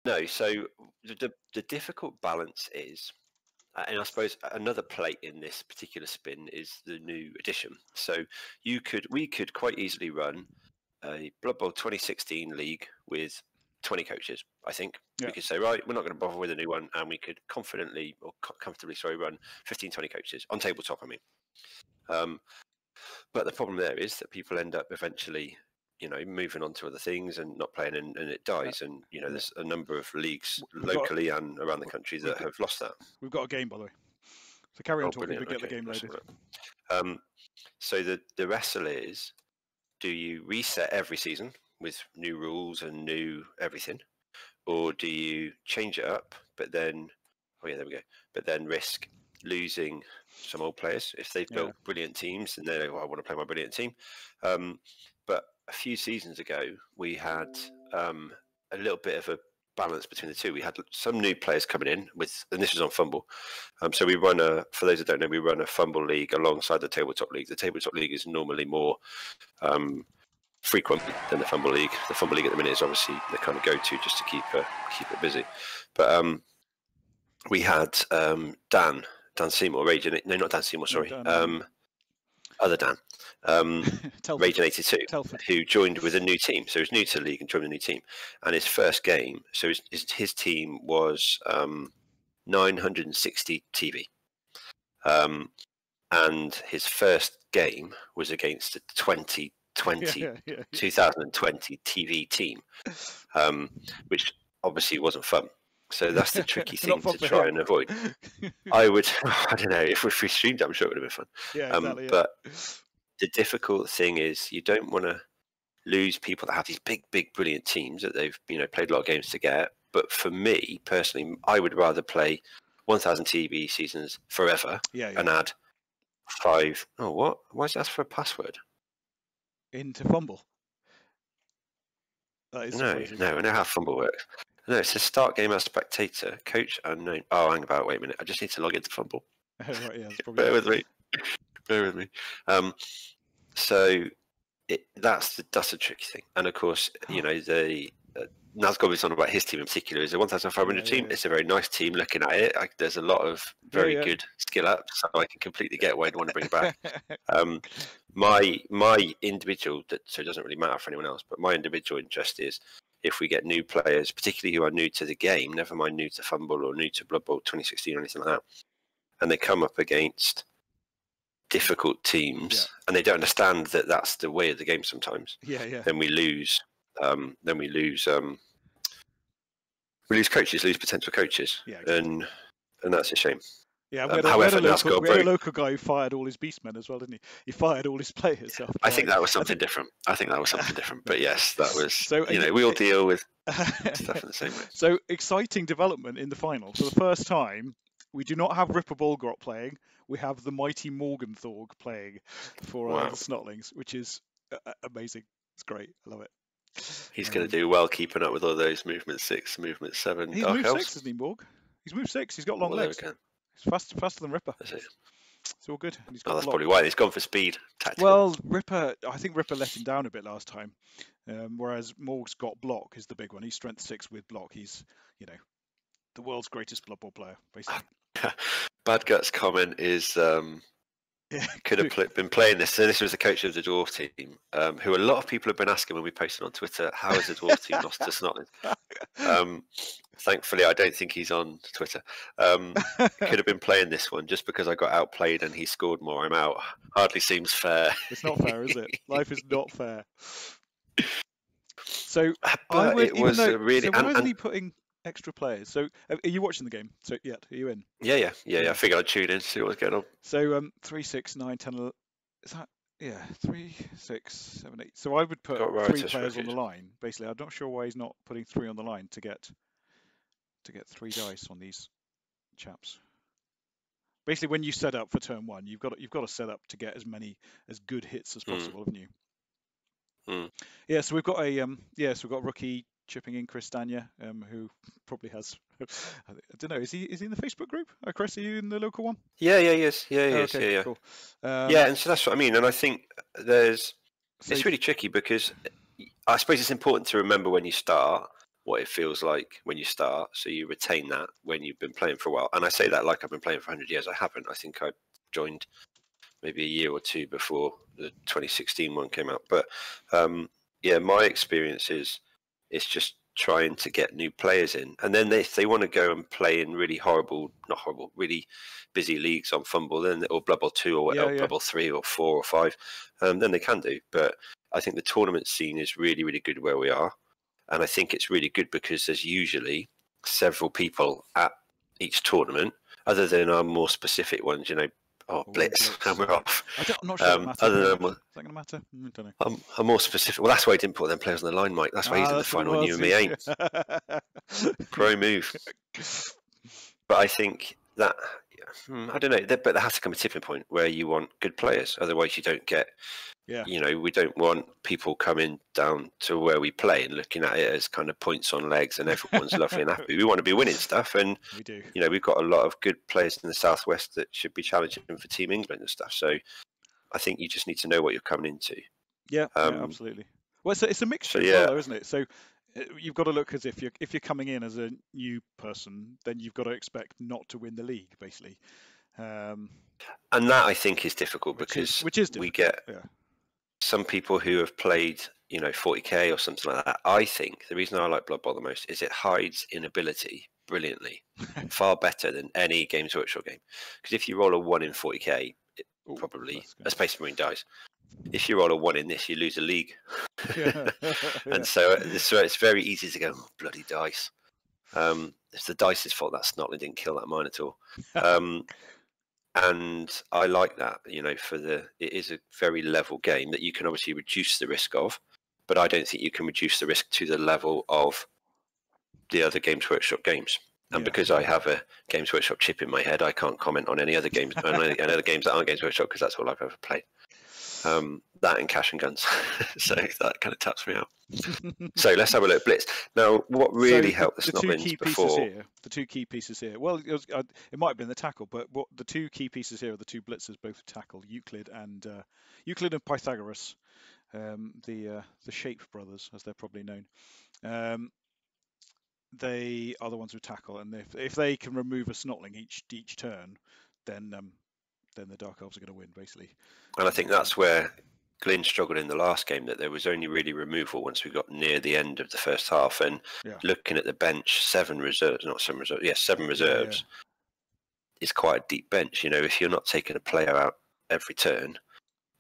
No, so the difficult balance is, and I suppose another plate in this particular spin is the new edition. So we could quite easily run a Blood Bowl 2016 league with 20 coaches. I think we could say, right, we're not going to bother with a new one, and we could confidently or comfortably, run 15, 20 coaches on tabletop. I mean, but the problem there is that people end up eventually, moving on to other things and not playing, and it dies. And there's a number of leagues locally and around the country that have lost that. We've got a game, by the way. So carry on talking. We get the game loaded. So the wrestle is: do you reset every season with new rules and new everything, or do you change it up? But then, there we go. But then risk losing some old players if they've built brilliant teams, and they're I want to play my brilliant team. But a few seasons ago, we had a little bit of a balance between the two. We had some new players coming in and this was on Fumbbl. So we run for those that don't know, we run a Fumbbl League alongside the Tabletop League. The Tabletop League is normally more frequent than the Fumbbl League. The Fumbbl League at the minute is obviously the kind of go-to just to keep it busy. But we had Dan Seymour, not Dan Seymour, sorry. Other Dan, Raging 82, who joined with a new team. So he's new to the league and joined a new team. And his first game, so his team was 960 TV. And his first game was against a 2020 TV team, which obviously wasn't fun. So that's the tricky thing to try and avoid. I don't know, if we streamed it, I'm sure it would have been fun. Yeah, exactly, But the difficult thing is you don't want to lose people that have these big, brilliant teams that they've played a lot of games to get. But for me personally, I would rather play 1,000 TV seasons forever and add 5. Oh, what? Why is that for a password? Into Fumbbl. No, I know how Fumbbl works. No, it says start game as spectator, coach unknown. Oh, hang about. Wait a minute. I just need to log into Fumbbl. Right, yeah, Bear with me. So that's a tricky thing. And of course, Nazgob is on about his team in particular. Is a 1,500 team. It's a very nice team. Looking at it, there's a lot of very good skill ups. So I can completely get why I'd want to bring it back. My individual, so it doesn't really matter for anyone else, but my individual interest is if we get new players, particularly who are new to the game, never mind new to Fumbbl or new to Blood Bowl 2016 or anything like that, and they come up against difficult teams and they don't understand that that's the way of the game sometimes. Then we lose. We lose coaches, lose potential coaches, and that's a shame. Yeah, we had a local guy who fired all his beastmen as well, didn't he? He fired all his players. I think that was something different. But yes, that was. So we all deal with stuff in the same way. So exciting development in the final. For the first time, we do not have Ripper Bolgrot playing. We have the mighty Morgenthorg playing for the Snotlings, which is amazing. It's great. I love it. He's going to do well keeping up with all those movement 6, movement 7. He's moved 6, isn't he, Morg? He's moved 6. He's got long legs. He's faster than Ripper. It's all good. He's got that's probably why he's gone for speed. Tactical. Well, I think Ripper let him down a bit last time, whereas Morg's got block is the big one. He's strength 6 with block. He's the world's greatest Blood Bowl player, basically. Bad Guts comment is could have been playing this. So this was the coach of the Dwarf team, who a lot of people have been asking when we posted on Twitter, how has the Dwarf team lost to Snotlings? Thankfully, I don't think he's on Twitter. Could have been playing this one just because I got outplayed and he scored more. I'm out. Hardly seems fair. It's not fair, is it? Life is not fair. So, why isn't he putting extra players? So, are you watching the game? So, Are you in? Yeah. I figured I'd tune in to see what's going on. So, 3, 6, 9, 10, 11, is that? Yeah, 3, 6, 7, 8. So I would put 3 players on the line. Basically, I'm not sure why he's not putting 3 on the line to get 3 dice on these chaps. Basically, when you set up for turn 1, you've got to set up to get as good hits as possible, haven't you? Yeah. So we've got a rookie chipping in, Chris Dania, who probably has. I don't know. Is he in the Facebook group? Chris, are you in the local one? Yeah, he is. Yeah. Cool. And so that's what I mean. And I think it's really tricky because I suppose it's important to remember when you start what it feels like when you start, so you retain that when you've been playing for a while. And I say that like I've been playing for 100 years. I haven't. I think I joined maybe a year or two before the 2016 one came out. But yeah, my experience is it's just trying to get new players in, and then if they want to go and play in really really busy leagues on Fumbbl, then or Blood Bowl 2 or Blood Bowl 3 or 4 or 5, then they can do. But I think the tournament scene is really, really good where we are, and I think it's really good because there's usually several people at each tournament, other than our more specific ones, you know. Blitz, and we're off. I'm not sure that matters. Is that going to matter? I don't know. I'm more specific. Well, that's why he didn't put them players on the line, Mike. That's why he's in the final and you and me ain't. Pro move. But I think that, I don't know, but there has to come a tipping point where you want good players. Otherwise, you don't get, you know, we don't want people coming down to where we play and looking at it as kind of points on legs and everyone's lovely and happy. We want to be winning stuff. And, we do. You know, we've got a lot of good players in the Southwest that should be challenging for Team England and stuff. So I think you just need to know what you're coming into. Yeah, absolutely. Well, it's a mixture as well, though, isn't it? So you've got to look as if you're coming in as a new person, then you've got to expect not to win the league, basically. And that I think is difficult because we get some people who have played, you know, 40k or something like that. I think the reason I like Blood Bowl the most is it hides inability brilliantly, far better than any Games Workshop game. Because if you roll a 1 in 40k, it probably a Space Marine dies. If you roll a 1 in this, you lose a league. And so it's very easy to go, oh, bloody dice. It's the dice's fault that Snotling didn't kill that mine at all. And I like that, you know, it is a very level game that you can obviously reduce the risk of, but I don't think you can reduce the risk to the level of the other Games Workshop games. And because I have a Games Workshop chip in my head, I can't comment on any other games, any other games that aren't Games Workshop, because that's all I've ever played. That and Cash and Guns. So that kind of taps me out. So let's have a look at Blitz. Now, what really helped the Snotlings before... The two key pieces here. Well, it might have been the tackle, but what the two key pieces here are the two blitzers, both tackle, Euclid and Pythagoras, the Shape brothers, as they're probably known. They are the ones who tackle, and if they can remove a Snotling each turn, then the Dark Elves are going to win, basically. And I think that's where Glyn struggled in the last game, that there was only really removal once we got near the end of the first half. And looking at the bench, 7 reserves is quite a deep bench. You know, if you're not taking a player out every turn,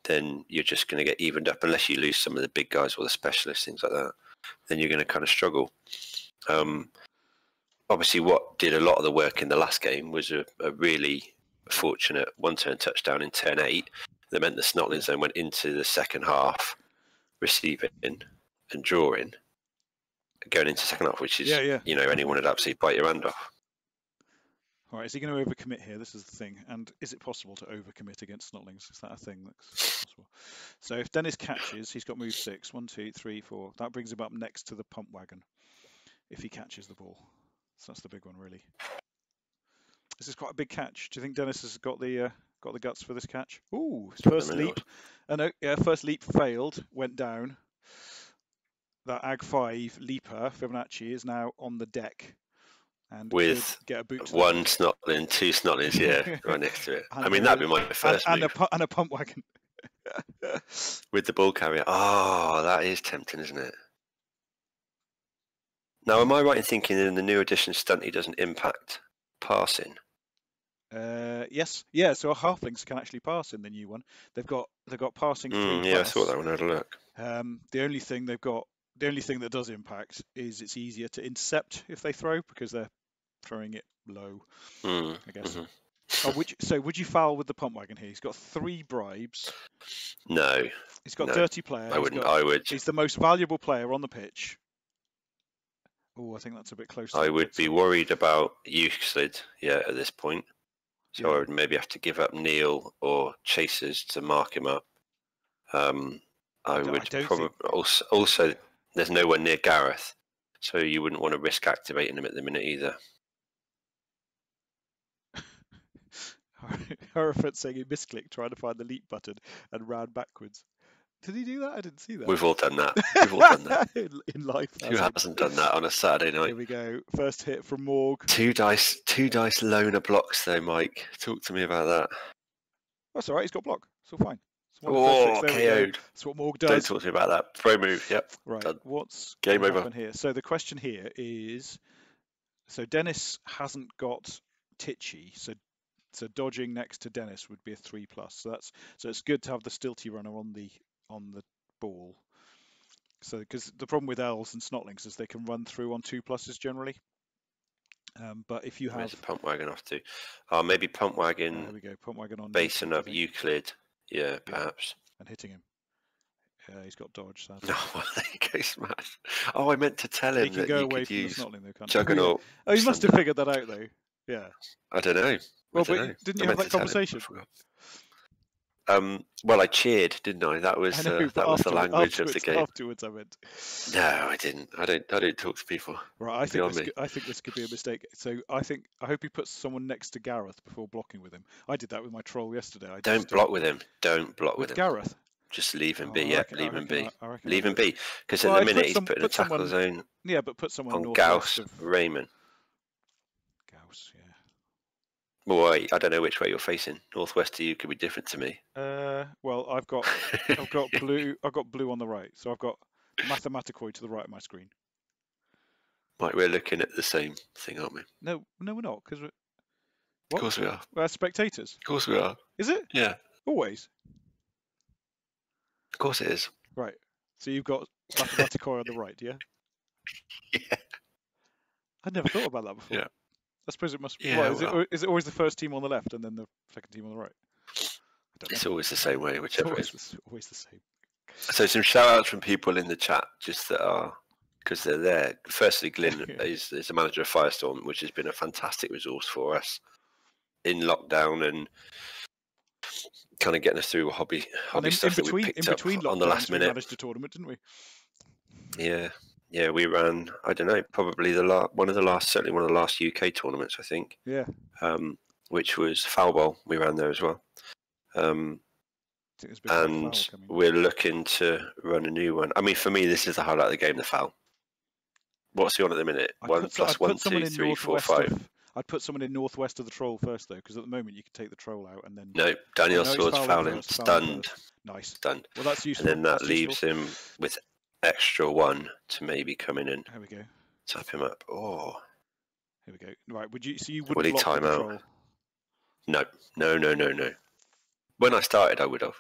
then you're just going to get evened up, unless you lose some of the big guys or the specialists, things like that. Then you're going to kind of struggle. Obviously, what did a lot of the work in the last game was a really fortunate one-turn touchdown in 10-8 that meant the Snotlings then went into the second half receiving and drawing, going into second half, which is, you know, anyone would absolutely bite your hand off. All right, is he going to overcommit here? This is the thing. And is it possible to overcommit against Snotlings? Is that a thing that's possible? So if Dennis catches, he's got move 6. 1, 2, 3, 4. That brings him up next to the pump wagon if he catches the ball. So that's the big one, really. This is quite a big catch. Do you think Dennis has got the guts for this catch? Ooh, first leap. No, first leap failed, went down. That Ag 5 leaper, Fibonacci, is now on the deck. And with get a boot 1 Snotling, 2 Snotlings, right next to it. I mean, that'd be my first move. And a pump wagon. With the ball carrier. Oh, that is tempting, isn't it? Now, am I right in thinking in the new edition Stunty doesn't impact passing? Yes, yeah. So halflings can actually pass in the new one. They've got passing 3+. Yeah, I saw that when I had a look. The only thing that does impact is it's easier to intercept if they throw, because they're throwing it low. I guess. Would you foul with the pump wagon here? He's got 3 bribes. No. He's got dirty player. I wouldn't. He's the most valuable player on the pitch. Oh, I think that's a bit close. I would be worried about Euclid, at this point. So I would maybe have to give up Neil or Chasers to mark him up. I would probably also. There's no one near Gareth, so you wouldn't want to risk activating him at the minute either. Hereford saying he misclicked trying to find the leap button and ran backwards. Did he do that? I didn't see that. We've all done that. We've all done that. in life. Who hasn't done that on a Saturday night? Here we go. First hit from Morg. 2 dice loner blocks though, Mike. Talk to me about that. That's all right. He's got block. It's all fine. Oh, KO'd. That's what Morg does. Don't talk to me about that. Pro move. Yep. Right. Done. What's game over here? So the question here is, so Dennis hasn't got Titchy, so dodging next to Dennis would be a 3+. So it's good to have the stilty runner on the ball. So because the problem with elves and snotlings is they can run through on 2+s generally. But if you have, where's the pump wagon off to? Maybe pump wagon. There we go. Pump wagon on. Basing up Euclid. Yeah, perhaps. And hitting him. Yeah, he's got dodge. Sadly. No, there you go, smash. Oh, I meant to tell him that you could use Juggernaut. Oh, you must have figured that out though. Yeah. I don't know. Well, but didn't you have that conversation? Well, I cheered, didn't I? That was was the language of the game. Afterwards, I meant. No, I didn't. I don't talk to people. Right, I think this could be a mistake. So I hope he puts someone next to Gareth before blocking with him. I did that with my troll yesterday. Don't block with him. Don't block with him. Gareth. Just leave him be. Yeah, leave him be. Leave him be. Because at the minute he's putting a tackle zone. Yeah, but put someone on Gauss, Raymond. Gauss, yeah. Well, I don't know which way you're facing. Northwest to you could be different to me. Well, I've got blue. I've got blue on the right, so I've got Mathematicoid to the right of my screen. Right, we're looking at the same thing, aren't we? No, we're not. Because of course we are. We're spectators. Of course we are. Is it? Yeah. Always. Of course it is. Right. So you've got Mathematicoid on the right, yeah? Yeah. I'd never thought about that before. Yeah. I suppose it must be. Yeah, is it always the first team on the left and then the second team on the right? It's always the same way, whichever way. It's always the same. So some shout outs from people in the chat, just that are, because they're there. Firstly, Glyn is the manager of Firestorm, which has been a fantastic resource for us in lockdown and kind of getting us through hobby stuff that we picked up on the last minute. We managed a tournament, didn't we? Yeah. Yeah, we ran, I don't know, probably certainly one of the last UK tournaments, I think. Yeah. Which was Fumbbl. We ran there as well. And we're looking to run a new one. I mean, for me, this is the highlight of the game, the foul. What's he on at the minute? 1 + 1, 2, 3, 4, 5. I'd put someone in northwest of the troll first, though, because at the moment you can take the troll out and then. No, Daniel Sword's fouling. Stunned. Nice. Stunned. Well, that's useful. And then that leaves him with extra 1 to maybe come in and there we go. Tap him up. Oh. Here we go. Right, would you wouldn't will he block time the out? troll? No. When I started I would have.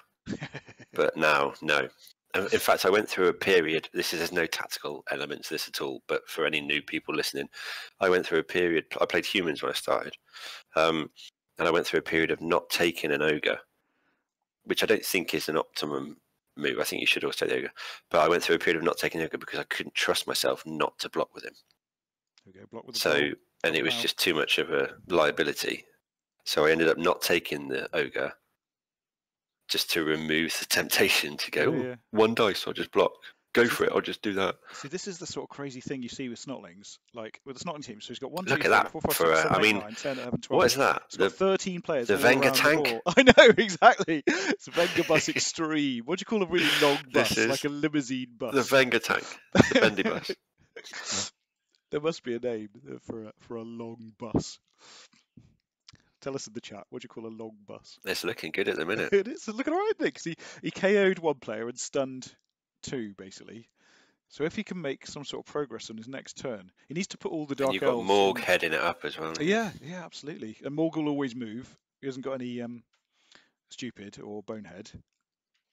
But now, no. In fact, I went through a period, there's no tactical element to this at all, but for any new people listening, I went through a period, I played humans when I started, and I went through a period of not taking an ogre, which I don't think is an optimum move. I think you should always take the ogre. But I went through a period of not taking the ogre because I couldn't trust myself not to block with him. Okay, block with the and it was just too much of a liability. So I ended up not taking the ogre just to remove the temptation to go, 1 dice, I'll just block. Go for it, I'll just do that. See, this is the sort of crazy thing you see with Snotlings, like with the Snotling team. So he's got 1, 2, Look 3, at that 4, 5, 6, 7, 8, 9, 10, 11, 12. What is that? He's got 13 players. The Wenger tank? I know, exactly. It's a Wenger bus extreme. What do you call a really long bus? Like a limousine bus. The Wenger tank. The bendy bus. There must be a name for a long bus. Tell us in the chat, what do you call a long bus? It's looking good at the minute. It is looking alright, because he KO'd 1 player and stunned 2, basically. So if he can make some sort of progress on his next turn, he needs to put all the dark elves. You've got Morg heading it up as well. Yeah, absolutely. And Morg will always move. He hasn't got any stupid or bonehead.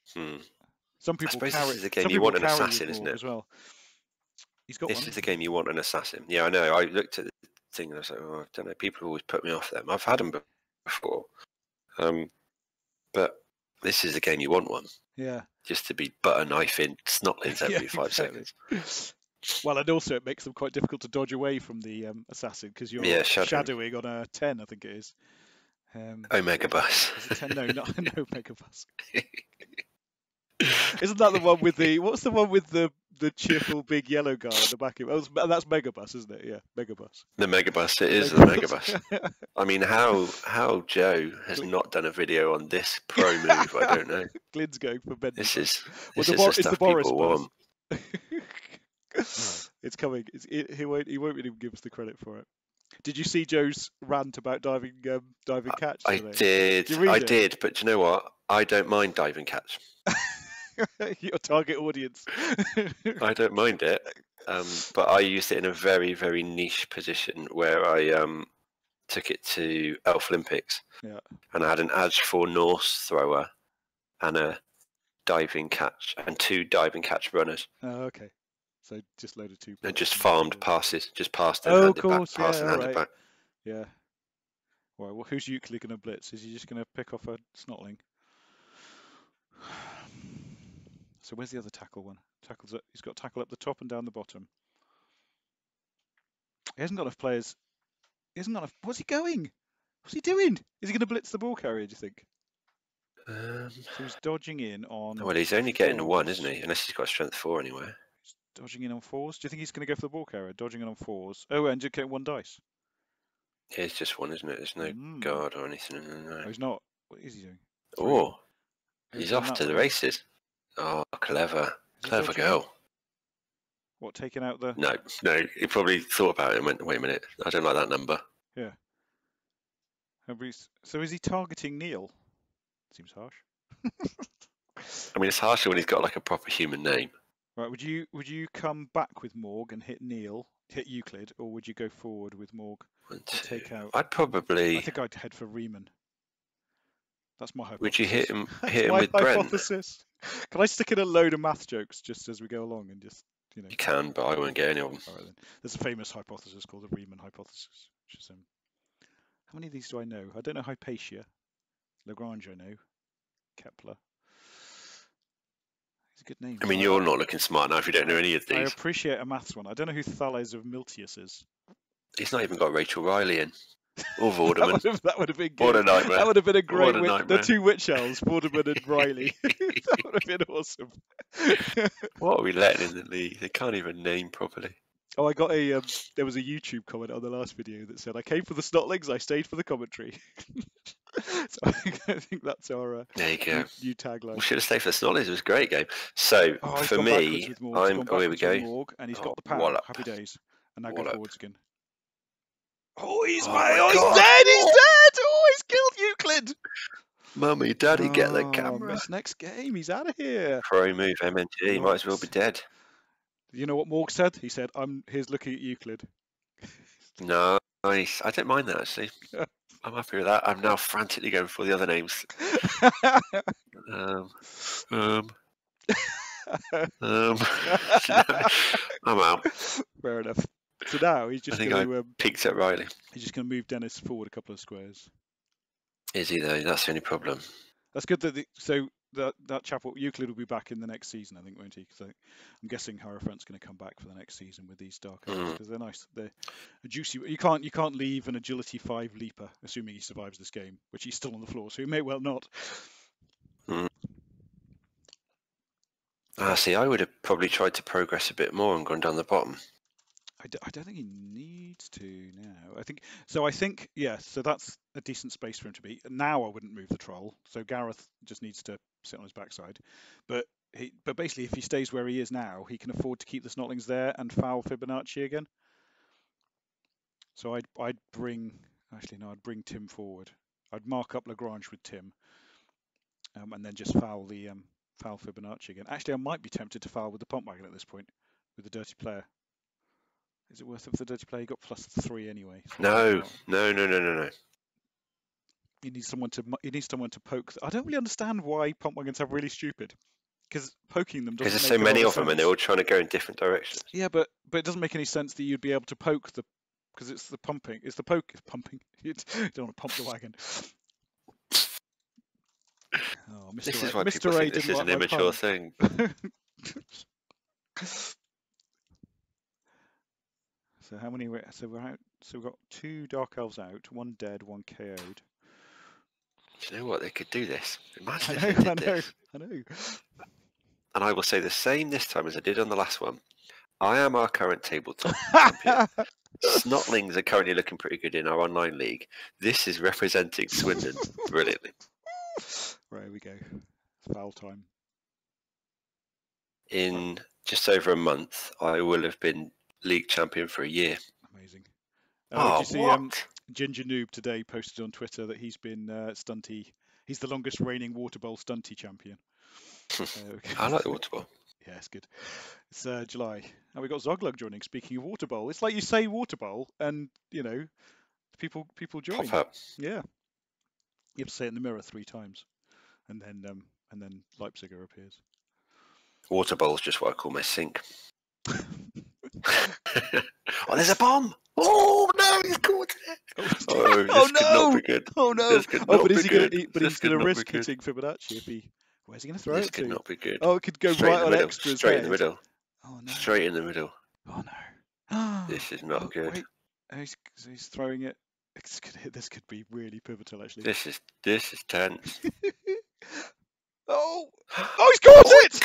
Some people I suppose this is the game you want an assassin, isn't it? As well. He's got this is the game you want an assassin. Yeah, I know. I looked at the thing and I was like, I don't know. People always put me off them. I've had them before. But this is the game you want one. Yeah. Just to be butter knifing Snotlings every 5 seconds. Well, and also it makes them quite difficult to dodge away from the assassin because you're shadowing on a 10, I think it is. Omega Bus. Is it 10? No, not an Omega Bus. Isn't that the one with the? What's the one with the the cheerful big yellow guy at the back of it. Oh, that's Megabus, isn't it? Yeah, Megabus. The Megabus, it is the Megabus. I mean, how Joe has not done a video on this pro move, I don't know. Glyn's going for Ben. This is the stuff people want. It's coming. He won't even give us the credit for it. Did you see Joe's rant about diving catch today? I did, but do you know what? I don't mind diving catch. Your target audience. I don't mind it, but I used it in a very, very niche position where I took it to Elf Olympics. Yeah. And I had an Edge 4 Norse thrower and a diving catch and 2 diving catch runners. Oh, okay. So just loaded 2. And just farmed passes, just passed and handed back, passed and handed back. Yeah. Right, well, who's Euclid going to blitz? Is he just going to pick off a Snotling? So where's the other tackle one? He's got tackle up the top and down the bottom. He hasn't got enough players. He hasn't got enough. What's he going? What's he doing? Is he going to blitz the ball carrier, do you think? So he's dodging in on... Well, he's only getting 1, isn't he? Unless he's got strength 4 anyway. He's dodging in on 4s. Do you think he's going to go for the ball carrier? Dodging in on 4s. Oh, and just get 1 dice. Yeah, it's just 1, isn't it? There's no guard or anything. No. Oh, he's not. What is he doing? Oh, he's off to the races. Oh, clever. Clever girl. What, taking out the... No, he probably thought about it and went, wait a minute, I don't like that number. Yeah. So is he targeting Neil? Seems harsh. I mean, it's harsher when he's got like a proper human name. Right, would you come back with Morg and hit Euclid, or would you go forward with Morg and take out... I think I'd head for Riemann. That's my hypothesis. Would you hit him with hypothesis. Brent? Can I stick in a load of math jokes just as we go along and just, you know? You can, but I won't get any of them. All right, then. There's a famous hypothesis called the Riemann hypothesis, which is how many of these do I know? I don't know Hypatia. Lagrange I know. Kepler. It's a good name. I mean, you're not looking smart now if you don't know any of these. I appreciate a maths one. I don't know who Thales of Miltius is. He's not even got Rachel Riley in. Or Vorderman. that would have been good. What a nightmare. That would have been a great the 2 witch elves, Vorderman and Riley. That would have been awesome. What are we letting in the league? They can't even name properly. Oh, I got there was a YouTube comment on the last video that said, I came for the Snotlings, I stayed for the commentary. So I think that's our there you go. New tagline. We should have stayed for the Snotlings. It was a great game. So for me, here we go. Morg, and he's got the power. Wallop. Happy days. And now go forwards again. Oh, he's he's dead! He's dead! Oh, he's killed Euclid! Mummy, Daddy, get the camera. This next game, he's out of here. Pro move, MNG, might as well be dead. You know what Morg said? He said, I'm here's looking at Euclid. Nice. I don't mind that, actually. I'm happy with that. I'm now frantically going for the other names. I'm out. Fair enough. So now he's just going to peeked at Riley. He's just going to move Dennis forward a couple of squares. Is he though? That's the only problem. That's good that that chap Euclid will be back in the next season, I think, won't he? Because I'm guessing Hierophant's going to come back for the next season with these dark elves because they're nice. They're juicy. You can't leave an agility 5 leaper, assuming he survives this game, which he's still on the floor, so he may well not. See, I would have probably tried to progress a bit more and gone down the bottom. I don't think he needs to now. I think yeah. So that's a decent space for him to be. Now I wouldn't move the troll. So Gareth just needs to sit on his backside. But basically, if he stays where he is now, he can afford to keep the Snotlings there and foul Fibonacci again. So I'd bring Tim forward. I'd mark up Lagrange with Tim, and then just foul Fibonacci again. Actually, I might be tempted to foul with the pump wagon at this point with the dirty player. Is it worth it for the dirty player? He got +3 anyway. So No. You need someone to poke. I don't really understand why pump wagons have really stupid. Because poking them doesn't. Because there's so many of them, and they're all trying to go in different directions. Yeah, but it doesn't make any sense that you'd be able to poke because it's the pumping. It's the poke. It's pumping. You don't want to pump the wagon. Oh, Mr. This is why people think this is an immature thing. So how many? So we're out. So we've got 2 dark elves out, 1 dead, 1 KO'd. Do you know what? They could do this. Imagine I know. and I will say the same this time as I did on the last one. I am our current tabletop champion. Snotlings are currently looking pretty good in our online league. This is representing Swindon brilliantly. Right, here we go. It's foul time. In just over a month, I will have been league champion for a year. Amazing. Oh, did you see, what? Ginger Noob today posted on Twitter that he's been stunty. He's the longest reigning water bowl stunty champion. I like the water bowl. Yeah, it's good. It's July. And we've got Zoglug joining. Speaking of water bowl, it's like you say water bowl, and you know, people join. Pop up. Yeah. You have to say it in the mirror 3 times, and then Leipziger appears. Water bowl is just what I call my sink. Oh, there's a bomb! Oh no, he's caught it! Oh, this could not be good. Oh no! But is he going to? But he's going to risk hitting Fibonacci if he. Where's he going to throw it to? This could not be good. Oh, it could go right on extras. Straight in the middle. Oh no! Straight in the middle. Oh no! This is not good. Wait. He's throwing it. This could be really pivotal, actually. This is tense. Oh, he's caught it!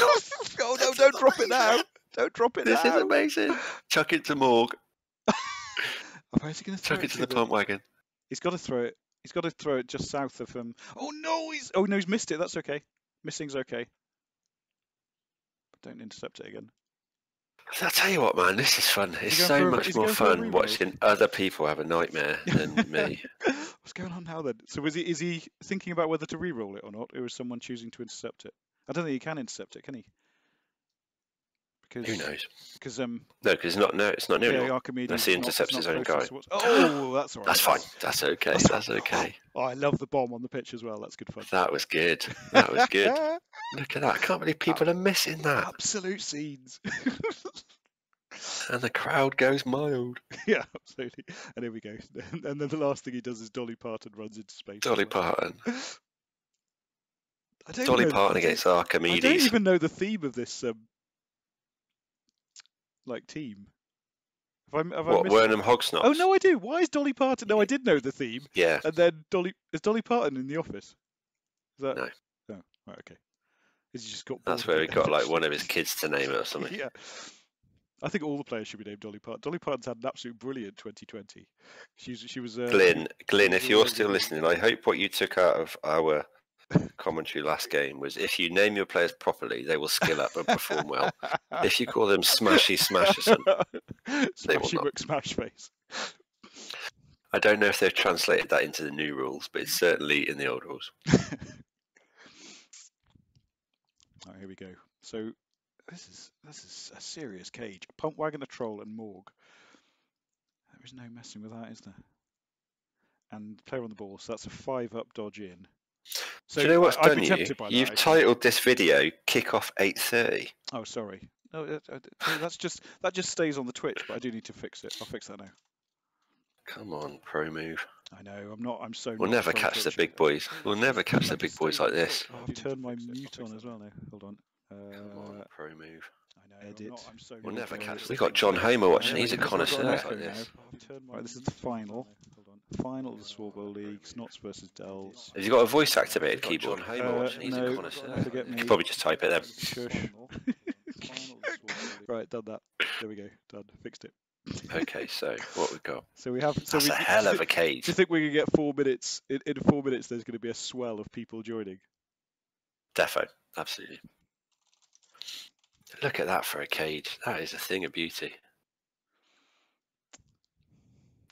Oh no! Don't drop it now! Don't drop it now! This is amazing. Chuck it to Morg. Where's he going to throw Chuck it to the pump wagon. He's got to throw it. He's got to throw it just south of him. Oh no! He's missed it. That's okay. Missing's okay. But don't intercept it again. I'll tell you what, man, this is fun. It's so much more fun watching other people have a nightmare than me. What's going on now then? So is he thinking about whether to re-roll it or not, or is someone choosing to intercept it? I don't think he can intercept it, can he? Because, who knows? Because no, because it's not new anymore. Unless he intercepts his own guy. Oh, that's all right. That's fine. That's okay. That's okay. Oh, I love the bomb on the pitch as well. That's good fun. That was good. That was good. Look at that. I can't believe people are missing that. Absolute scenes. And the crowd goes mild. Yeah, absolutely. And here we go. And then the last thing he does is Dolly Parton runs into space. Dolly Parton. Dolly Parton against Archimedes. I don't even know the theme of this team. Have I missed Wernham Hogsnots? Oh no, I do. Why is Dolly Parton? No, I did know the theme. Yeah. And then is Dolly Parton in The Office? Is that... No. Oh, right, okay. He's just got. That's where he got like one of his kids to name it or something. Yeah. I think all the players should be named Dolly Parton. Dolly Parton's had an absolute brilliant 2020. She was. Glyn, if you're still listening, I hope what you took out of our commentary last game was if you name your players properly, they will skill up and perform well. If you call them Smashy Smasherson, they will not. Smash face. I don't know if they've translated that into the new rules, but it's certainly in the old rules. Right, here we go. So this is a serious cage. A pump wagon, a troll, and Morg. There is no messing with that, is there? And player on the ball. So that's a 5-up dodge in. So do you know what's done you? You've titled this video "Kick-Off 8:30." Oh, sorry. No, that just stays on the Twitch, but I do need to fix it. I'll fix that now. Come on, pro move. I know. I'm so. We'll never catch the big boys. We'll never catch the big boys like this. Oh, I've turned my mute on as well now. Hold on. Come on, pro move. I know. Edit. We'll never catch. We got John Homer watching. He's a connoisseur like this. Right, this is the final. Final of the SAWBBL League. Snots versus Dells. Have you got a voice activated keyboard? He's a connoisseur. Forget me. You could probably just type it then. Shush. Right, done that. There we go. Done. Fixed it. Okay, so what we got? So we have. That's a hell of a cage. Do you think we can get 4 minutes? In 4 minutes, there's going to be a swell of people joining. Defo, absolutely. Look at that for a cage. That is a thing of beauty.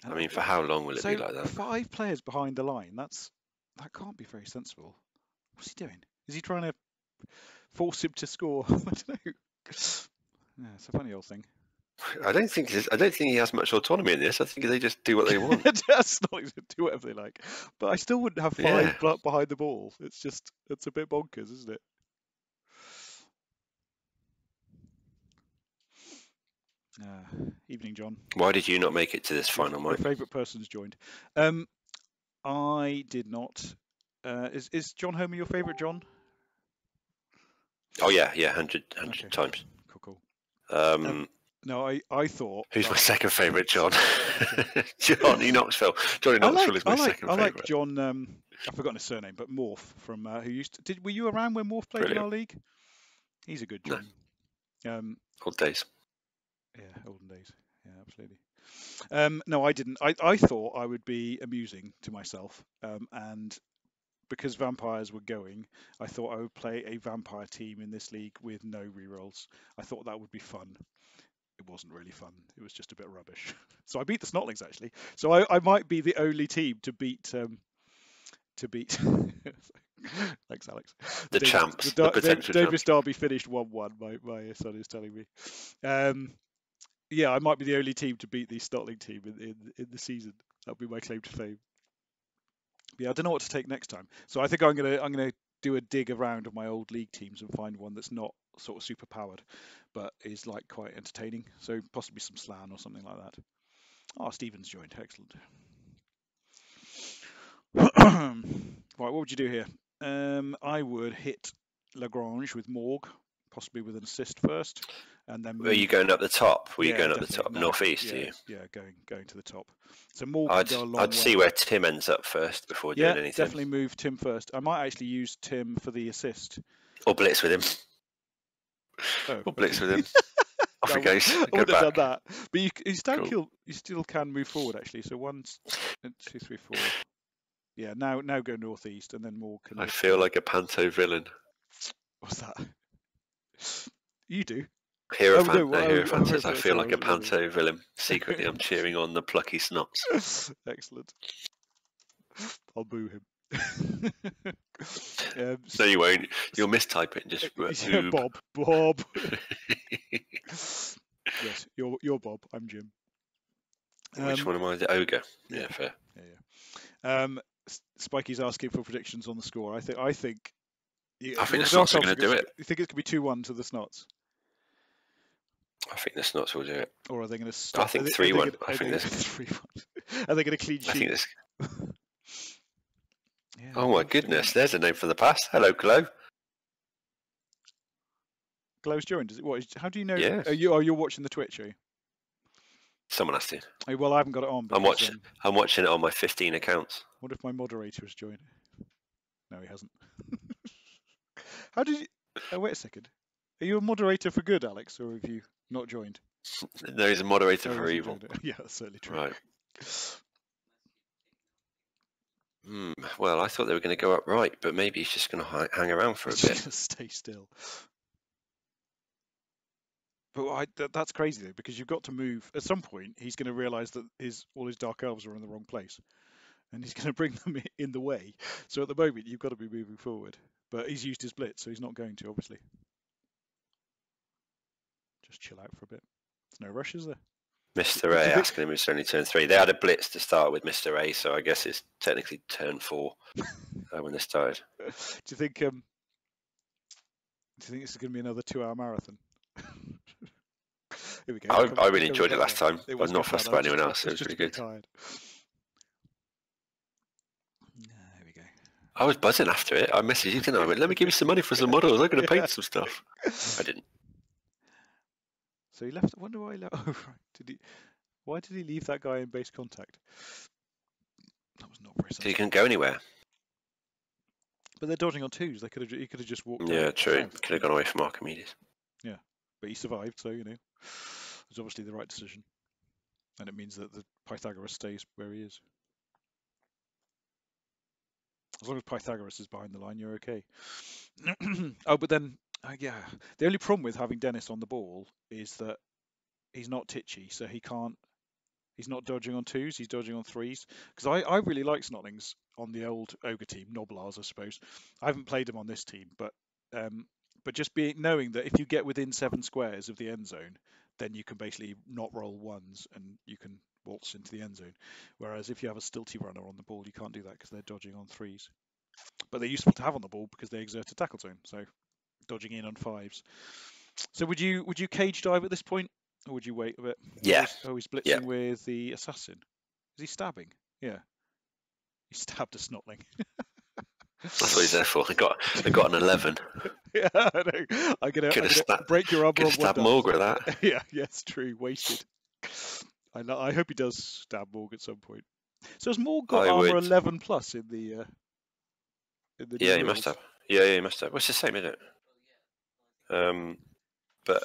I mean, for how long will it be like that? 5 players behind the line. That can't be very sensible. What's he doing? Is he trying to force him to score? I don't know. Yeah, it's a funny old thing. I don't think he has much autonomy in this. I think they just do what they want. Just not do whatever they like. But I still wouldn't have 5 behind the ball. It's a bit bonkers, isn't it? Evening, John. Why did you not make it to this final, Mike? My favourite person's joined. I did not. Is John Homer your favourite, John? Oh yeah, 100 times. Cool. No, I thought. Who's my second favourite, John? Johnny Knoxville. Johnny Knoxville is my second favourite. I like John. I've forgotten his surname, but Morph from who used to. Were you around when Morph played in our league? He's a good Jim. No. Old days. Yeah, olden days. Yeah, absolutely. No, I didn't. I thought I would be amusing to myself, and because vampires were going, I thought I would play a vampire team in this league with no rerolls. I thought that would be fun. It wasn't really fun. It was just a bit rubbish. So I beat the Snotlings actually. So I might be the only team to beat. Thanks, Alex. The champs, the potential Davis champs. Derby finished 1-1. My son is telling me. Yeah, I might be the only team to beat the Snotling team in the season. That'll be my claim to fame. Yeah, I don't know what to take next time. So I think I'm gonna do a dig around of my old league teams and find one that's not sort of super powered, but is like quite entertaining. So possibly some Slan or something like that. Oh, Stephen's joined. Excellent. Right, what would you do here? I would hit Lagrange with Morg, possibly with an assist first, and then. Are you going up the top? Were you going up the top, northeast? Yeah, going to the top. So Morg I'd, can go a long I'd way. see where Tim ends up first before doing anything. Yeah, definitely move Tim first. I might actually use Tim for the assist. Or blitz with him. Oh. Or blitz with him. Off he goes. I would have done that. But you still can move forward actually. So 1, 2, 3, 4. Yeah, now go northeast and then Morg can. I feel like a panto villain. What's that? You do. Hierophantus. I feel like a panto villain. Secretly, I'm cheering on the plucky snots. Excellent. I'll boo him. No, you won't. You'll mistype it and just. Yeah, Bob. Yes, you're Bob. I'm Jim. Which one am I? The ogre. Yeah, fair. Yeah. Spikey's asking for predictions on the score. I think. I think the Snots are going to do it. You think it's going to be 2-1 to the Snots? I think the Snots will do it. Or are they going to stop? I think 3-1. I think this. 3-1. Are they going to clean sheet? I think this. Yeah, oh my goodness! There's a name from the past. Hello, Glow. Glow's joined. Is it what? How do you know? Yeah. You're watching the Twitch, are you? Someone has to. Oh, well, I haven't got it on. I'm watching it on my 15 accounts. What if my moderator has joined? No, he hasn't. How did you? Oh, wait a second. Are you a moderator for good, Alex, or have you not joined? No, he's a moderator for evil. Yeah, that's certainly true. Right. Well, I thought they were going to go up right, but maybe he's just going to hang around for a bit. Stay still. But that's crazy though, because you've got to move. At some point, he's going to realise that all his dark elves are in the wrong place, and he's going to bring them in the way. So at the moment, you've got to be moving forward. But he's used his blitz, so he's not going to, obviously. Just chill out for a bit. There's no rush, is there? Mr. A asking him it's only turn 3. They had a blitz to start with Mr. A, so I guess it's technically turn 4 when they started. Do you think this is going to be another 2-hour marathon? Here we go. I really enjoyed it last time. I was not fussed about anyone else. It was really good. Tired. There we go. I was buzzing after it. I messaged you, didn't I? I went, let me give you some money for some models. I'm going to paint some stuff. I didn't. So he left. I wonder why he left. Oh, right. Why did he leave that guy in base contact? That was not very sensible. So he couldn't go anywhere. But they're dodging on 2s. He could have just walked. Yeah, true. Could have gone away from Archimedes. Yeah, but he survived, so it was obviously the right decision, and it means that the Pythagoras stays where he is. As long as Pythagoras is behind the line, you're okay. Oh, but then, the only problem with having Dennis on the ball is that he's not titchy, so he's not dodging on 2s, he's dodging on 3s. Because I really like Snotlings on the old Ogre team, Noblars, I suppose. I haven't played them on this team, but just knowing that if you get within 7 squares of the end zone, then you can basically not roll 1s and you can waltz into the end zone. Whereas if you have a stilty runner on the ball, you can't do that because they're dodging on 3s. But they're useful to have on the ball because they exert a tackle zone, so dodging in on 5s. So would you cage dive at this point, or would you wait a bit? Yeah. Oh, he's blitzing with the assassin. Is he stabbing? Yeah. He stabbed a Snotling. That's what he's there for. I got an 11. Yeah, I know. I'm gonna break your armor. Could have stabbed Morg with that. Yeah, it's true. Wasted. I hope he does stab Morg at some point. So has Morg got armor 11 plus in the? Yeah, he must have. Yeah, he must have. Well, it's the same, isn't it? But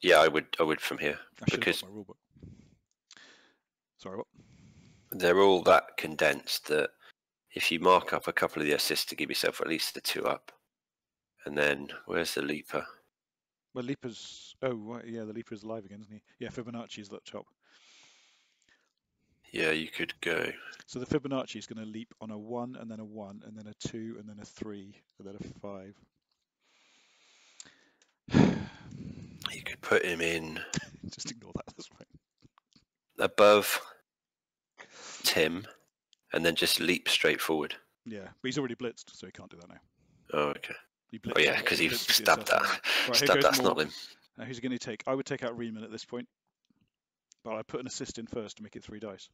yeah, I would from here because my rule book. Sorry, what? They're all that condensed that if you mark up a couple of the assists to give yourself at least the 2 up, and then where's the leaper? Well, leaper's yeah, the leaper's alive again, isn't he? Yeah, Fibonacci's at the top. Yeah, you could go. So the Fibonacci is going to leap on a 1 and then a 1 and then a 2 and then a 3 and then a 5. You could put him in. Just ignore that. That's fine. Above Tim, and then just leap straight forward. Yeah, but he's already blitzed, so he can't do that now. Oh, okay. Oh yeah, because he stabbed that. Right, stabbed that Snotling. Now who's going to take? I would take out Riemann at this point, but I put an assist in first to make it 3 dice.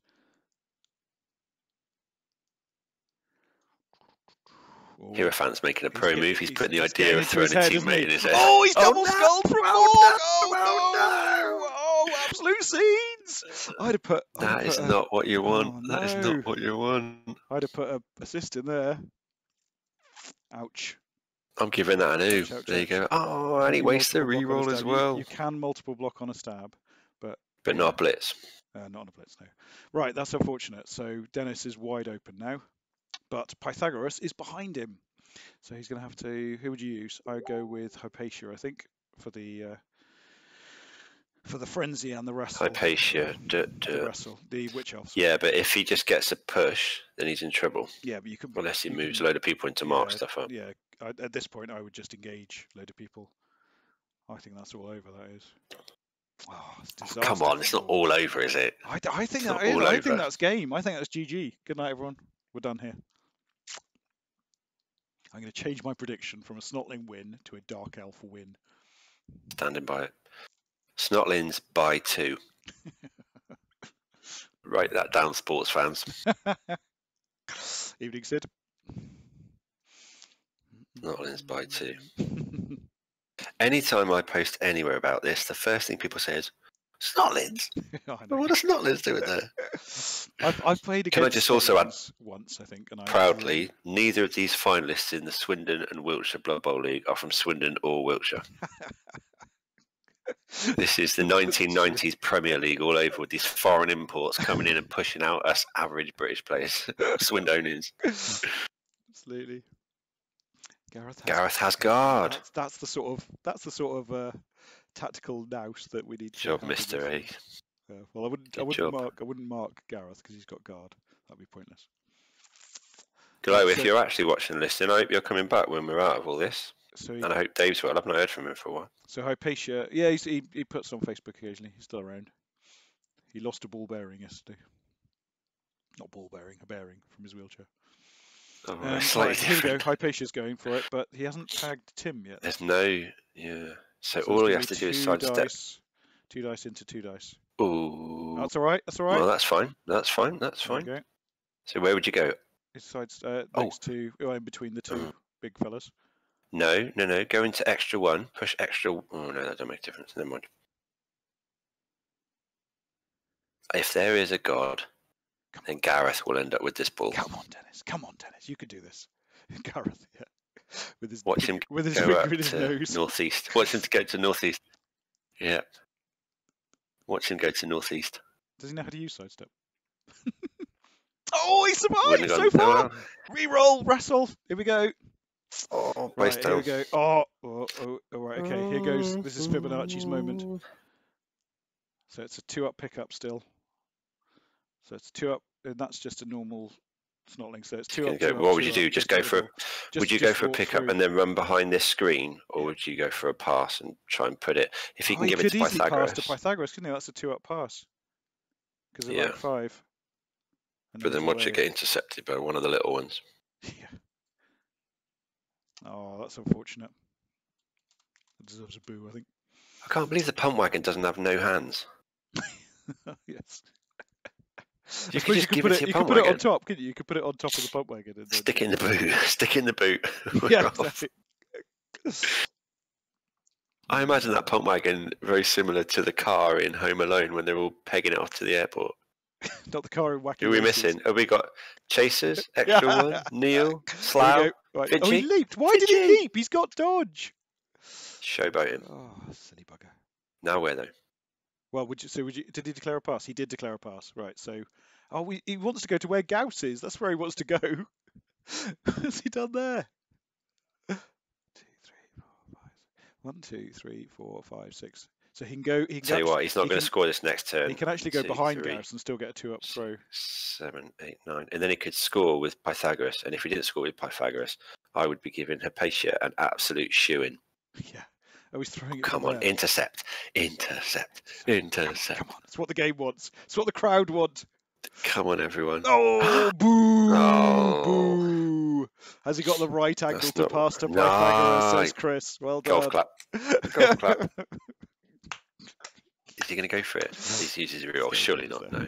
Hierophant's making a pro move. He's putting the idea of throwing a teammate in his head. Oh, he's double skulled from Morg! Oh, no! Absolute scenes! I'd have put. That is not what you want. That is not what you want. I'd have put an assist in there. Ouch. I'm giving that an ooh. There you go. Oh, and he wastes the reroll as well. You can multiple block on a stab, but not a blitz. Not on a blitz, no. Right, that's unfortunate. So Dennis is wide open now, but Pythagoras is behind him. So he's going to have to. Who would you use? I would go with Hypatia, I think, for the frenzy and the wrestle. Hypatia, the wrestle, the witch elves. Yeah, but if he just gets a push, then he's in trouble. Yeah, but you can. Unless he moves a load of people into mark stuff up. Yeah, at this point, I would just engage a load of people. I think that's all over. That is. Oh, come on, it's not all over, is it? I think that is. I think that's game. I think that's GG. Good night, everyone. We're done here. I'm going to change my prediction from a Snotling win to a Dark Elf win. Standing by it. Snotlings by 2. Write that down, sports fans. Evening, Sid. Snotlings by 2. Anytime I post anywhere about this, the first thing people say is, Snotlings? What do Snotlings do with that? I've played against Can I just also add once, I think. And proudly, neither of these finalists in the Swindon and Wiltshire Blood Bowl League are from Swindon or Wiltshire. This is the 1990s Premier League all over with these foreign imports coming in and pushing out us average British players, Swindonians. Absolutely. Gareth has guard. That's the sort of tactical nous that we need. Job, Mr. A. Well, I wouldn't mark Gareth because he's got guard. That'd be pointless. Glow, if you're actually watching this, then I hope you're coming back when we're out of all this. And I hope Dave's well. I've not heard from him for a while. So Hypatia, yeah, he puts on Facebook occasionally. He's still around. He lost a ball bearing yesterday. Not ball bearing, a bearing from his wheelchair. Oh, right, here we go. Hypatia's going for it, but he hasn't tagged Tim yet. There's no, So all he has to do is sidestep. 2 dice into 2 dice. Ooh. That's all right. That's all right. Well, that's fine. That's fine. That's fine. Okay. So where would you go? It's next to, in between the 2 big fellas. No. Go into extra 1. Push extra. Oh no, that doesn't make a difference. Never mind. If there is a god, then Gareth will end up with this ball. Come on, Dennis. You could do this. Gareth, yeah. With his Watch him with his go finger in his nose. Northeast. Watch him to go to northeast. Yeah. Watch him go to northeast. Does he know how to use sidestep? Oh, he survived so far. Well. Reroll, wrestle. Here we go. Oh, right, here we go. Oh, right, okay. Here goes. This is Fibonacci's moment. So it's a 2-up pickup still. So it's 2 up, and that's just a normal Snotling. So it's 2 up. What would you do? Just go for? Would you go for a pickup and then run behind this screen, or would you go for a pass and try and put it? If you can give it to Pythagoras. Pass to Pythagoras, couldn't he? That's a 2-up pass. Because of like 5. But then watch it get intercepted by one of the little ones. Yeah. Oh, that's unfortunate. It deserves a boo, I think. I can't believe the pump wagon doesn't have no hands. Yes. You could just give it to your pump wagon. You could put it on top, couldn't you? You could put it on top of the pump wagon. And then... Stick it in the boot. Stick it in the boot. Yeah, exactly. I imagine that pump wagon very similar to the car in Home Alone when they're all pegging it off to the airport. Not the car in Wacky. Who are we missing? Have we got Chasers, Extra One, Neil, Slough, right. Oh, he leaped. Why did he leap? He's got dodge. Showboat him. Oh, silly bugger. Now where though? Well, would you? Did he declare a pass? He did declare a pass, right? So, he wants to go to where Gauss is. That's where he wants to go. What's he done there? 1, 2, 3, 4, 5, 6. So he can go. He can Tell you what, he's not going to score this next turn. He can actually go behind Gauss and still get a 2-up throw. 7, 8, 9, and then he could score with Pythagoras. And if he didn't score with Pythagoras, I would be giving Hypatia an absolute shoe-in. Yeah. Oh, he's throwing it. Come on, intercept, intercept, intercept. Come on, it's what the game wants. It's what the crowd want. Come on, everyone. Oh, boo! Oh. Boo! Has he got the right angle to pass to Pythagoras, says Chris. Well done. Golf clap. Golf clap. Is he going to go for it? He uses a reroll. Surely not, no. Oh,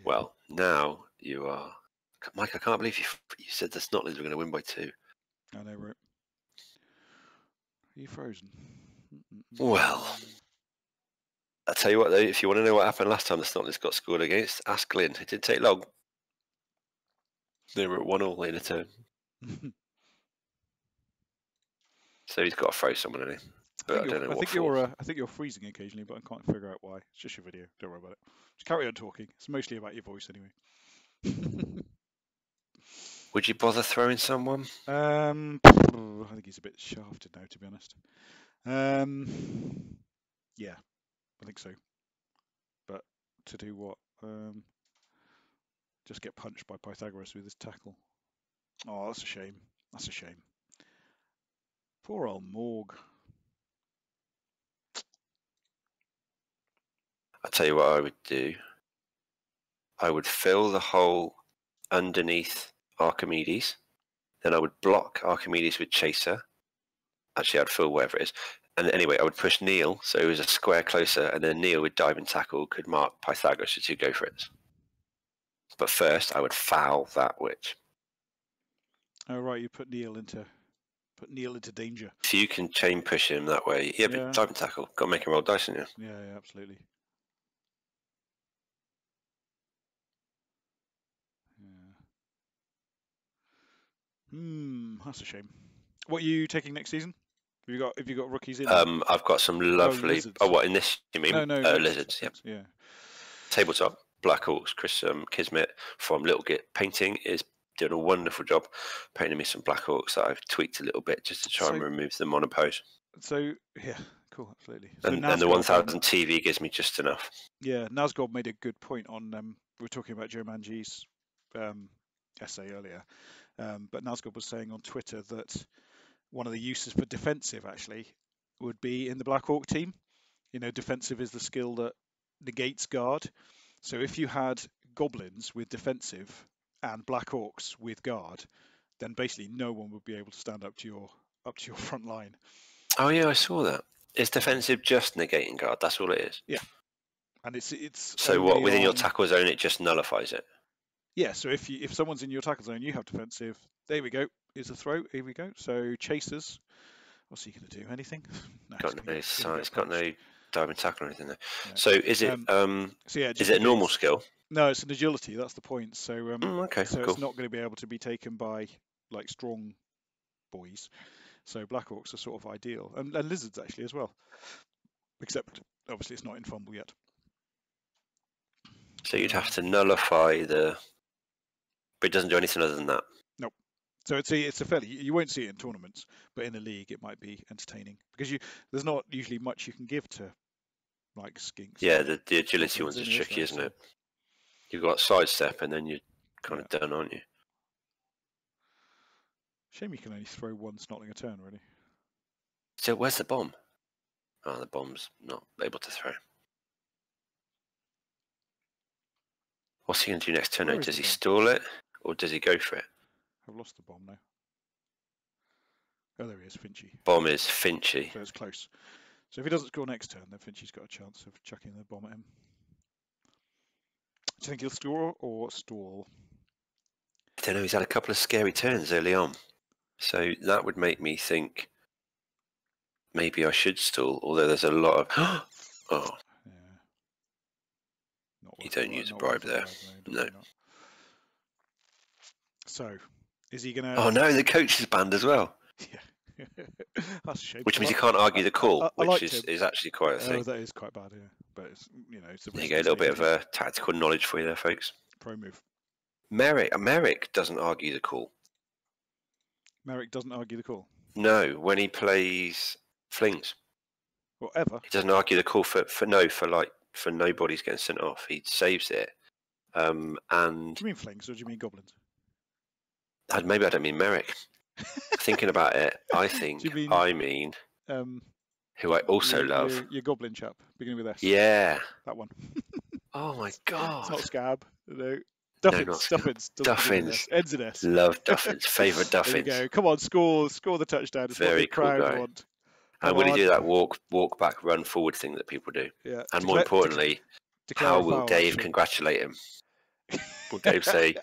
well, now you are... Mike, I can't believe you said the Snotlings were going to win by 2. I know, right? Are you frozen? Well, I'll tell you what, though, if you want to know what happened last time the Snotlings got scored against, ask Glyn. It didn't take long. They were at 1-1 in a turn. So he's got to throw someone in him. But I don't know what for. I think you're freezing occasionally, but I can't figure out why. It's just your video. Don't worry about it. Just carry on talking. It's mostly about your voice anyway. Would you bother throwing someone? I think he's a bit shafted now, to be honest. Yeah, I think so. But to do what? Just get punched by Pythagoras with his tackle. Oh, that's a shame. That's a shame. Poor old Morg. I'll tell you what I would do. I would fill the hole underneath Archimedes. Then I would block Archimedes with Chaser. Actually, I'd fill whatever it is. And anyway, I would push Neil, so it was a square closer, and then Neil with dive and tackle could mark Pythagoras with 2 go for it. But first, I would foul that witch. Oh right, you put Neil into danger. If you can chain push him that way, yeah, but dive and tackle. Got to make him roll dice, haven't you? Yeah, absolutely. Yeah. That's a shame. What are you taking next season? Have you got rookies in? I've got some lovely. Oh, what in this? You mean no, lizards? Yeah. Tabletop Black Hawks. Chris Kismet from Little Git Painting is doing a wonderful job painting me some Black Hawks that I've tweaked a little bit just to try and remove the monopose. So yeah, cool, absolutely. And the 1000 TV gives me just enough. Yeah, Nazgob made a good point on. We were talking about Joe Mangi's essay earlier, but Nazgob was saying on Twitter that one of the uses for defensive actually would be in the Black Hawk team. You know, defensive is the skill that negates guard. So if you had goblins with defensive and Black Hawks with guard, then basically no one would be able to stand up to your front line. Oh yeah, I saw that. Is defensive just negating guard? That's all it is. Yeah, and it's so what within your tackle zone it just nullifies it. Yeah, so if someone's in your tackle zone, you have defensive. There we go. Here's a throw. Here we go. So chasers. What's he going to do? Anything? No, it's got no diving tackle or anything there. Yeah. So is it is it a normal skill? No, it's an agility. That's the point. So okay, so cool. It's not going to be able to be taken by like strong boys. So Blackhawks are sort of ideal, and lizards actually as well. Except obviously it's not in Fumbbl yet. So you'd have to nullify the, but it doesn't do anything other than that. Nope. So it's a fairly, you won't see it in tournaments, but in a league it might be entertaining because there's not usually much you can give to like skinks. Yeah, the agility ones are tricky, isn't it? You've got sidestep and then you're kind of done, aren't you? Shame you can only throw one Snotling a turn, really. So where's the bomb? Oh, the bomb's not able to throw. What's he going to do next turn? Does he stall it or does he go for it? I've lost the bomb now. Oh, there he is, Finchy. Bomb is Finchy. So it's close. So if he doesn't score next turn, then Finchy's got a chance of chucking the bomb at him. Do you think he'll store or stall? I don't know. He's had a couple of scary turns early on. So that would make me think maybe I should stall, although there's a lot of... oh. Yeah. You don't use a bribe there. No. So, is he going to... Oh no, the coach is banned as well. Yeah. That's a shame. Which means you can't argue the call, which is actually quite a thing. Oh, that is quite bad, yeah. But it's, it's a there you go, a little bit of tactical knowledge for you there, folks. Pro move. Merrick doesn't argue the call. Merrick doesn't argue the call? No, when he plays flings. Whatever. He doesn't argue the call for nobody's getting sent off. He saves it. And do you mean flings or do you mean goblins? Maybe I don't mean Merrick. Thinking about it, I think I mean who I also love. Your goblin chap, beginning with S. Yeah. That one. Oh my god. It's not Scab. No. Duffins. Duffins. Ends in S. Love Duffins. Favourite Duffins. There you go. Come on, score the touchdown. It's very cool guy. Want. And will he do that walk back, run forward thing that people do? Yeah. And more importantly, how will Dave congratulate him? Will Dave say,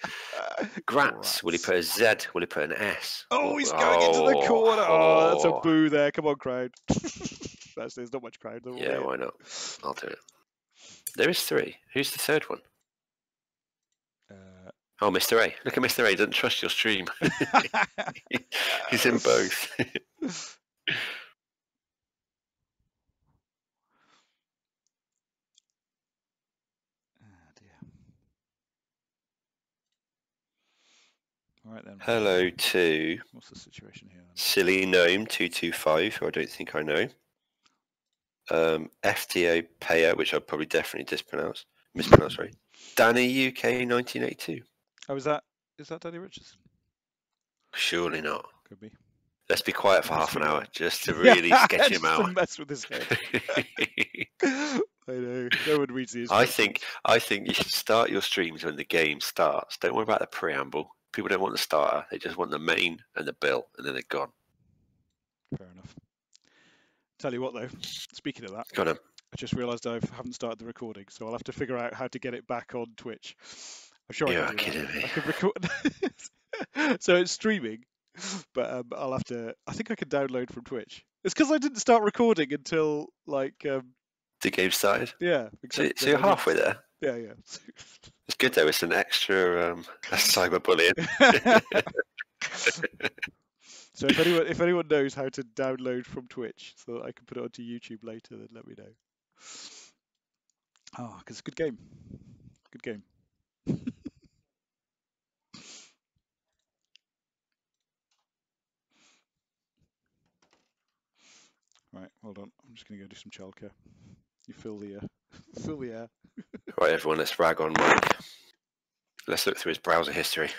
Grats? Will he put a Z? Will he put an S? Oh, he's going into the corner. Oh, that's a boo there. Come on, crowd. There's not much crowd. Yeah, why not? I'll do it. There is 3. Who's the third one? Oh, Mr. A. Look at Mr. A. He doesn't trust your stream. He's in both. All right then. Hello to what's the situation here? Silly Gnome 225, who I don't think I know. FTO Payer, which I'll probably definitely mispronounce, sorry. Danny UK 1982. Oh, is that Danny Richardson? Surely not. Could be. Let's be quiet for half an hour just to really sketch him out. To mess with his head. I know. No one reads these. I think you should start your streams when the game starts. Don't worry about the preamble. People don't want the starter. They just want the main and the bill, and then they're gone. Fair enough. Tell you what, though. Speaking of that, Got him. I just realised I haven't started the recording, so I'll have to figure out how to get it back on Twitch. I'm sure I can do that. I can record. So it's streaming, but I'll have to. I think I can download from Twitch. It's because I didn't start recording until like. The game started. Yeah. So you're halfway there. Yeah, yeah. It's good though. It's an extra cyberbullying. So if anyone knows how to download from Twitch so that I can put it onto YouTube later, then let me know. Oh, because it's a good game. Good game. Right, hold on. I'm just going to go do some childcare. You fill the air. Right, everyone, let's rag on Mike. Let's look through his browser history.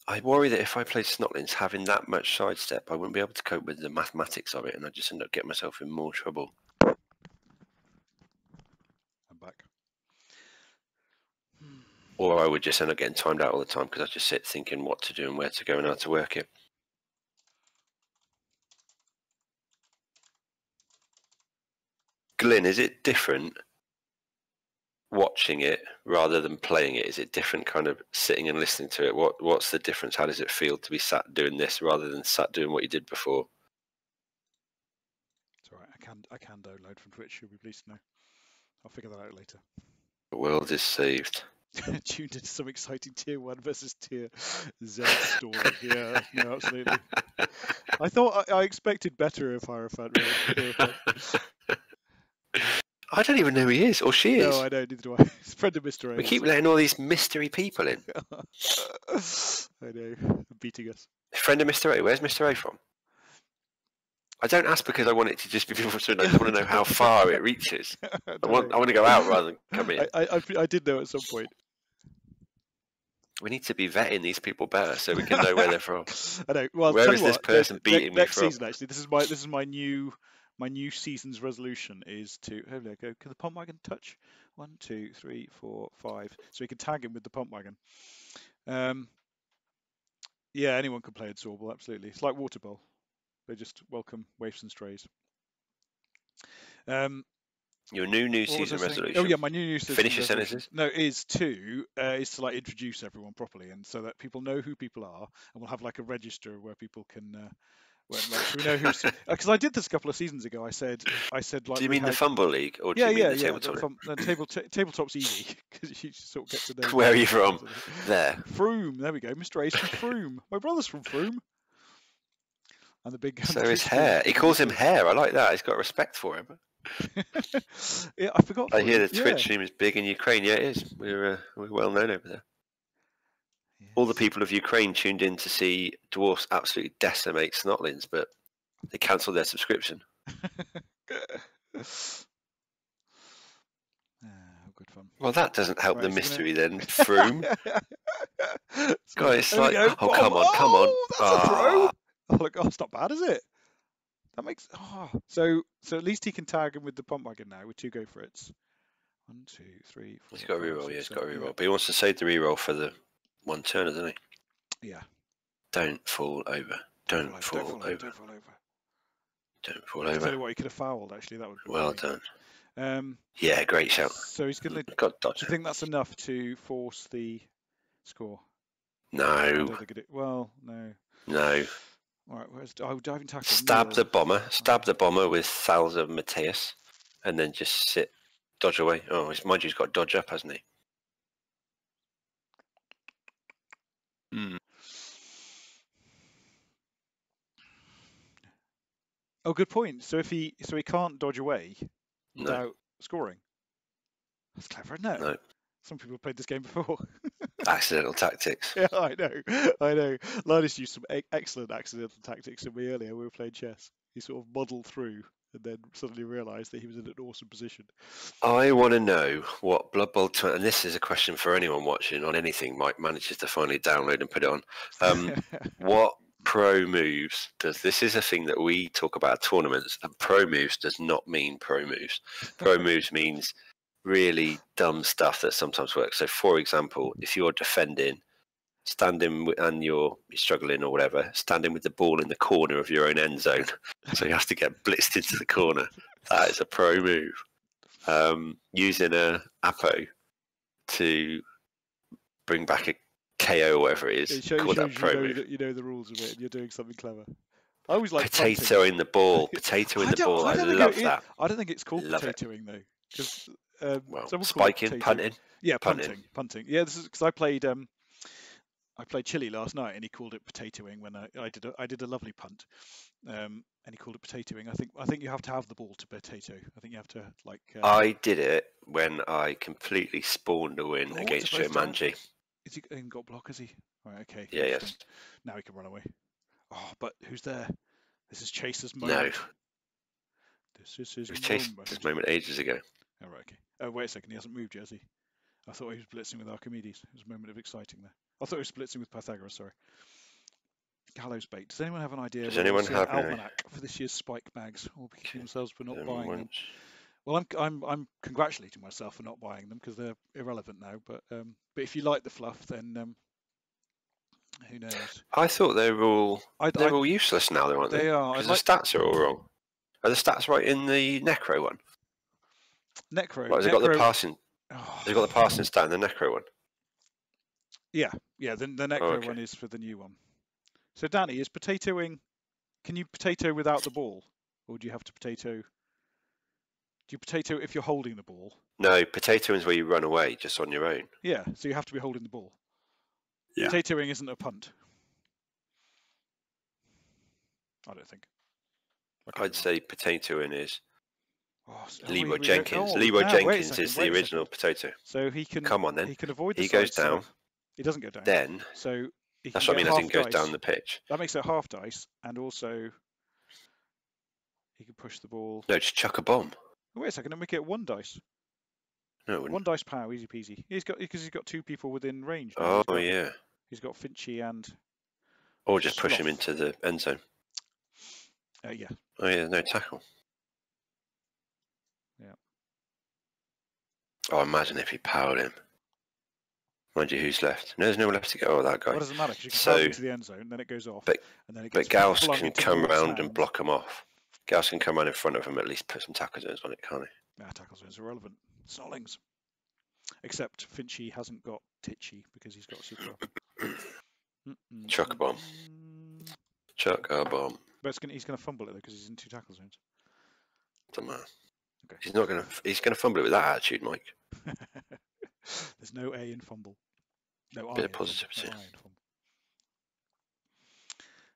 I worry that if I played Snotlings having that much sidestep, I wouldn't be able to cope with the mathematics of it, and I'd just end up getting myself in more trouble. I'm back. Or I would just end up getting timed out all the time because I just sit thinking what to do and where to go and how to work it. Glyn, is it different watching it rather than playing it? Is it different kind of sitting and listening to it? What's the difference? How does it feel to be sat doing this rather than sat doing what you did before? It's all right. I can download from Twitch. You'll be pleased to know. I'll figure that out later. The world is saved. Tuned into some exciting tier 1 versus tier Z story. Yeah, no, absolutely. I thought I expected better of Hierophant. I don't even know who he is or she is. No, I don't. Neither do I. It's a friend of Mr. A. We keep letting all these mystery people in. I know. Beating us. Friend of Mr. A. Where's Mr. A from? I don't ask because I want it to just be people to know. I want to know how far it reaches. I want to go out rather than come in. I did know at some point. We need to be vetting these people better so we can know where they're from. I know. Well, where is this person beating me next from? Season, actually, this is my new season's resolution is to hopefully go. Can the pump wagon touch? 1, 2, 3, 4, 5. So we can tag him with the pump wagon. Yeah, anyone can play in SAWBBL. Absolutely, it's like WaterBowl. They just welcome waifs and strays. Your new season resolution. Oh yeah, my new season. Finish your sentences. No, is to like introduce everyone properly, and so that people know who people are, and we'll have like a register where people can Went like, should we know who's? Because I did this a couple of seasons ago. I said like. Do you mean the Fumbbl League, or do you mean the tabletop? The tabletop's easy because you sort of get to know. Where are you from? There. Froome. There we go. Mr. A's from Froome. My brother's from Froome. And the big. So his hair. He calls him Hair. I like that. He's got respect for him. Yeah, I forgot. I hear the Twitch stream is big in Ukraine. Yeah, it is. We're well known over there. Yes. All the people of Ukraine tuned in to see dwarfs absolutely decimate Snotlings, but they cancelled their subscription. Good fun. Well, that doesn't help the mystery then, Froome. Guys, like, oh, come on. That's a throw. Oh, look, it's not bad, is it? That makes so at least he can tag him with the pump wagon now with 2 go for it's. 1, 2, 3, 4. He's got a reroll, yeah, he's got a reroll. But he wants to save the reroll for the 1 turner, doesn't he? Yeah. Don't fall over. Don't fall over. Don't fall over. I tell you what, he could have fouled actually. That would be well done. Yeah, great shout. So he's going to. Do you think that's enough to force the score? No. I don't think it. Well, no. No. All right, where's diving tackle? Stab the bomber with Thalza Mateus, and then just sit, dodge away. Oh, mind you, he's got dodge up, hasn't he? Oh, good point. So he can't dodge away without scoring. That's clever, isn't it? No. Some people have played this game before. Accidental tactics. Yeah, I know. Linus used some excellent accidental tactics in me earlier. We were playing chess. He sort of muddled through and then suddenly realised that he was in an awesome position. I want to know what Blood Bowl 20, and this is a question for anyone watching on anything Mike manages to finally download and put it on. What pro moves this is a thing that we talk about at tournaments, and pro moves does not mean pro moves. Pro moves means really dumb stuff that sometimes works. So, for example, if you're defending, standing and you're struggling or whatever, standing with the ball in the corner of your own end zone, so you have to get blitzed into the corner. That is a pro move. Using a Apo to bring back a KO or whatever it is, call that pro move. You know the rules of it, and you're doing something clever. I always like potato in the ball. Potato in the ball. I love that. I don't think it's called potatoing though, because spiking, punting. Yeah, punting. Yeah, this is because I played Chile last night, and he called it potatoing when I did a lovely punt, and he called it potatoing. I think you have to have the ball to potato. I think you have to like. I did it when I completely spawned a win against Joe Manji. Is he got block? Is he? Right, okay. Yeah, yes. Now he can run away. Oh, but who's there? This is Chaser's moment. No. This is his moment. Chased this moment ages ago. Oh, right, okay. Oh, wait a second. He hasn't moved yet, has he? I thought he was blitzing with Archimedes. It was a moment of exciting there. I thought he was blitzing with Pythagoras, sorry. Gallows bait. Does anyone have an idea? Does anyone have an almanac for this year's spike bags? Or kicking themselves for not buying them? Well, I'm congratulating myself for not buying them because they're irrelevant now. But if you like the fluff, then who knows? I thought they were all all useless now, aren't they? They are. Because the stats are all wrong. Are the stats right in the Necro one? Necro. Right, has it got the passing? Has it got the passing stat in the Necro one? Yeah. The Necro one is for the new one. So Danny, is potatoing? Can you potato without the ball, or do you have to potato? Do you potato if you're holding the ball? No, potatoing is where you run away just on your own. Yeah, so you have to be holding the ball. Yeah. Potatoing isn't a punt. I don't think. I'd say potatoing is Leroy Jenkins. Leroy Jenkins is the original potato. So he can come on then. He can avoid. He goes down. He doesn't go down. Then so that's what I mean. As in goes down the pitch. That makes it half dice, and also he can push the ball. No, just chuck a bomb. Wait a second, and make it 1 dice. No, 1 dice power, easy peasy. He's got 2 people within range. Oh yeah. He's got Finchy and. Or just push him into the end zone. Yeah. Oh yeah, no tackle. Yeah. Oh, imagine if he powered him. Mind you, who's left? No, there's no one left to go. Oh, that guy. What does it matter? Because you can power into the end zone, then it goes off. But Gauss can come around and block him off. Gauss can come around in front of him, at least put some tackle zones on it, can't he? Yeah, tackle zones are relevant. Snotlings. Except Finchy hasn't got Titchy because he's got super. Chuck a bomb. Chuck a bomb. But he's going to fumble it though because he's in 2 tackle zones. Doesn't matter. Okay. He's not going to. He's going to fumble it with that attitude, Mike. There's no A in fumble. No I. Bit of positivity. No I in fumble.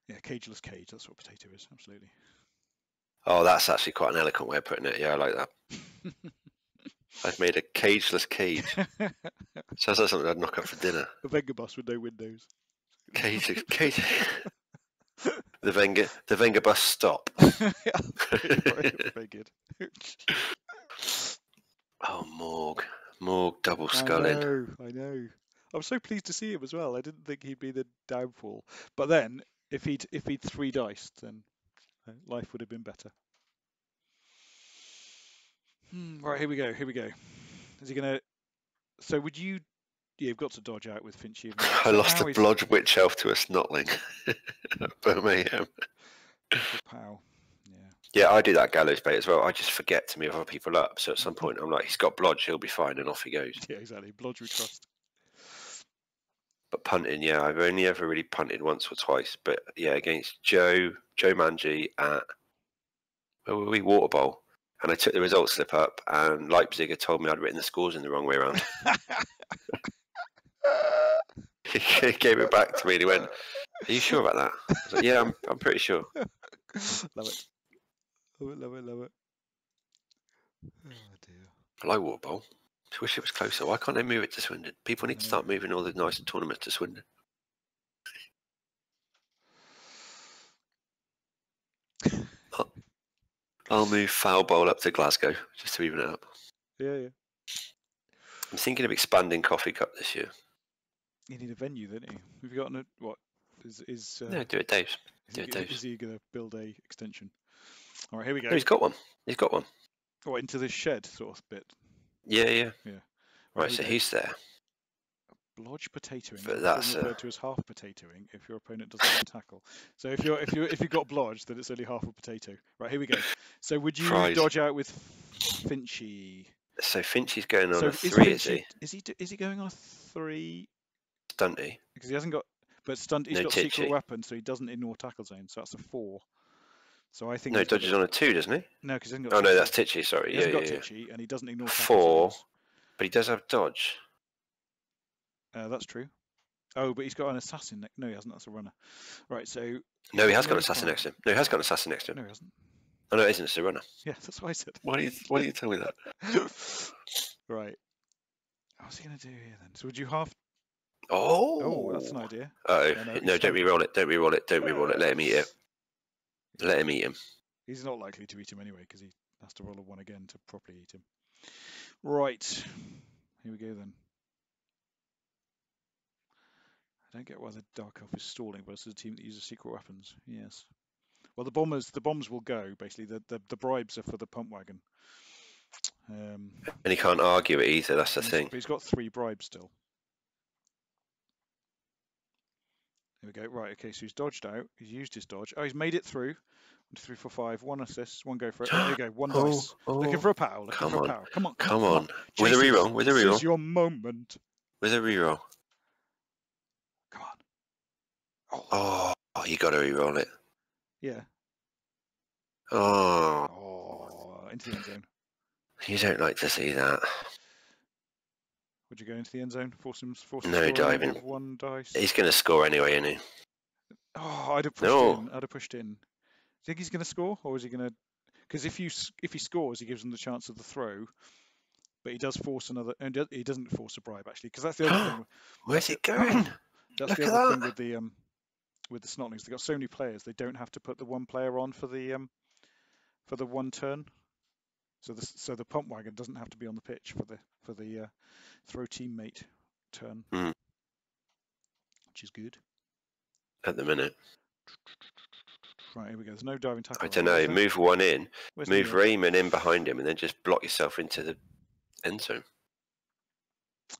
Yeah, cageless cage. That's what potato is. Absolutely. Oh, that's actually quite an eloquent way of putting it. Yeah, I like that. I've made a cageless cage. Sounds like something I'd knock up for dinner. A Wenger bus with no windows. Cage. The Wenger bus stop. Very good. Oh, Morg double sculling. I know. I'm so pleased to see him as well. I didn't think he'd be the downfall. But then, if he'd 3 diced, then life would have been better. Right, here we go. Is he gonna? So would you? Yeah, you've got to dodge out with Finchy. I lost a blodge witch elf to a snotling. Mayhem. Pow. Yeah, I do that gallows bait as well. I just forget to move other people up. So at some point, I'm like, he's got blodge, he'll be fine, and off he goes. Yeah, exactly. Blodge we trust. But punting, yeah, I've only ever really punted once or twice. But yeah, against Joe Manji at where were we? Water Bowl. And I took the results slip up, and Leipzig had told me I'd written the scores in the wrong way around. He gave it back to me and he went, "Are you sure about that?" I was like, "Yeah, I'm pretty sure." Love it. Love it. Oh dear. I like Water Bowl. I wish it was closer. Why can't they move it to Swindon? People need to start moving all the nice tournaments to Swindon. I'll move Fumbbl up to Glasgow just to even it up. Yeah. I'm thinking of expanding Coffee Cup this year. You need a venue, don't you? Have you got what? No, do it, Dave's. Is he going to build a extension? All right, here we go. No, he's got one. Oh, into this shed sort of bit. Yeah. Right, so he's there. Blodge potatoing. But that's referred to as half potatoing if your opponent doesn't have a tackle. So if you've got blodge, then it's only half a potato. Right, here we go. So would you dodge out with Finchy? So Finchy's going on a 3, is he? Is he going on a 3? Stunty. Because he hasn't got, but he's got secret weapon, so he doesn't ignore tackle zone. So that's a 4. So I think no, dodges on a 2, doesn't he? No, because he hasn't got. Oh no, that's Titchy. Sorry, he hasn't got Titchy, and he doesn't ignore tackle 4, zones. But he does have dodge. That's true. Oh, but he's got an assassin. No, he hasn't. That's a runner. Right, so. No, he has got an assassin next to him. No, he has got an assassin next to him. No, he hasn't. Oh no, it isn't. It's a runner. Yeah, that's what I said. Why do you tell me that? Right. What's he going to do here then? So would you half? Oh, that's an idea. Oh no! Don't re-roll it. Don't re-roll it. Let him eat it. Let him eat him. He's not likely to eat him anyway because he has to roll a 1 again to properly eat him. Right. Here we go then. I don't get why the Dark Elf is stalling versus a team that uses secret weapons. Yes. Well, the bombs will go basically. The bribes are for the pump wagon. And he can't argue it either. That's the thing. But he's got 3 bribes still. Here we go. Right. Okay. So he's dodged out. He's used his dodge. Oh, he's made it through. 1, 2, 3, 4, 5. 1 assist. 1 go for it. There you go. 1 dice. Looking for a pow. Come on. Come on. With a reroll. This is your moment. With a reroll. Come on. Oh, you got to reroll it. Yeah. Oh. Into the end zone. You don't like to see that. Would you go into the end zone? Force him no diving. 1 dice. He's going to score anyway, isn't he? Oh, I'd have pushed in. Do you think he's going to score, or is he going to? Because if he scores, he gives him the chance of the throw. But he does force another, and he doesn't force a bribe actually, because that's the other thing. Where's it going? That's the other thing with the Snotlings. They've got so many players, they don't have to put the 1 player on for the 1 turn. So the pump wagon doesn't have to be on the pitch for the throw teammate turn, which is good. At the minute. Right, here we go. There's no diving tackle. I don't know. Move 1 in. Move Raymond in behind him, and then just block yourself into the end zone.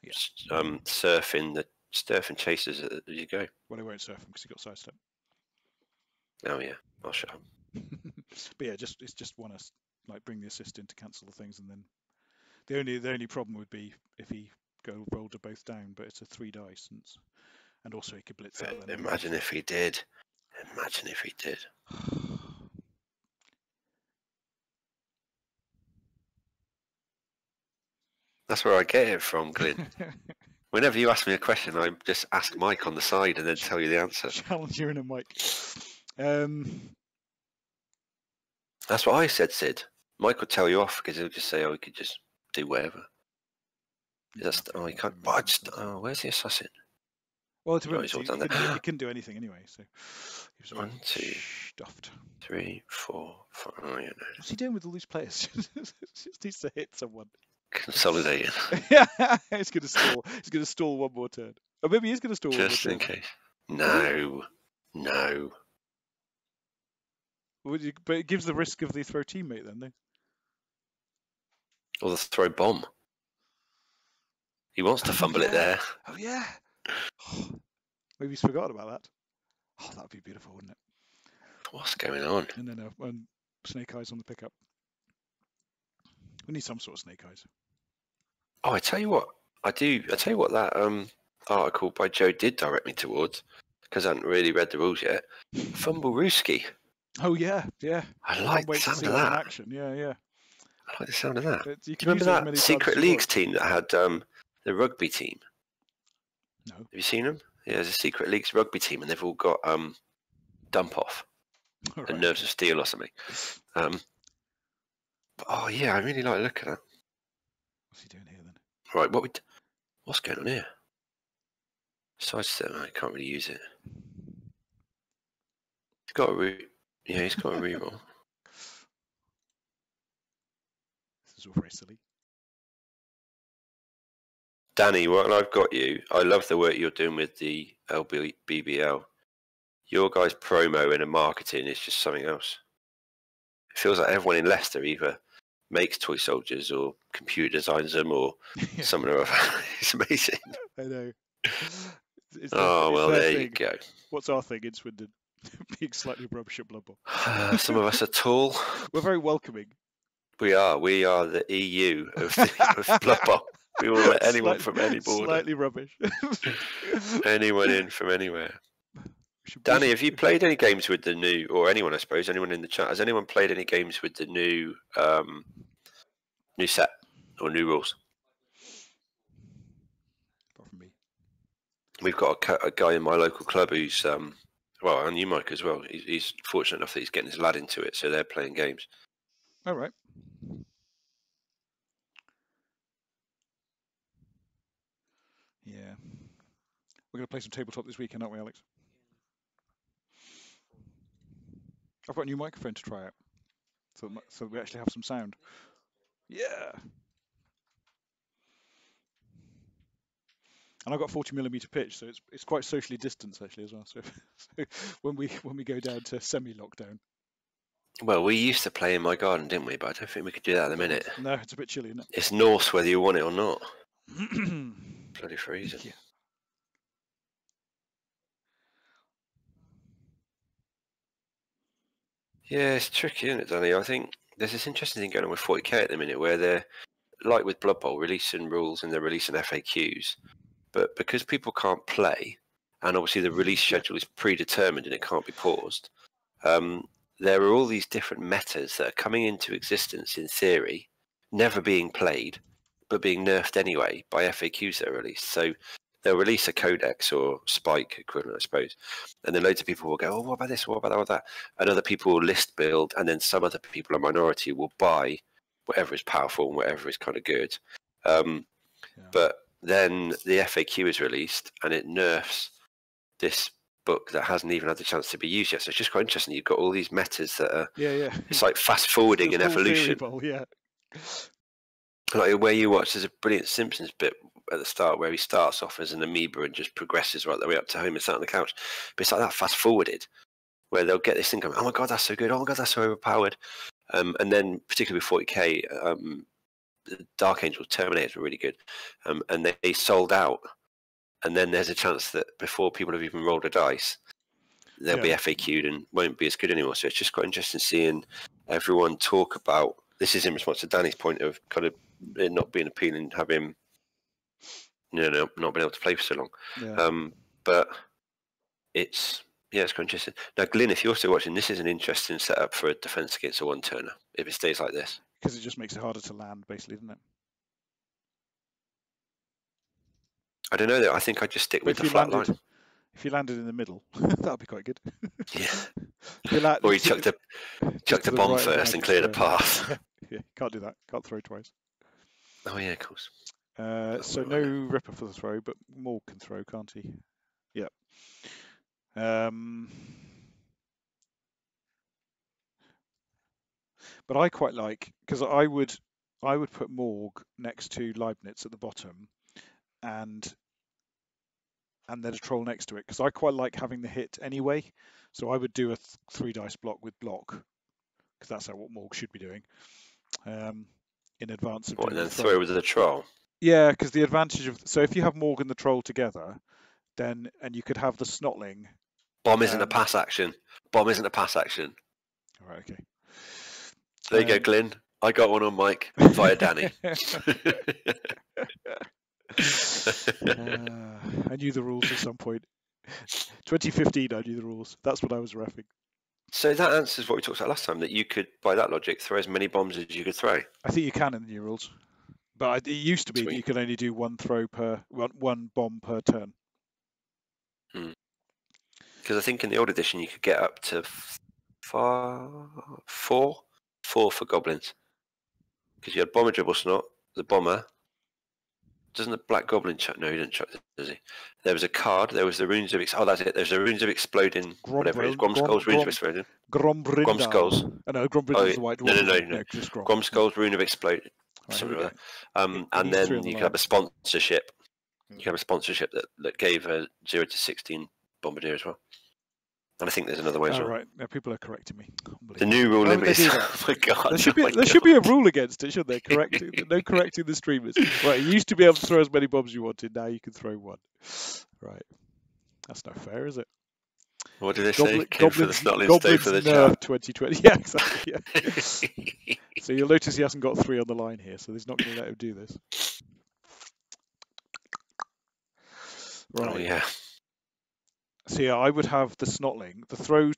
Yeah. Surfing chasers as you go. Well, he won't surf him because he got sidestep. Oh yeah, I'll shut him. But yeah, it's just one like bring the assist in to cancel the things, and then the only problem would be if he rolled to both down, but it's a 3 dice, and also he could blitz out. Imagine if he did. That's where I get it from, Glyn. Whenever you ask me a question, I just ask Mike on the side and then tell you the answer. Challenge you in a mic. That's what I said, Sid. Mike would tell you off because he'll just say, "Oh, we could just do whatever." That's you can't. But I just. Oh, where's the assassin? Well, to be honest, he couldn't do anything anyway. So he was 1, 2, stuffed. 3, 4, 5. Oh, yeah, no. What's he doing with all these players? Just needs to hit someone. Consolidating. Yeah, he's going to stall. He's going to stall one more turn. Or maybe he's going to stall just one more turn. Just in case. No. But it gives the risk of the throw teammate then, though. Or the throw bomb. He wants to fumble it there. Oh, yeah. Maybe he's forgotten about that. Oh, that would be beautiful, wouldn't it? What's going on? And then snake eyes on the pickup. We need some sort of snake eyes. Oh, I tell you what. I tell you what that article by Joe did direct me towards, because I hadn't really read the rules yet. Fumbbl. Oh, yeah. I like the sound of that. In action. Yeah. I like the sound of that. Do you remember that Secret Leagues team that had the rugby team? No. Have you seen them? Yeah, there's a Secret Leagues rugby team, and they've all got dump off and nerves of steel or something. Oh yeah, I really like looking at that. What's he doing here then? Right, what's going on here? Sidestep, I can't really use it. He's got a he's got a reroll. This is all very silly. Danny, while I've got you, I love the work you're doing with the BBL. Your guys' promo and marketing is just something else. It feels like everyone in Leicester either makes toy soldiers or computer designs them or something or other. It's amazing. I know. Well, there you go. What's our thing in Swindon? Being slightly rubbish at Blood Bowl. Some of us are tall. We're very welcoming. We are the EU of Blood Bowl. We will let anyone from any border. Slightly rubbish. Anyone in from anywhere. Danny, have you played any games with the new, or anyone, I suppose, anyone in the chat, has anyone played any games with the new set or new rules? Apart from me. We've got a guy in my local club who's, well, and you, Mike, as well. He's fortunate enough that he's getting his lad into it, so they're playing games. All right. Yeah. We're going to play some tabletop this weekend, aren't we, Alex? I've got a new microphone to try out, so we actually have some sound. Yeah. And I've got 40mm pitch, so it's quite socially distanced actually as well. So when we go down to semi-lockdown. Well, we used to play in my garden, didn't we? But I don't think we could do that at the minute. No, it's a bit chilly, isn't it? It's Norse whether you want it or not. Bloody freezing. Yeah. Yeah, it's tricky, isn't it, Danny? I think there's this interesting thing going on with 40k at the minute where they're, like with Blood Bowl, releasing rules and they're releasing FAQs. But because people can't play, and obviously the release schedule is predetermined and it can't be paused, there are all these different metas that are coming into existence in theory, never being played, but being nerfed anyway by FAQs that are released. So they'll release a codex or spike equivalent, I suppose, and then loads of people will go, oh, what about this, what about that, what about that? And other people will list build, and then some other people, a minority, will buy whatever is powerful and whatever is kind of good. But then the FAQ is released, and it nerfs this book that hasn't even had the chance to be used yet. So it's just quite interesting. You've got all these metas that are, it's like fast forwarding an evolution. Like where you watch, there's a brilliant Simpsons bit at the start where he starts off as an amoeba and just progresses right the way up to Homer sat on the couch. But it's like that fast forwarded, where they'll get this thing going, oh my god, that's so good, oh my god, that's so overpowered. And then particularly with 40k, Dark Angel Terminators were really good, and they sold out. And then there's a chance that before people have even rolled a dice, they'll be FAQ'd and won't be as good anymore. So it's just quite interesting seeing everyone talk about, this is in response to Danny's point of kind of it not being appealing, have him, not being able to play for so long. But it's quite interesting. Now, Glyn, if you're still watching, this is an interesting setup for a defense against a one-turner if it stays like this. Because it just makes it harder to land, basically, doesn't it? I don't know. I think I'd just stick with the flat line. If you landed in the middle, that'd be quite good. Yeah. Or you chucked the bomb right first and cleared a path. Yeah, can't do that. Can't throw twice. Oh yeah, of course. So no ripper for the throw, but Morg can throw, can't he? Yep. But I quite like, because I would put Morg next to Leibniz at the bottom, and then a troll next to it, because I quite like having the hit anyway. So I would do a 3 dice block with block, because that's what Morg should be doing. In advance of doing and then throw with the troll. Yeah, because the advantage of if you have Morg and the troll together, then you could have the Snotling. Bomb isn't a pass action. Bomb isn't a pass action. All right, okay. There you go, Glyn. I got one on Mike via Danny. I knew the rules at some point. 2015, I knew the rules. That's what I was reffing. So that answers what we talked about last time, that you could, by that logic, throw as many bombs as you could throw. I think you can in the new rules. But it used to be that you could only do one throw per one bomb per turn. Because I think in the old edition you could get up to four for goblins. Because you had bomber, dribble, snot, the bomber. Doesn't the black goblin chuck? No, he didn't chuck, does he? There was a card. There was the runes of that's it. There's the runes of exploding. Whatever it is. Gromskull's runes of exploding. Gromskull's. No, Grombrinda's the white one. No. Gromskull's rune of exploding. Something like that. And then you could have a sponsorship. You could have a sponsorship that gave a 0 to 16 bombardier as well. And I think there's another way as well. Right, now people are correcting me. The new rule limit is. Oh my god! There should be a rule against it, shouldn't there? No correcting the streamers. Right, you used to be able to throw as many bombs as you wanted. Now you can throw one. Right, that's not fair, is it? What did they say? Came for the Snotlings, stay for the chat. 2020. Yeah, exactly. Yeah. So you'll notice he hasn't got 3 on the line here, so he's not going to let him do this. Right. Oh yeah. So yeah, I would have the Snotling. The thrown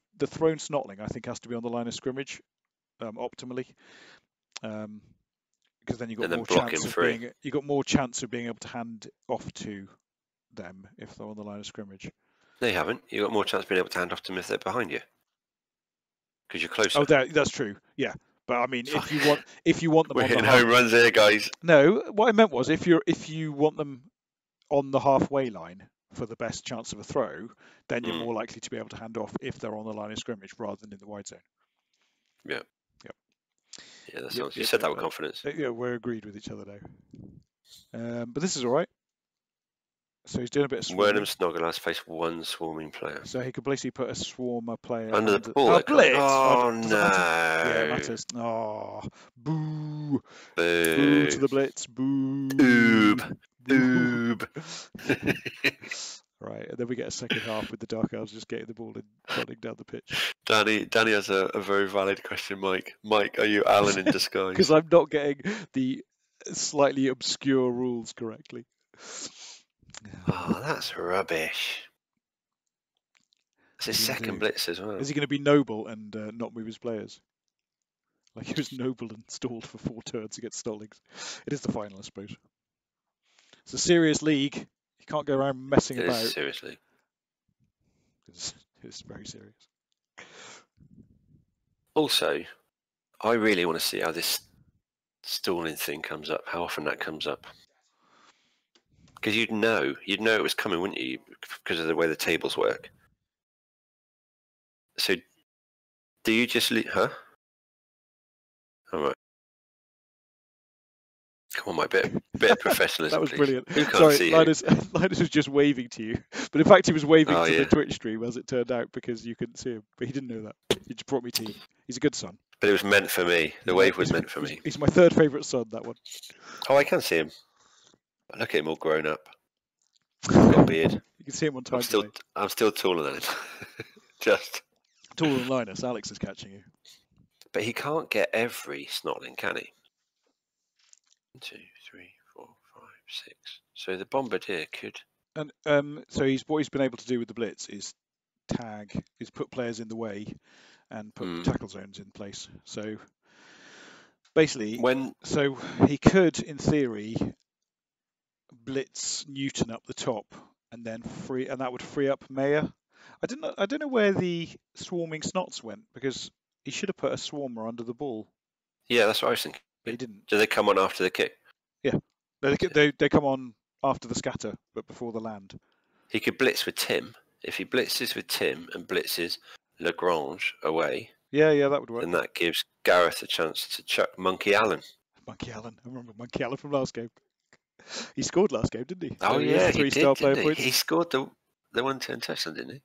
Snotling, I think, has to be on the line of scrimmage, optimally, because then you got more chance of being able to hand off to them if they're on the line of scrimmage. No, you haven't. You got more chance of being able to hand off to them if they're behind you, because you're closer. Oh, that's true. Yeah, but I mean, if you want them, we're hitting home runs here, guys. No, what I meant was if you want them on the halfway line for the best chance of a throw, then you're more likely to be able to hand off if they're on the line of scrimmage rather than in the wide zone. Yeah. Yeah, that sounds. You said that with confidence. Yeah, we're agreed with each other now. But this is all right. So he's doing a bit of swarming. Wernham Snoggle has faced one swarming player. So he could basically put a swarmer player under the ball. Blitz. Oh no! Yeah, it matters. Oh, boo! Boo to the blitz. Boo! Oob! Oob! Right, and then we get a second half with the Dark Elves just getting the ball and running down the pitch. Danny has a very valid question, Mike. Mike, are you Alan in disguise? Because I'm not getting the slightly obscure rules correctly. Oh, that's rubbish. That's his second blitz as well. Is he going to be noble and not move his players? Like he was noble and stalled for 4 turns against Snotlings. It is the final, I suppose. It's a serious league. You can't go around messing about. It is serious league. It's very serious. Also, I really want to see how this stalling thing comes up, how often that comes up. Because you'd know it was coming, wouldn't you? Because of the way the tables work. So, do you just leave? Huh? All right. Come on, my bit of professionalism. That was please. Brilliant. Who can't Sorry, see Linus was just waving to you, but in fact he was waving to the Twitch stream as it turned out because you couldn't see him. But he didn't know that. He just brought me tea. He's a good son. But it was meant for me. The wave was meant for me. He's my 3rd favourite son. That one. Oh, I can see him. Look at him all grown up. Got a beard. You can see him on time. I'm still taller than him. Just taller than Linus. Alex is catching you. But he can't get every Snotling, can he? 1, 2, 3, 4, 5, 6. So the Bombardier could. And so what he's been able to do with the blitz is put players in the way and put tackle zones in place. So basically, so he could, in theory, blitz Newton up the top, and then that would free up Mayer. I don't know where the swarming Snots went, because he should have put a swarmer under the ball. Yeah, that's what I was thinking. But he didn't. Do they come on after the kick? Yeah, they come on after the scatter, but before the land. He could blitz with Tim. If he blitzes with Tim and blitzes Lagrange away, yeah, that would work. Then that gives Gareth a chance to chuck Monkey Allen. Monkey Allen, I remember Monkey Allen from last game. He scored last game, didn't he? Oh yeah, he did. Player Didn't points. He scored the 110 touchdown, didn't he?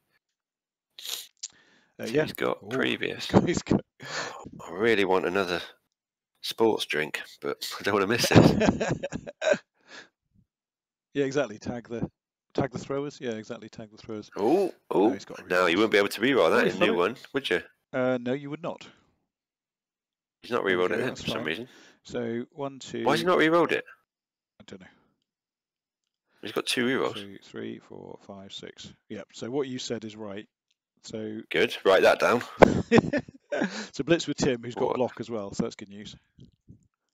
So yeah. He's got previous. He's got... I really want another sports drink, but I don't want to miss it. Yeah, exactly. Tag the throwers. Yeah, exactly. Tag the throwers. Oh! No, you wouldn't be able to reroll that in new one, would you? No, you would not. He's not rerolled it in for some reason. So 1, 2. Why has he not rerolled it? I don't know. He's got 2 rerolls. 2, 3, 4, 5, 6. Yep. So what you said is right. So good. Write that down. So blitz with Tim, who's got block as well. So that's good news.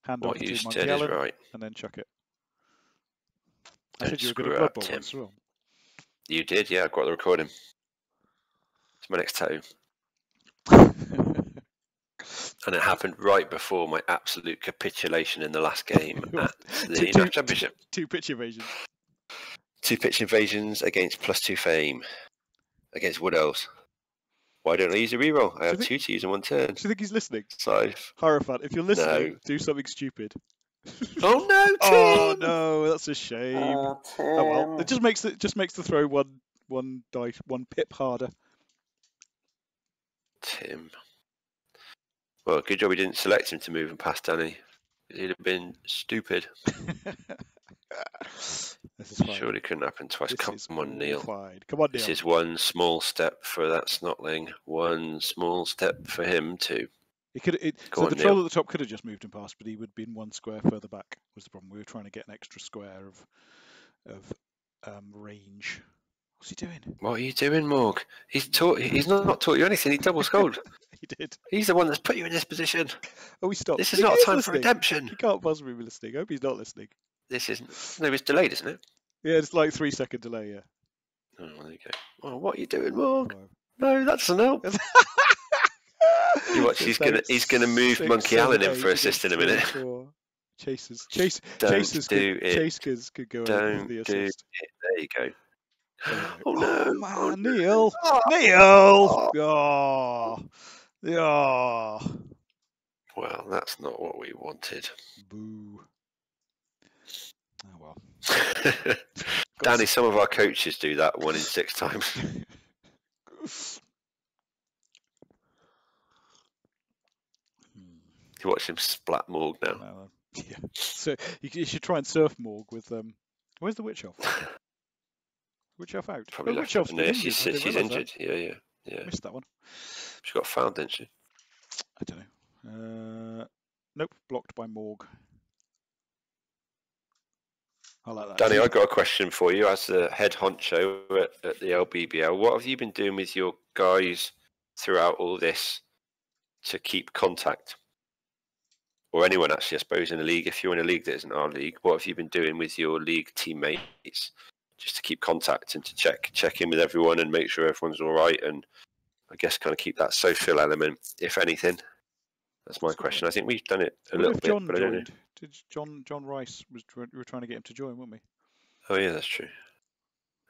Hand off to Monkey Allen, right. And then chuck it. Don't I said you were good at Blood Bowl once as well. You did, yeah. I've got the recording. It's my next tattoo. And it happened right before my absolute capitulation in the last game at the Championship. 2 pitch invasions. 2 pitch invasions against +2 fame. Against what else? Why don't I use a reroll? I have 2 to use in 1 turn. Do you think he's listening? So, Hierophant, if you're listening, do something stupid. Oh no, Tim! Oh no, that's a shame. Oh well, it just makes the throw one pip harder. Tim. Well, good job we didn't select him to move and pass Danny. He'd have been stupid. This is fine. Surely couldn't happen twice. Come on, Neil. Fine. Come on, Neil. This is 1 small step for that Snotling. 1 small step for him too. He could. So the troll at the top could have just moved him past, but he would have been 1 square further back. Was the problem? We were trying to get an extra square of range. What's he doing? What are you doing, Morg? He's not taught you anything. He double scored. He did. He's the one that's put you in this position. Oh, he stopped. This is not a time for redemption. He can't possibly be listening. I hope he's not listening. This isn't. No, it's delayed, isn't it? Yeah, it's like 3-second delay. Yeah. Oh, there you go. Oh, what are you doing, Morg? No, that doesn't help. You watch. He's gonna move Monkey Allen in for assist in a minute. Chasers could go over the assist. There you go. Oh no, oh, man, Neil! Oh. Well, that's not what we wanted. Boo. Oh well. Danny, some of our coaches do that 1 in 6 times. You watch him splat Morg now. Yeah. So you should try and surf Morg with where's the Witch Elf? Witch Elf out. Probably Witch Elf's injured. She's injured. Yeah. Missed that one. She got found, didn't she? I don't know. Nope, blocked by Morg. I like that. Danny, I've got a question for you as the head honcho at the LBBL. What have you been doing with your guys throughout all this to keep contact? Or anyone actually, I suppose, in a league. If you're in a league that isn't our league, what have you been doing with your league teammates just to keep contact and to check in with everyone and make sure everyone's all right? And I guess kind of keep that social element, if anything. That's my question. I think we've done it a little bit, but I don't know. Did John Rice we were trying to get him to join, weren't we? Oh yeah, that's true.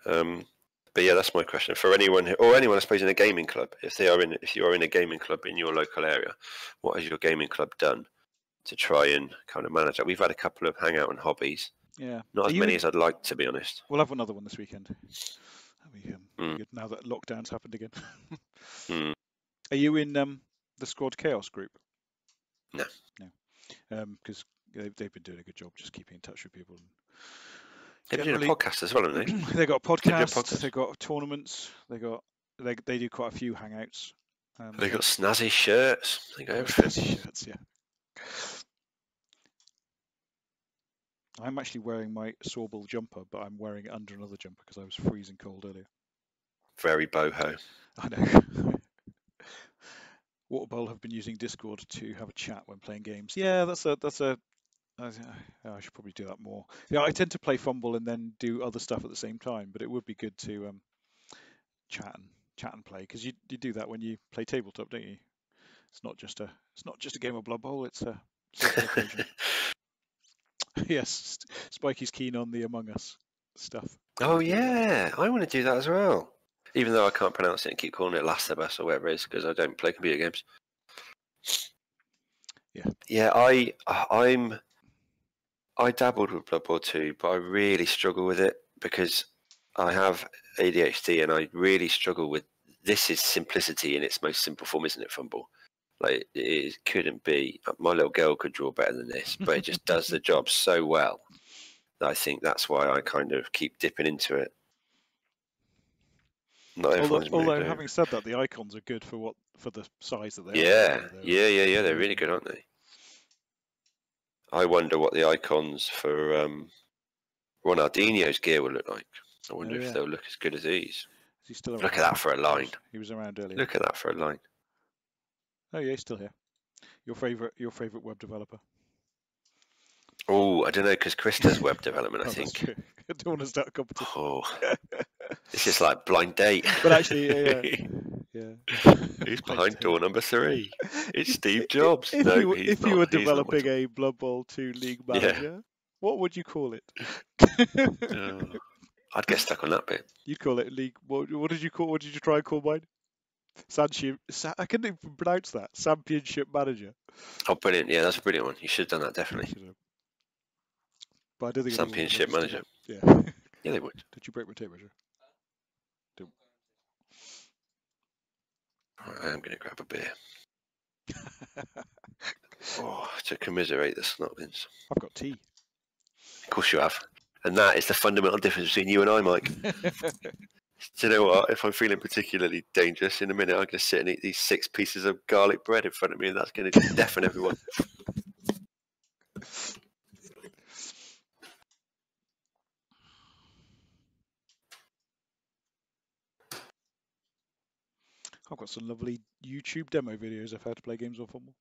But yeah, that's my question for anyone I suppose in a gaming club. If you are in a gaming club in your local area, what has your gaming club done to try and kind of manage that? We've had a couple of hangout and hobbies. Yeah. Not as many as I'd like, to be honest. We'll have another one this weekend. That'll be good now that lockdown's happened again. Are you in the Squad Chaos group? No. Because they've been doing a good job just keeping in touch with people. They've been doing a podcast as well, haven't they? They got podcasts. They got tournaments. They do quite a few hangouts. They got snazzy shirts. They got everything. Snazzy shirts, yeah. I'm actually wearing my SAWBBL jumper, but I'm wearing it under another jumper because I was freezing cold earlier. Very boho. I know. Water Bowl have been using Discord to have a chat when playing games. Yeah, that's a I should probably do that more. Yeah, I tend to play Fumbbl and then do other stuff at the same time, but it would be good to chat and play, because you do that when you play tabletop, don't you? It's not just a game of Blood Bowl. It's a social occasion. Yes, Spikey's keen on the Among Us stuff. Oh yeah, I want to do that as well. Even though I can't pronounce it and keep calling it Last of Us or whatever it is, because I don't play computer games. Yeah. Yeah, I dabbled with Blood Bowl 2, but I really struggle with it because I have ADHD and I really struggle with. This is simplicity in its most simple form, isn't it, Fumbbl? Like, it couldn't be. My little girl could draw better than this, but it just does the job so well that I think that's why I kind of keep dipping into it. Not everyone's although having said that, the icons are good for the size that they are. Yeah, yeah. They're really good, aren't they? I wonder what the icons for Ronaldinho's gear will look like. I wonder if they'll look as good as these. Is he still around? Look at that for a line. He was around earlier. Look at that for a line. Oh yeah, he's still here. Your favorite web developer? Oh, I don't know, because Chris does web development, I think. I don't want to start a competition. Oh, this is like blind date. But actually, yeah. Who's behind door number 3? It's Steve Jobs. If you were developing a Blood Bowl 2 League manager, what would you call it? I'd get stuck on that bit. You'd call it League. What did you call? What did you try and call mine? I couldn't even pronounce that. Championship Manager. Oh, brilliant! Yeah, that's a brilliant one. You should have done that, definitely. But I don't think Championship Manager. Yeah. Yeah, they would. Did you break my tape measure? I am going to grab a beer. To commiserate the Snotlings. I've got tea. Of course you have. And that is the fundamental difference between you and I, Mike. Do you know what? If I'm feeling particularly dangerous in a minute, I'm going to sit and eat these 6 pieces of garlic bread in front of me, and that's going to deafen everyone. I've got some lovely YouTube demo videos of how to play games on Fumbbl.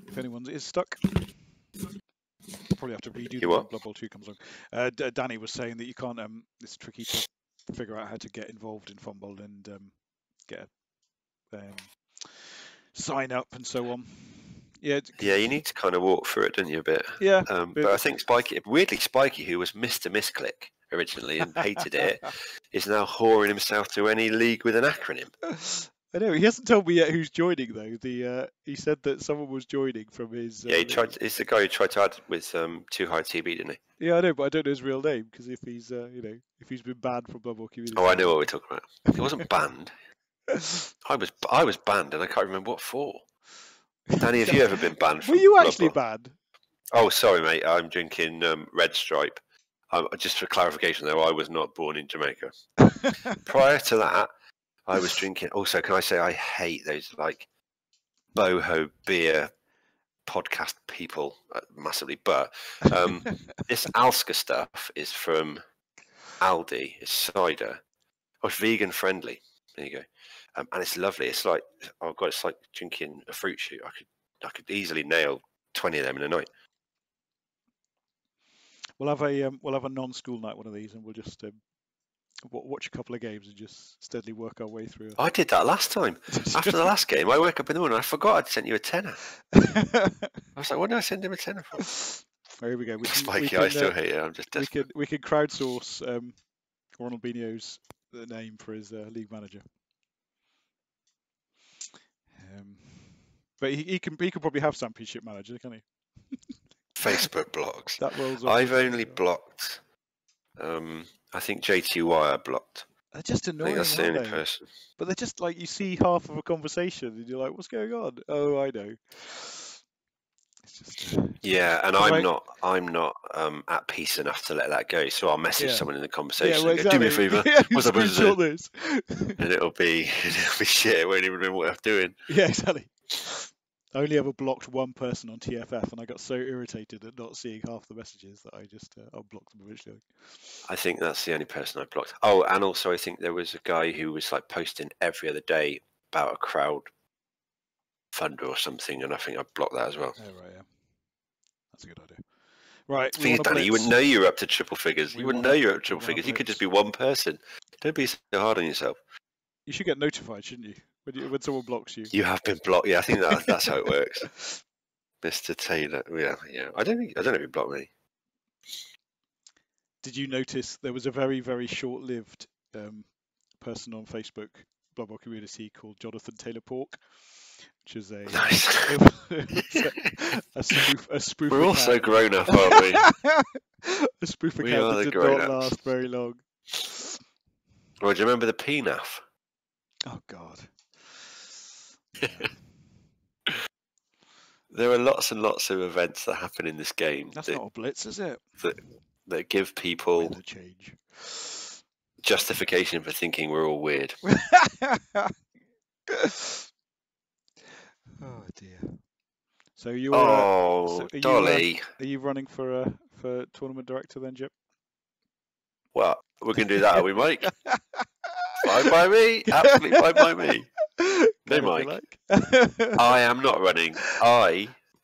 If anyone is stuck, I'll probably have to redo them when Blood Bowl 2 comes along. Danny was saying that you can't. It's tricky to figure out how to get involved in Fumbbl and get a sign up and so on. Yeah, you need to kind of walk through it, don't you, a bit? Yeah. But I think weirdly Spikey, who was Mr. Misclick originally and hated it, is now whoring himself to any league with an acronym. I know, he hasn't told me yet who's joining though. He said that someone was joining from his. Yeah, it's the guy who tried to add with Too High TB, didn't he? Yeah, I know, but I don't know his real name because if he's if he's been banned from Blood Bowl community. Oh, I know what we're talking about. He wasn't banned. I was banned, and I can't remember what for. Danny, have you ever been banned? From Were you actually banned? Oh, sorry, mate. I'm drinking Red Stripe. Just for clarification, though, I was not born in Jamaica. Prior to that, I was drinking. Also, can I say I hate those like boho beer podcast people massively, but this Alska stuff is from Aldi. It's cider. Oh, it's vegan friendly. There you go. And it's lovely. It's like, oh god, it's like drinking a fruit shoot. I could easily nail 20 of them in a night. We'll have a non-school night, one of these, and we'll just watch a couple of games and just steadily work our way through. I did that last time. After the last game, I woke up in the morning and I forgot I'd sent you a tenner. I was like, what did I send him a tenner for? Here we go. Spikey, I still hate it. I'm just desperate. We can crowdsource Ronaldinho's name for his league manager. But he can probably have championship manager, can't he? Facebook blocks. That rolls off. I've only blocked. I think JTY I blocked. They're just annoying. I think that's the only person. But they're just like, you see half of a conversation and you're like, what's going on? Oh, I know. It's just. Yeah, and I'm not at peace enough to let that go. So I'll message someone in the conversation. Well, exactly. Do me a favour. What's up with this? And it'll be shit. It won't even know what I'm doing. Yeah, exactly. I only ever blocked one person on TFF, and I got so irritated at not seeing half the messages that I just unblocked them eventually. I think that's the only person I blocked. Oh, and also I think there was a guy who was like posting every other day about a crowd funder or something, and I think I blocked that as well. Oh right, yeah. That's a good idea. Right. The thing is, Danny, you wouldn't know you were up to triple figures. You wouldn't know you're up to triple figures. You could just be one person. Don't be so hard on yourself. You should get notified, shouldn't you? When someone blocks you. You have been blocked. Yeah, I think that's how it works. Mr. Taylor. Yeah. I don't know if he blocked me. Did you notice there was a very, very short-lived person on Facebook, Blood Bowl community, called Jonathan Taylor Pork, which is a nice. a spoof. We're all so grown up, aren't we? A spoof account that did not last very long. Well, do you remember the PNAF? Oh God. There are lots and lots of events that happen in this game. That's not a blitz, is it? That give people justification for thinking we're all weird. Oh dear. So you're. Dolly. Are you running for tournament director then, Jip? Well, we're going to do that, are we, Mike? Fine by me. Absolutely fine by me. No, Mike. Like. I am not running.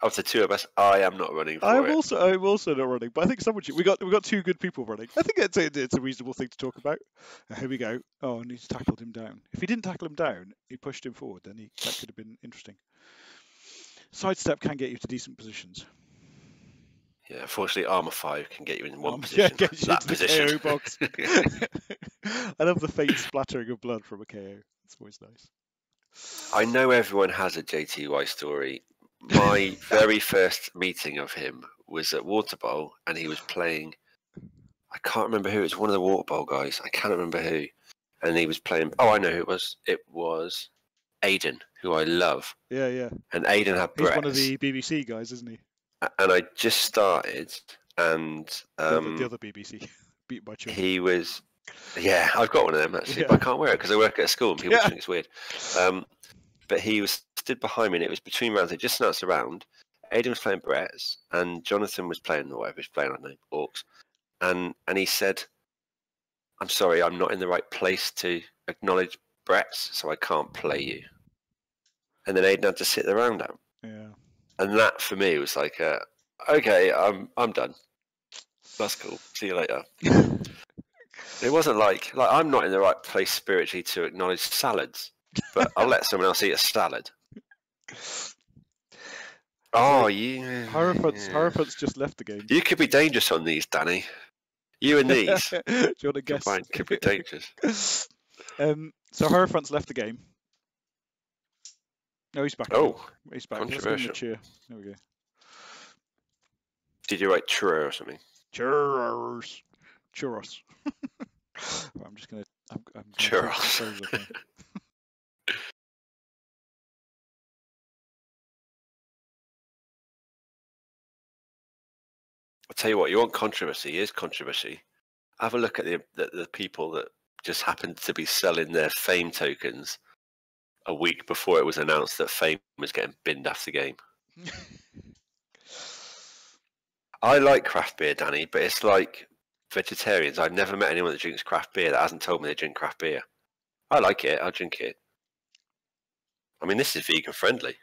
Of the two of us, I am not running for I'm also not running, but I think someone should. We got two good people running. I think it's a reasonable thing to talk about. Here we go. Oh, and he's tackled him down. If he didn't tackle him down, he pushed him forward. Then that could have been interesting. Sidestep can get you to decent positions. Yeah, unfortunately, Armour 5 can get you in one position. Yeah, that position. The KO box. I love the faint splattering of blood from a KO. It's always nice. I know everyone has a JTY story. My very first meeting of him was at Water Bowl, and he was playing. I can't remember who. It was one of the Water Bowl guys. I can't remember who. And he was playing. Oh, I know who it was. It was Aiden, who I love. Yeah. And Aiden had He's Brett. One of the BBC guys, isn't he? And I just started, and the other BBC, beat by children. He was. Yeah, I've got one of them actually, but I can't wear it because I work at a school and people think it's weird. But he was stood behind me, and it was between rounds. They just announced a round. Aiden was playing Brett's, and Jonathan was playing, or whatever he was playing, I don't know, Orcs. And he said, "I'm sorry, I'm not in the right place to acknowledge Brett's, so I can't play you." And then Aiden had to sit the round out. Yeah. And that for me was like, okay, I'm done. That's cool. See you later. It wasn't like I'm not in the right place spiritually to acknowledge salads, but I'll let someone else eat a salad. Oh, yeah. Hierophant's just left the game. You could be dangerous on these, Danny. You and these. Do you want to guess? Could be dangerous. So Hierophant's left the game. No, he's back. Oh, he's back. Controversial. There we go. Did you write churro or something? Churros. Well, I'm just gonna. I'm churros. I'll tell you what. You want controversy? Here's controversy. Have a look at the people that just happened to be selling their Fame tokens a week before it was announced that Fame was getting binned after the game. I like craft beer, Danny, but it's like vegetarians. I've never met anyone that drinks craft beer that hasn't told me they drink craft beer. I like it. I'll drink it. I mean, this is vegan friendly.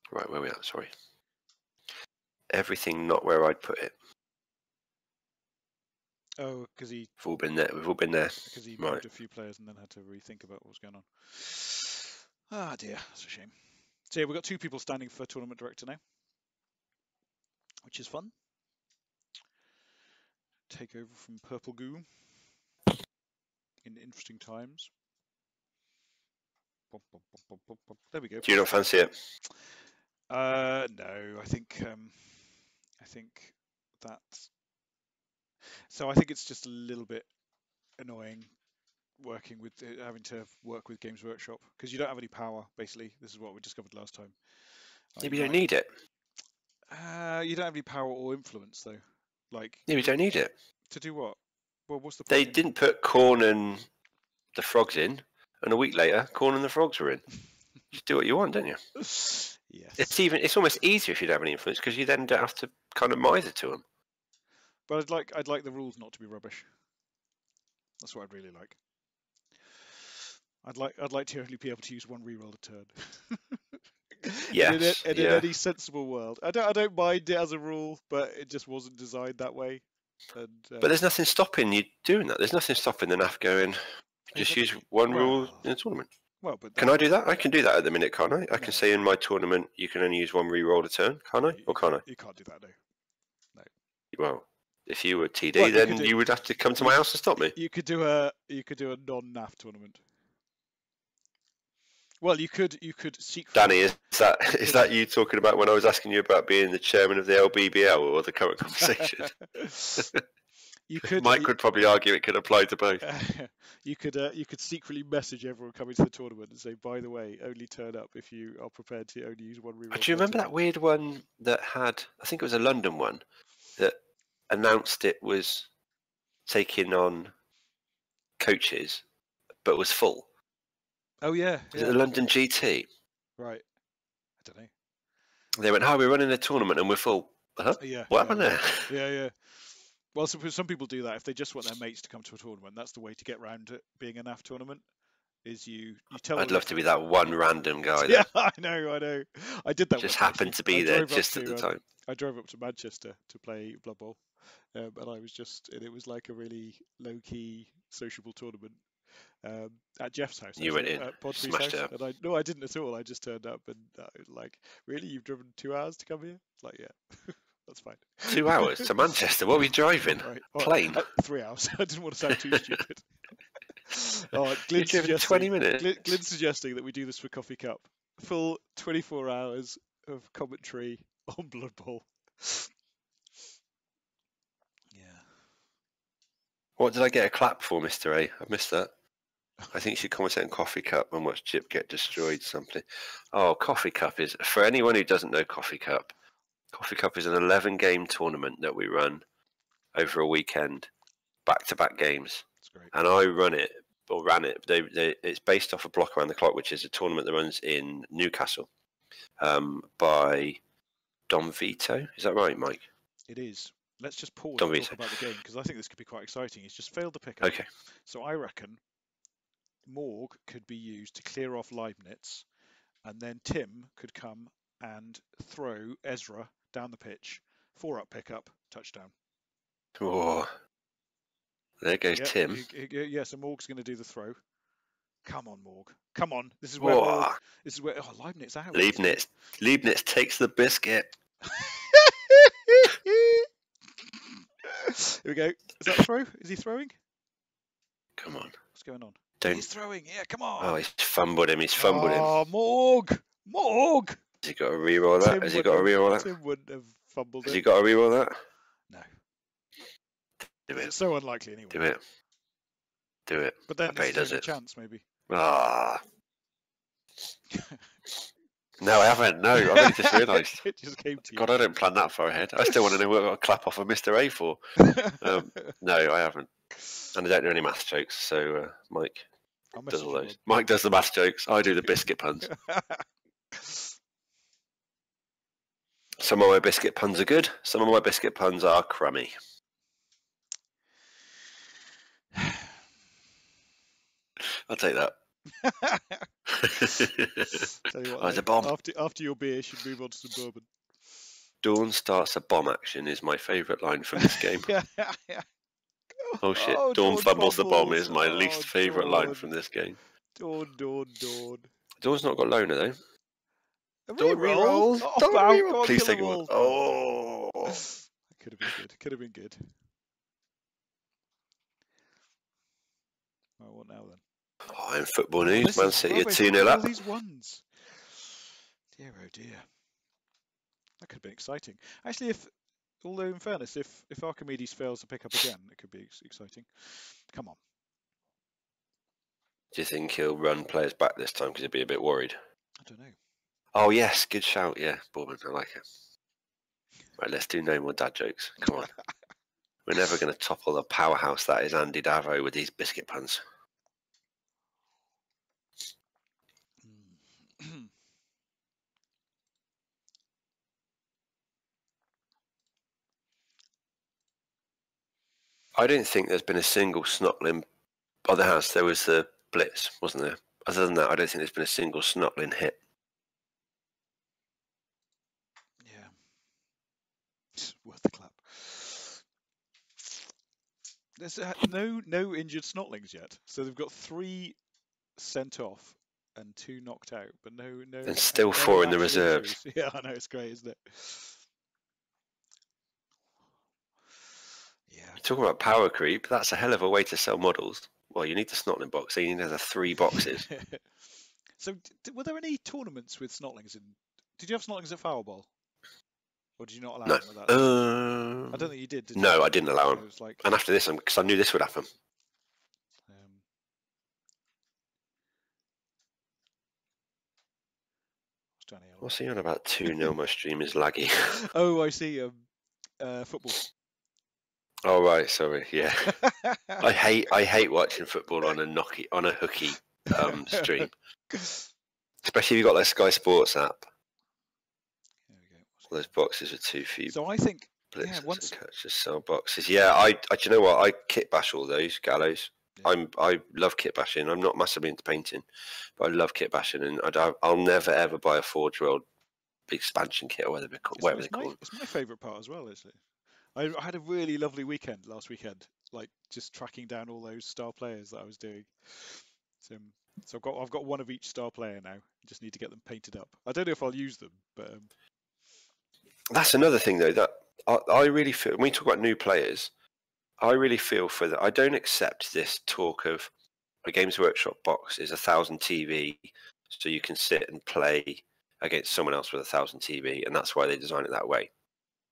Right, where are we at? Sorry. Everything not where I'd put it. Oh, because we've all been there. We've all been there. Because he moved a few players and then had to rethink about what was going on. Ah, dear, that's a shame. So yeah, we've got two people standing for tournament director now, which is fun. Take over from Purple Goo in interesting times. There we go. Do you not fancy it? No, I think that. So I think it's just a little bit annoying working with having to work with Games Workshop because you don't have any power. Basically, this is what we discovered last time. Yeah, but you don't need it. You don't have any power or influence though. Like. Yeah, you don't need it. To do what? Well, what's the point? They didn't put Corn and the Frogs in, and a week later, Corn and the Frogs were in. Just do what you want, don't you? Yes. It's almost easier if you don't have any influence because you then don't have to kind of miser to them. But I'd like the rules not to be rubbish. That's what I'd really like. I'd like to only be able to use one reroll a turn. Yes. In any sensible world, I don't mind it as a rule, but it just wasn't designed that way. And, but there's nothing stopping you doing that. There's nothing stopping the NAF going. Just use one rule in a tournament. Well, but can I do that? I can do that at the minute, can't I? I can say in my tournament you can only use one reroll a turn, can't I? Or can't I? You can't do that, no. Well, if you were TD, then you would have to come to my house to stop me. You could do a non-NAF tournament. Well, you could secretly. Danny, is that you talking about when I was asking you about being the chairman of the LBBL or the current conversation? Mike would probably argue it could apply to both. You could secretly message everyone coming to the tournament and say, by the way, only turn up if you are prepared to only use one reroll. Do you remember that weird one that had? I think it was a London one that announced it was taking on coaches, but was full. Oh yeah. Was it the London GT? Right. I don't know. They went, "We're running a tournament and we're full." Huh? Yeah. What happened there? Yeah. Well, some people do that if they just want their mates to come to a tournament. That's the way to get round it being a NAF tournament. Is you tell. I'd love to be that one random guy. Yeah, I know. I did that. Just happened to be there just at the time. I drove up to Manchester to play Blood Bowl, and it was like a really low-key, sociable tournament at Jeff's house. You went in, smashed it up. And no, I didn't at all. I just turned up and like, really, you've driven 2 hours to come here? Like, yeah, that's fine. 2 hours to Manchester? What were you driving? Right. Plane? 3 hours. I didn't want to sound too stupid. You've driven 20 minutes. Glyn's suggesting that we do this for Coffee Cup. Full 24 hours of commentary on Blood Bowl. Yeah. What did I get a clap for, Mr. A? I missed that. I think you should commentate on Coffee Cup and watch Chip get destroyed something. Oh, Coffee Cup is, for anyone who doesn't know Coffee Cup is an 11-game tournament that we run over a weekend, back-to-back games. That's great. And I ran it. It's based off a Block Around the Clock, which is a tournament that runs in Newcastle by Don Vito. Is that right, Mike? It is. Let's just pause and talk about the game because I think this could be quite exciting. He's just failed the pickup. Okay. So I reckon Morg could be used to clear off Leibniz, and then Tim could come and throw Ezra down the pitch, 4-up pickup, touchdown. Oh, there goes Tim. So Morg's going to do the throw. Come on, Morg. Come on. This is where Leibniz out. Leibniz takes the biscuit. Here we go. Is that a throw? Is he throwing? Come on. What's going on? Don't. He's throwing. Yeah, come on. Oh, he's fumbled him. Oh, Morg. Has he got to reroll that? Tim wouldn't have fumbled it. Has he got to reroll that? No. Do it. It's so unlikely anyway. Do it. But then I bet he does a it. chance, maybe. Ah. No, I haven't. No, I've only just realised. It just came to you. God, I don't plan that far ahead. I still want to know what I'll clap off of Mr. A for. No, I haven't. And I don't know any math jokes, so Mike does all those. Mike does the math jokes. I do the biscuit puns. Some of my biscuit puns are good. Some of my biscuit puns are crummy. I'll take that. Tell you what, it's a bomb. After your beer, you should move on to some bourbon. Dawn starts a bomb action is my favourite line from this game. Yeah. Oh shit! Dawn fumbles the bomb is my least favourite line from this game. Dawn. Dawn's not got loner though. Dawn reroll. Dawn reroll. Please take it one. Oh. Could have been good. Well, what now then? Oh, in football news, Man City are 2-0 up. All these ones. Dear, oh dear. That could have been exciting. Actually, although in fairness, if Archimedes fails to pick up again, it could be exciting. Come on. Do you think he'll run players back this time because he'll be a bit worried? I don't know. Oh yes, good shout. Yeah, Bournemouth, I like it. Right, let's do no more dad jokes. Come on. We're never going to topple the powerhouse that is Andy Davo with these biscuit puns. I don't think there's been a single Snotling. Oh, there has. There was the Blitz, wasn't there? Other than that, I don't think there's been a single Snotling hit. Yeah. It's worth the clap. There's no injured Snotlings yet. So they've got 3 sent off and 2 knocked out, but no and still 4 in the reserves. Injuries. Yeah, I know, it's great, isn't it? Yeah. You talk about power creep. That's a hell of a way to sell models. Well, you need the Snotling box. So you need the 3 boxes. So, were there any tournaments with Snotlings? Did you have Snotlings at Fumbbl? Or did you not allow them at that time? I don't think you did you? No, I didn't allow them. Like, and after this, because I knew this would happen. What's he on about? 2-0, my stream is laggy. Oh, I see. Fumbbl. Oh right, sorry. Yeah, I hate watching football on a hooky stream, especially if you got that Sky Sports app. There we go. Those boxes are too few. So I think blitzes and catches, sell boxes. Yeah, I do you know what? I kit bash all those gallows. Yeah. I love kit bashing. I'm not massively into painting, but I love kit bashing, and I'll never ever buy a Forge World expansion kit or whatever they call it. It's my favourite part as well, isn't it? I had a really lovely weekend last weekend, like just tracking down all those star players that I was doing. So I've got one of each star player now. Just need to get them painted up. I don't know if I'll use them, but that's another thing though that I really feel when we talk about new players. I really feel for that. I don't accept this talk of a Games Workshop box is 1,000 TV, so you can sit and play against someone else with 1,000 TV, and that's why they design it that way.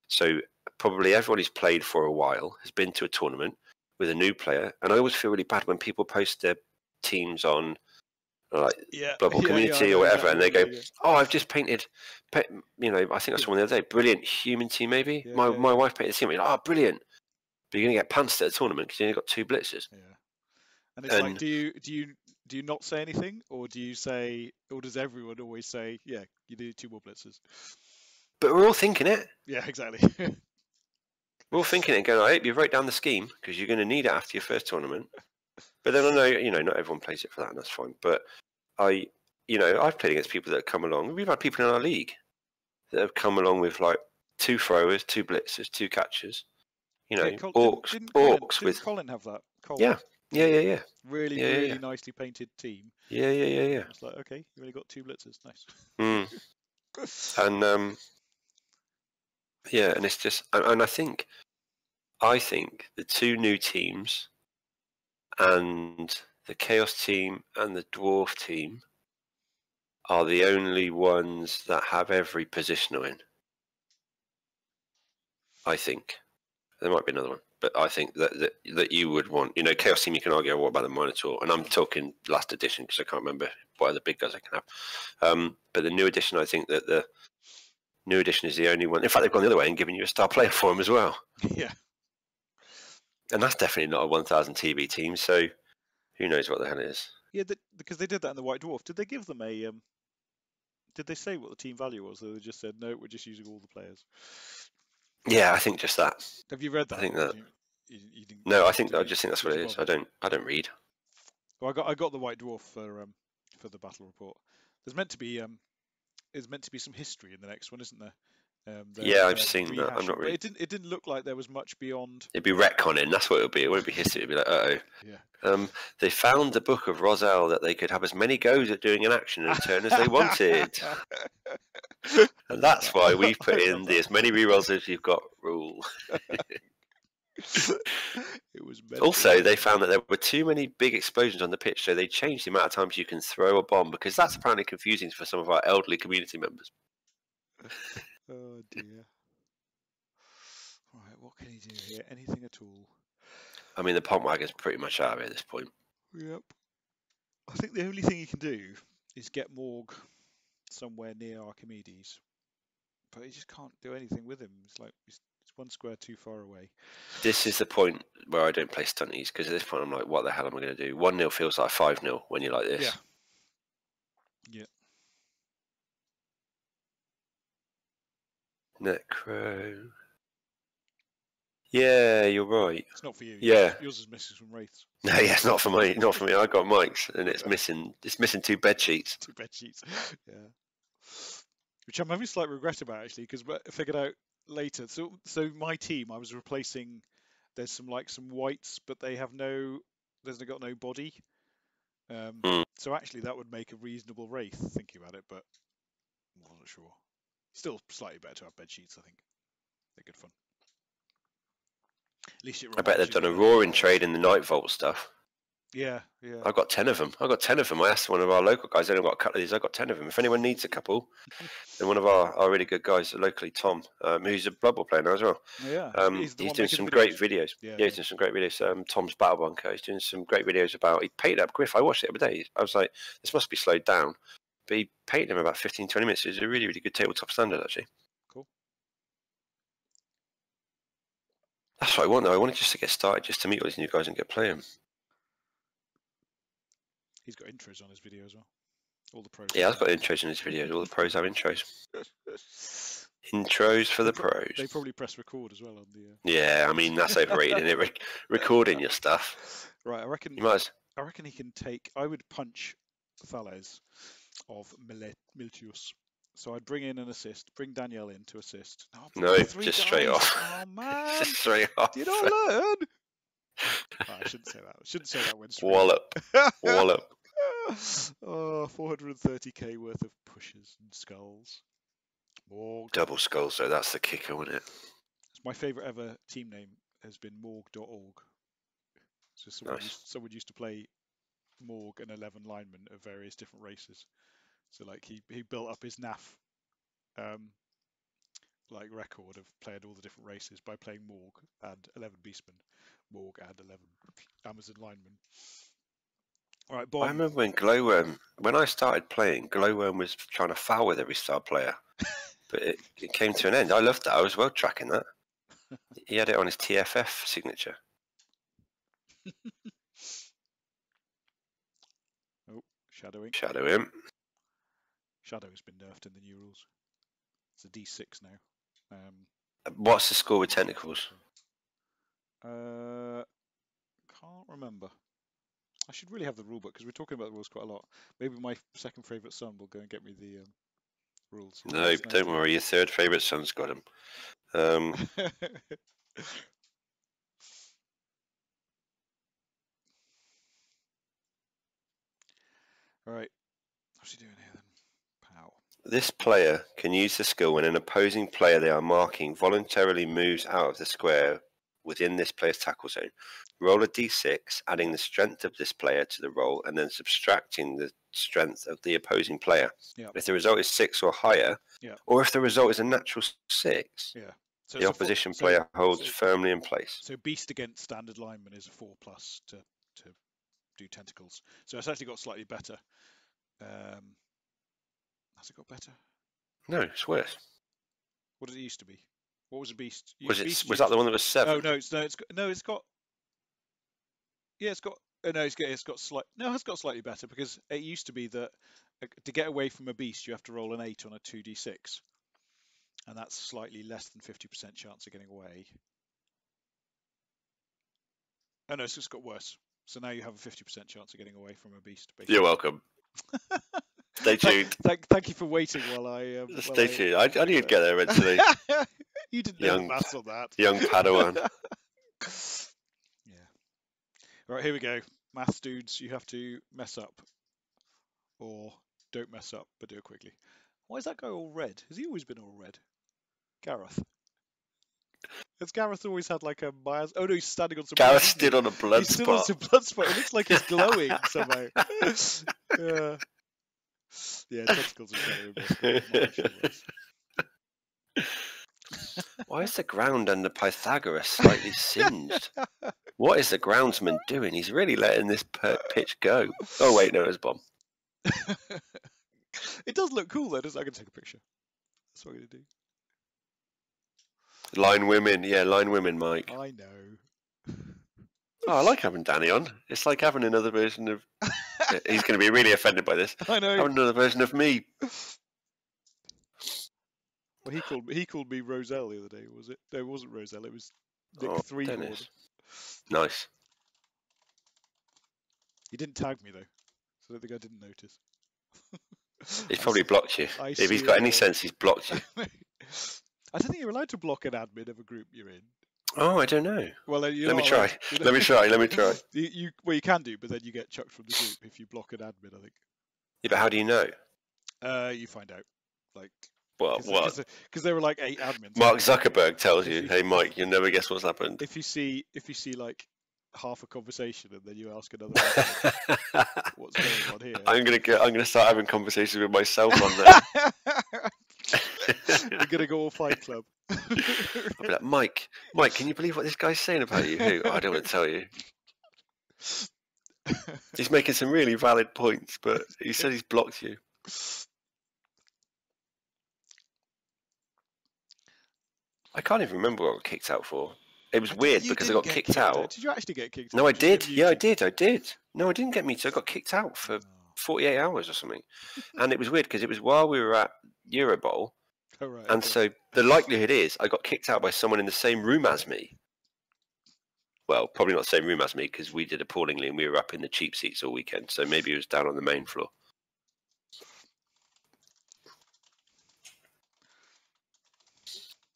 So probably everyone who's played for a while has been to a tournament with a new player, and I always feel really bad when people post their teams on like SAWBBL community or whatever, and they go, "Oh, I've just painted." I think I saw one the other day. Brilliant human team, maybe. My wife painted a team. Oh, brilliant! But you're going to get pantsed at a tournament because you only got 2 blitzers. Yeah, and it's like, do you not say anything, or do you say, or does everyone always say, yeah, you do 2 more blitzers? But we're all thinking it. Yeah, exactly. We're all thinking it and going, I hope you wrote down the scheme because you're going to need it after your first tournament. But then I know, not everyone plays it for that, and that's fine. But I've played against people that have come along. We've had people in our league that have come along with like 2 throwers, 2 blitzers, 2 catchers. Orcs. Didn't Colin have that? Yeah. Really nicely painted team. Yeah. It's like, okay, you only got 2 blitzers. Nice. And and it's just, and I think the 2 new teams and the Chaos team and the Dwarf team are the only ones that have every positional in. I think. There might be another one, but I think that you would want, Chaos Team, you can argue what about the Minotaur, and I'm talking last edition because I can't remember what other big guys I can have. But the new edition, I think that the new edition is the only one. In fact, they've gone the other way and given you a star player for them as well. Yeah. And that's definitely not a 1,000 TV team, so who knows what the hell it is. Yeah, because they did that in the White Dwarf. Did they give them a... Did they say what the team value was? Or they just said, no, we're just using all the players? Yeah, I think just that. Have you read that? I think that. You didn't no, I just think that's what it is. I don't read. Well, I got the White Dwarf for the battle report. There's meant to be some history in the next one, isn't there? I've seen that. I'm not really. But it didn't look like there was much beyond. It'd be retconning. That's what it'll be. It won't be history. It'd be like, Yeah. They found the book of Roselle that they could have as many goes at doing an action in a turn as they wanted, and that's why we've put in the as many rerolls as you've got rule. It was also, they found that there were too many big explosions on the pitch, so they changed the amount of times you can throw a bomb because that's apparently confusing for some of our elderly community members. Oh dear. All right, what can he do here? Anything at all? I mean, the pump wagon's pretty much out of it at this point. Yep. I think the only thing he can do is get Morg somewhere near Archimedes, but he just can't do anything with him. It's like it's 1 square too far away. This is the point where I don't play stunties because at this point I'm like, what the hell am I going to do? 1-0 feels like 5-0 when you're like this. Yeah. Necro. Yeah, you're right. It's not for you. Yeah. Yours is missing some wraiths. No, yeah, it's not for me. Not for me. I got Mike's, and it's missing. It's missing 2 bed sheets. 2 bed sheets. Yeah. Which I'm having slight regret about actually, because I figured out later. So my team, I was replacing. There's some whites, but they have no. There's got no body. So actually, that would make a reasonable wraith. Thinking about it, but I wasn't sure. Still slightly better to have bed sheets. I think they're good fun. At least I bet they've done a roaring trade in the Night Vault stuff. Yeah. I've got 10 of them. I asked one of our local guys. They've got a couple of these. I've got 10 of them. If anyone needs a couple, then one of our really good guys locally, Tom, who's a Blood Bowl player now as well. Yeah. He's doing some great videos. Yeah, he's doing some great videos. Tom's Battle Bunker. He's doing some great videos about. He painted up Griff. I watched it the other day. I was like, this must be slowed down. But he painted him about 15-20 minutes. It's a really, really good tabletop standard, actually. Cool. That's what I want, though. I wanted just to get started, just to meet all these new guys and get playing. He's got intros on his video as well. All the pros. Yeah, I've got intros in his videos. All the pros have intros. Intros for the pros. They probably press record as well on the. Yeah, I mean that's overrated, isn't it? Recording your stuff. Right, I reckon. You might. I reckon he can take. I would punch Thales of Miltius. So I'd bring in an assist. Bring Danielle in to assist. No, just straight off. Oh man! Just straight off. Did I learn? Oh, I shouldn't say that. I shouldn't say that when straight. Wallop. Oh, 430k worth of pushes and skulls. Morg. Double skulls, though. That's the kicker, isn't it? My favourite ever team name has been Morg.org. So someone used to play Morg and 11 linemen of various different races. So like he built up his NAF record of playing all the different races by playing Morg and 11 Beastmen, Morg and 11 Amazon linemen. All right, Bob. I remember when I started playing, Glowworm was trying to foul with every star player, but it came to an end. I loved that. I was well tracking that. He had it on his TFF signature. Oh, shadowing. Shadow him. Shadow has been nerfed in the new rules. It's a D6 now. What's the score with tentacles? Can't remember. I should really have the rulebook because we're talking about the rules quite a lot. Maybe my second favourite son will go and get me the rules. No, don't worry. Your third favourite son's got them. All right. What's he doing here then? Pow. This player can use the skill when an opposing player they are marking voluntarily moves out of the square within this player's tackle zone. Roll a d6, adding the strength of this player to the roll and then subtracting the strength of the opposing player. Yep. If the result is 6 or higher, or if the result is a natural 6, so the opposition player holds firmly in place. So beast against standard lineman is a 4+ to do tentacles. So it's actually got slightly better. Has it got better? No, it's worse. What did it used to be? What was a beast? Was that the one that was 7? Oh no, it's got. Yeah, it's got slightly better because it used to be that to get away from a beast you have to roll an 8 on a 2d6, and that's slightly less than 50% chance of getting away. Oh no, it's just got worse. So now you have a 50% chance of getting away from a beast. Basically. You're welcome. Stay tuned. Thank you for waiting while I. Stay tuned. I knew you'd get there eventually. You didn't know the maths on that. Young Padawan. Yeah. All right, here we go. Maths dudes, you have to mess up. Or don't mess up, but do it quickly. Why is that guy all red? Has he always been all red? Gareth. Has Gareth always had like a bias? Oh no, he's standing on some. Gareth stood on a blood spot. He's stood on some blood spot. It looks like he's glowing somehow. Yeah, tentacles are better. Why is the ground under Pythagoras slightly singed? What is the groundsman doing? He's really letting this pitch go. Oh wait, no, it's bomb. It does look cool though, doesn't it? I can take a picture. That's what I'm going to do. Line women, yeah, line women, Mike. I know. Oh, I like having Danny on. It's like having another version of... He's going to be really offended by this. I know. Having another version of me. Well, he called me Roselle the other day, was it? No, it wasn't Roselle. It was Nick 3 Dennis. Nice. He didn't tag me though, so I don't think I didn't notice. He's probably blocked you. If he's got any sense, he's blocked you. I don't think you're allowed to block an admin of a group you're in. Oh, I don't know. Well, let me try. Let me try. Well, you can do, but then you get chucked from the group if you block an admin, I think. Yeah, but how do you know? You find out. Like, what? Because there were like 8 admins. Mark Zuckerberg tells you, "Hey, Mike, you'll never guess what's happened." If you see like half a conversation and then you ask another admin, what's going on here? I'm gonna start having conversations with myself on there. You're gonna go all Fight Club. I'll be like, Mike, can you believe what this guy's saying about you? Who? I don't want to tell you. He's making some really valid points, but he said he's blocked you. I can't even remember what I got kicked out for. It was weird because I got kicked out. Did you actually get kicked out? No, I did. Yeah, I did. No, I didn't get muted. I got kicked out for 48 hours or something. And it was weird because it was while we were at Euro Bowl. Oh, right, and so the likelihood is I got kicked out by someone in the same room as me. Well, probably not the same room as me because we did appallingly and we were up in the cheap seats all weekend. So maybe it was down on the main floor.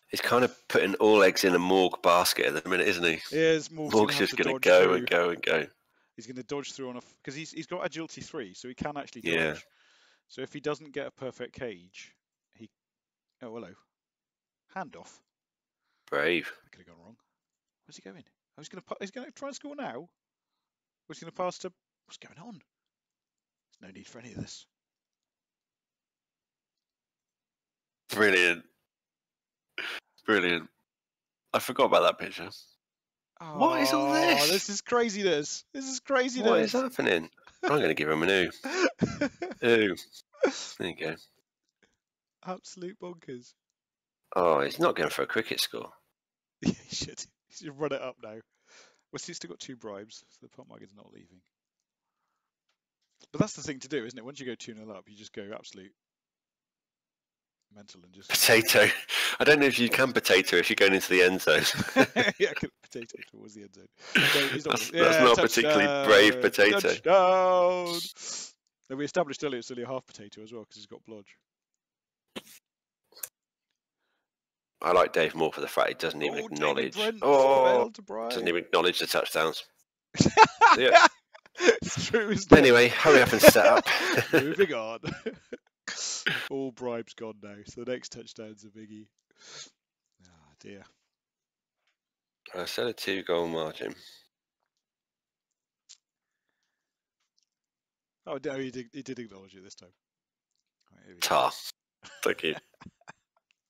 He's kind of putting all eggs in a Morg basket at the minute, isn't he? Yeah, Morg's just going to go and go and go. He's going to dodge through on a... Because he's got agility 3, so he can actually dodge. Yeah. So if he doesn't get a perfect cage, he... Oh, hello. Handoff. Brave. That could have gone wrong. Where's he going? Oh, he's going to try and score now? Or he's going to pass to... What's going on? There's no need for any of this. Brilliant. Brilliant. I forgot about that picture. Oh, what is all this? This is craziness. This is craziness. What is happening? I'm going to give him an ooh. Ooh. There you go. Absolute bonkers. Oh, he's not going for a cricket score. Yeah, he should. He should run it up now. Well, he's still got 2 bribes, so the pot market's not leaving. But that's the thing to do, isn't it? Once you go 2-0 up, you just go absolute mental and just... Potato. I don't know if you can potato if you're going into the end zone. Yeah, I can potato towards the end zone. No, that's not a particularly brave potato. Touchdown! And we established earlier it's only a half potato as well because he's got blodge. I like Dave more for the fact he doesn't even acknowledge. Doesn't even acknowledge the touchdowns. Yeah. It's true, isn't it? Anyway, hurry up and set up. Moving on. All bribes gone now, so the next touchdown's a biggie. Ah, dear. I said a 2-goal margin. Oh, no, he did acknowledge it this time. Right, Tar. Thank you.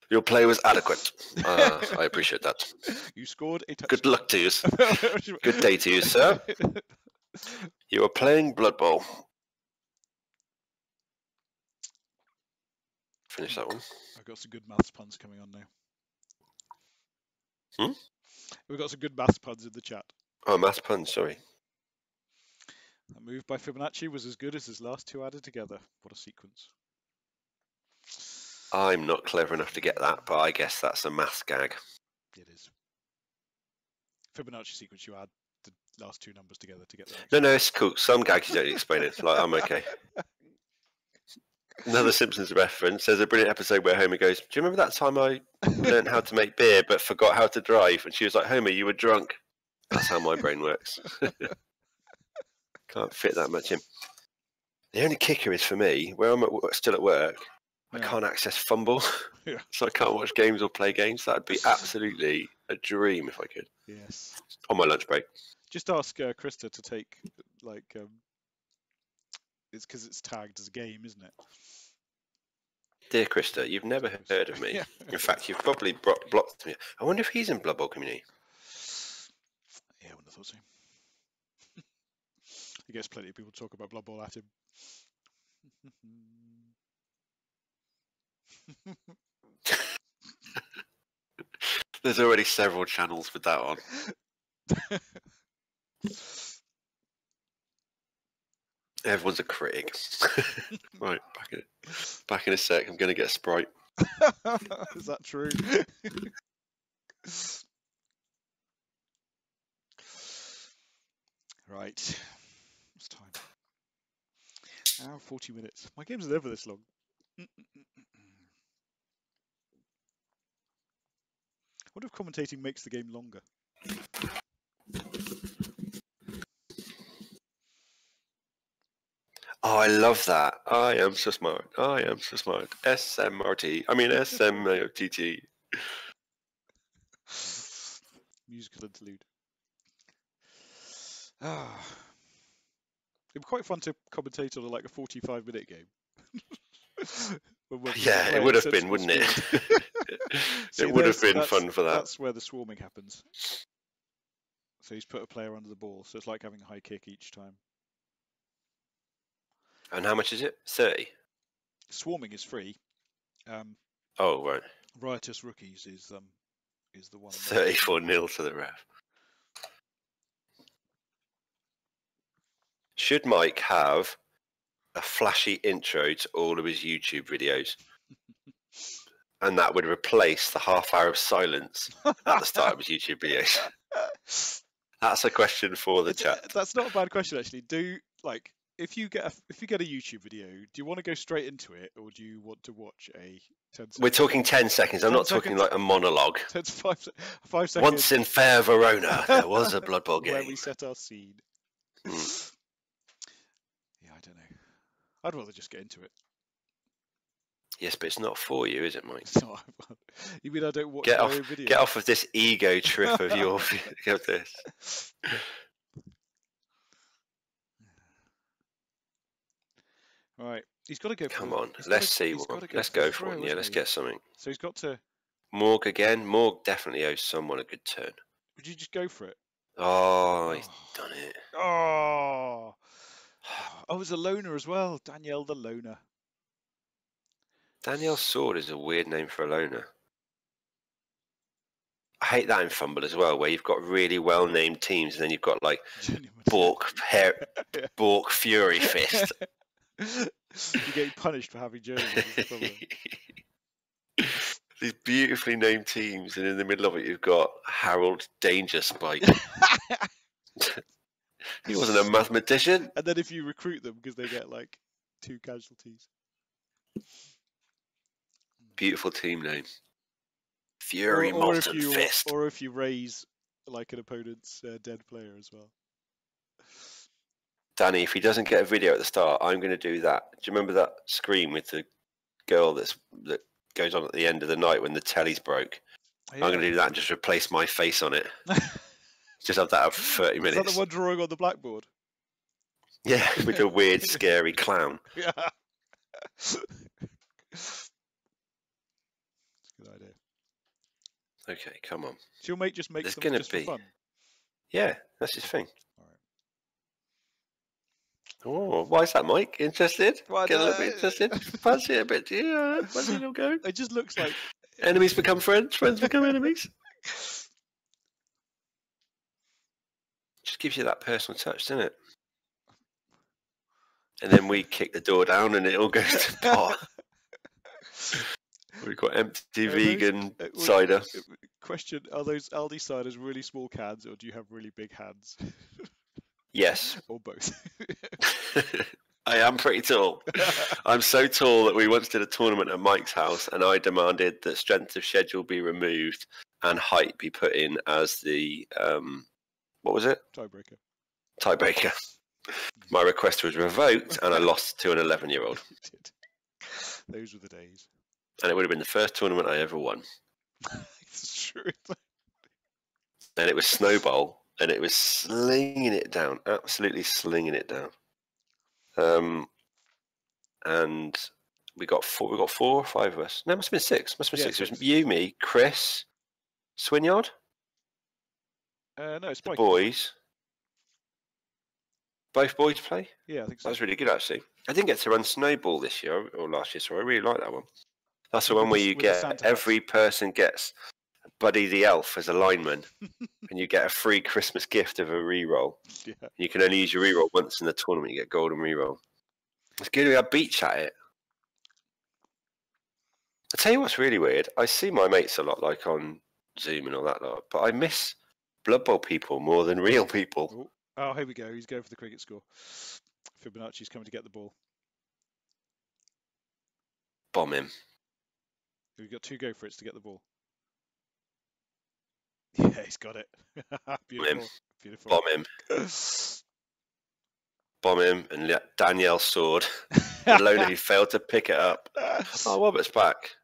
Your play was adequate. I appreciate that. You scored a touchdown. Good luck to you. Good day to you, sir. You are playing Blood Bowl. Finish that one. I've got some good maths puns coming on now. Hmm? We've got some good maths puns in the chat. Oh, maths puns, sorry. That move by Fibonacci was as good as his last 2 added together. What a sequence. I'm not clever enough to get that, but I guess that's a maths gag. It is. Fibonacci sequence, you add the last 2 numbers together to get that. No, it's cool. Some gags you don't explain it. Like, I'm okay. Another Simpsons reference. There's a brilliant episode where Homer goes, "Do you remember that time I learned how to make beer but forgot how to drive?" And she was like, "Homer, you were drunk." That's how my brain works. Can't fit that much in. The only kicker is for me, where I'm still at work, I can't access Fumbbl. Yeah. So I can't watch games or play games. That would be absolutely a dream if I could. Yes. On my lunch break. Just ask Krista to take, like, it's because it's tagged as a game, isn't it? Dear Krista, you've never heard of me. Yeah. In fact, you've probably blocked me. I wonder if he's in Blood Bowl community. Yeah, I wouldn't have thought so. He gets plenty of people to talk about Blood Bowl at him. There's already several channels with that on. Everyone's a critic. Right, back in a sec. I'm going to get a Sprite. Is that true? Right. It's time. Hour 40 minutes. My games are never this long. I wonder if commentating makes the game longer. Oh, I love that. I am so smart. I am so smart. SMRT. I mean SMTT. Musical interlude. Ah. It'd be quite fun to commentate on like a 45-minute game. Yeah, it would have been, wouldn't it? See, it would have been fun for that. That's where the swarming happens. So he's put a player under the ball, so it's like having a high kick each time. And how much is it? 30? Swarming is free. Oh, right. Riotous Rookies is the one. 34-0 to the ref. Should Mike have a flashy intro to all of his YouTube videos? And that would replace the half-hour of silence at the start of his YouTube videos. That's a question for the chat. That's not a bad question, actually. If you get a YouTube video, do you want to go straight into it, or do you want to watch a 10 seconds? We're talking 10 seconds. I'm not talking like a monologue. 10 to 5 seconds. Once in fair Verona, there was a Blood Bowl game. Where we set our scene. Yeah, I don't know. I'd rather just get into it. Yes, but it's not for you, is it, Mike? It's not. You mean I don't watch my own videos? Get off of this ego trip of your of this. Right, he's got to go. Come on, let's see one. Let's go for one. Yeah, let's get something. So he's got to. Morg again. Morg definitely owes someone a good turn. Would you just go for it? Oh, he's done it. Oh, it was a loner as well. Danielle the loner. Danielle Sword is a weird name for a loner. I hate that in Fumbbl as well, where you've got really well-named teams, and then you've got like Bork Fury Fist. You're getting punished for having jerseys. These beautifully named teams, and in the middle of it, you've got Harold Danger Spike. He wasn't a mathematician. And then if you recruit them, because they get like 2 casualties. Beautiful team name. Fury Molten Fist. Or if you raise like an opponent's dead player as well. Danny, if he doesn't get a video at the start, I'm going to do that. Do you remember that screen with the girl that goes on at the end of the night when the telly's broke? Yeah. I'm going to do that and just replace my face on it. Just have that up for 30 minutes. Is that the one drawing on the blackboard? Yeah, with a weird, scary clown. Yeah. Good idea. Okay, come on. So your mate just makes them just for fun? Yeah, that's his thing. Oh, why is that, Mike? Interested? Get a little bit interested? Fancy it a bit, do you? Fancy a little go? It just looks like... Enemies become friends, friends become enemies. Just gives you that personal touch, doesn't it? And then we kick the door down and it all goes to pot. We've got empty vegan cider. Question, are those Aldi ciders really small cans, or do you have really big hands? Yes. Or both. I am pretty tall. I'm so tall that we once did a tournament at Mike's house, and I demanded that strength of schedule be removed and height be put in as the, what was it? Tiebreaker. Tiebreaker. My request was revoked, and I lost to an 11-year-old. Those were the days. And it would have been the first tournament I ever won. It's true. And it was SAWBBL. And it was slinging it down, absolutely slinging it down. And we got 4 or 5 of us. No, it must have been 6. Must have been 6. It was you, me, Chris, Swinyard. No, it's Mike. Boys. Both boys play? Yeah, I think so. That was really good, actually. I didn't get to run SNOWBALL this year or last year, so I really like that one. That's the one where you get every person gets Buddy the Elf as a lineman, and you get a free Christmas gift of a reroll. Yeah. You can only use your reroll once in the tournament. You get golden reroll. It's good. We had beach at it. I tell you what's really weird. I see my mates a lot, like on Zoom and all that lot, but I miss Blood Bowl people more than real people. Oh, here we go. He's going for the cricket score. Fibonacci's coming to get the ball. Bomb him. We've got 2 go for it to get the ball. Yeah, he's got it. Beautiful. Him. Beautiful. Bomb him. Bomb him and let Danielle sword. The loner who failed to pick it up. Oh, Robert's back.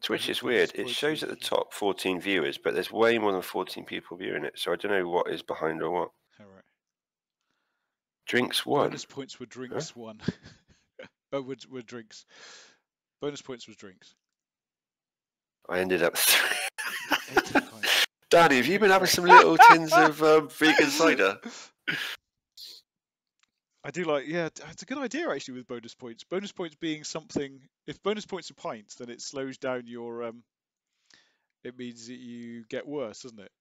Twitch is weird. It shows at the top 14 viewers, but there's way more than 14 people viewing it, so I don't know what is behind or what. All right. Drinks won. Bonus points were drinks won. Oh, were drinks. Bonus points was drinks. I ended up 18 points. Daddy, have you been having some little tins of vegan cider? I do like, yeah, it's a good idea actually with bonus points. Bonus points being something, if bonus points are pints, then it slows down your, it means that you get worse, doesn't it?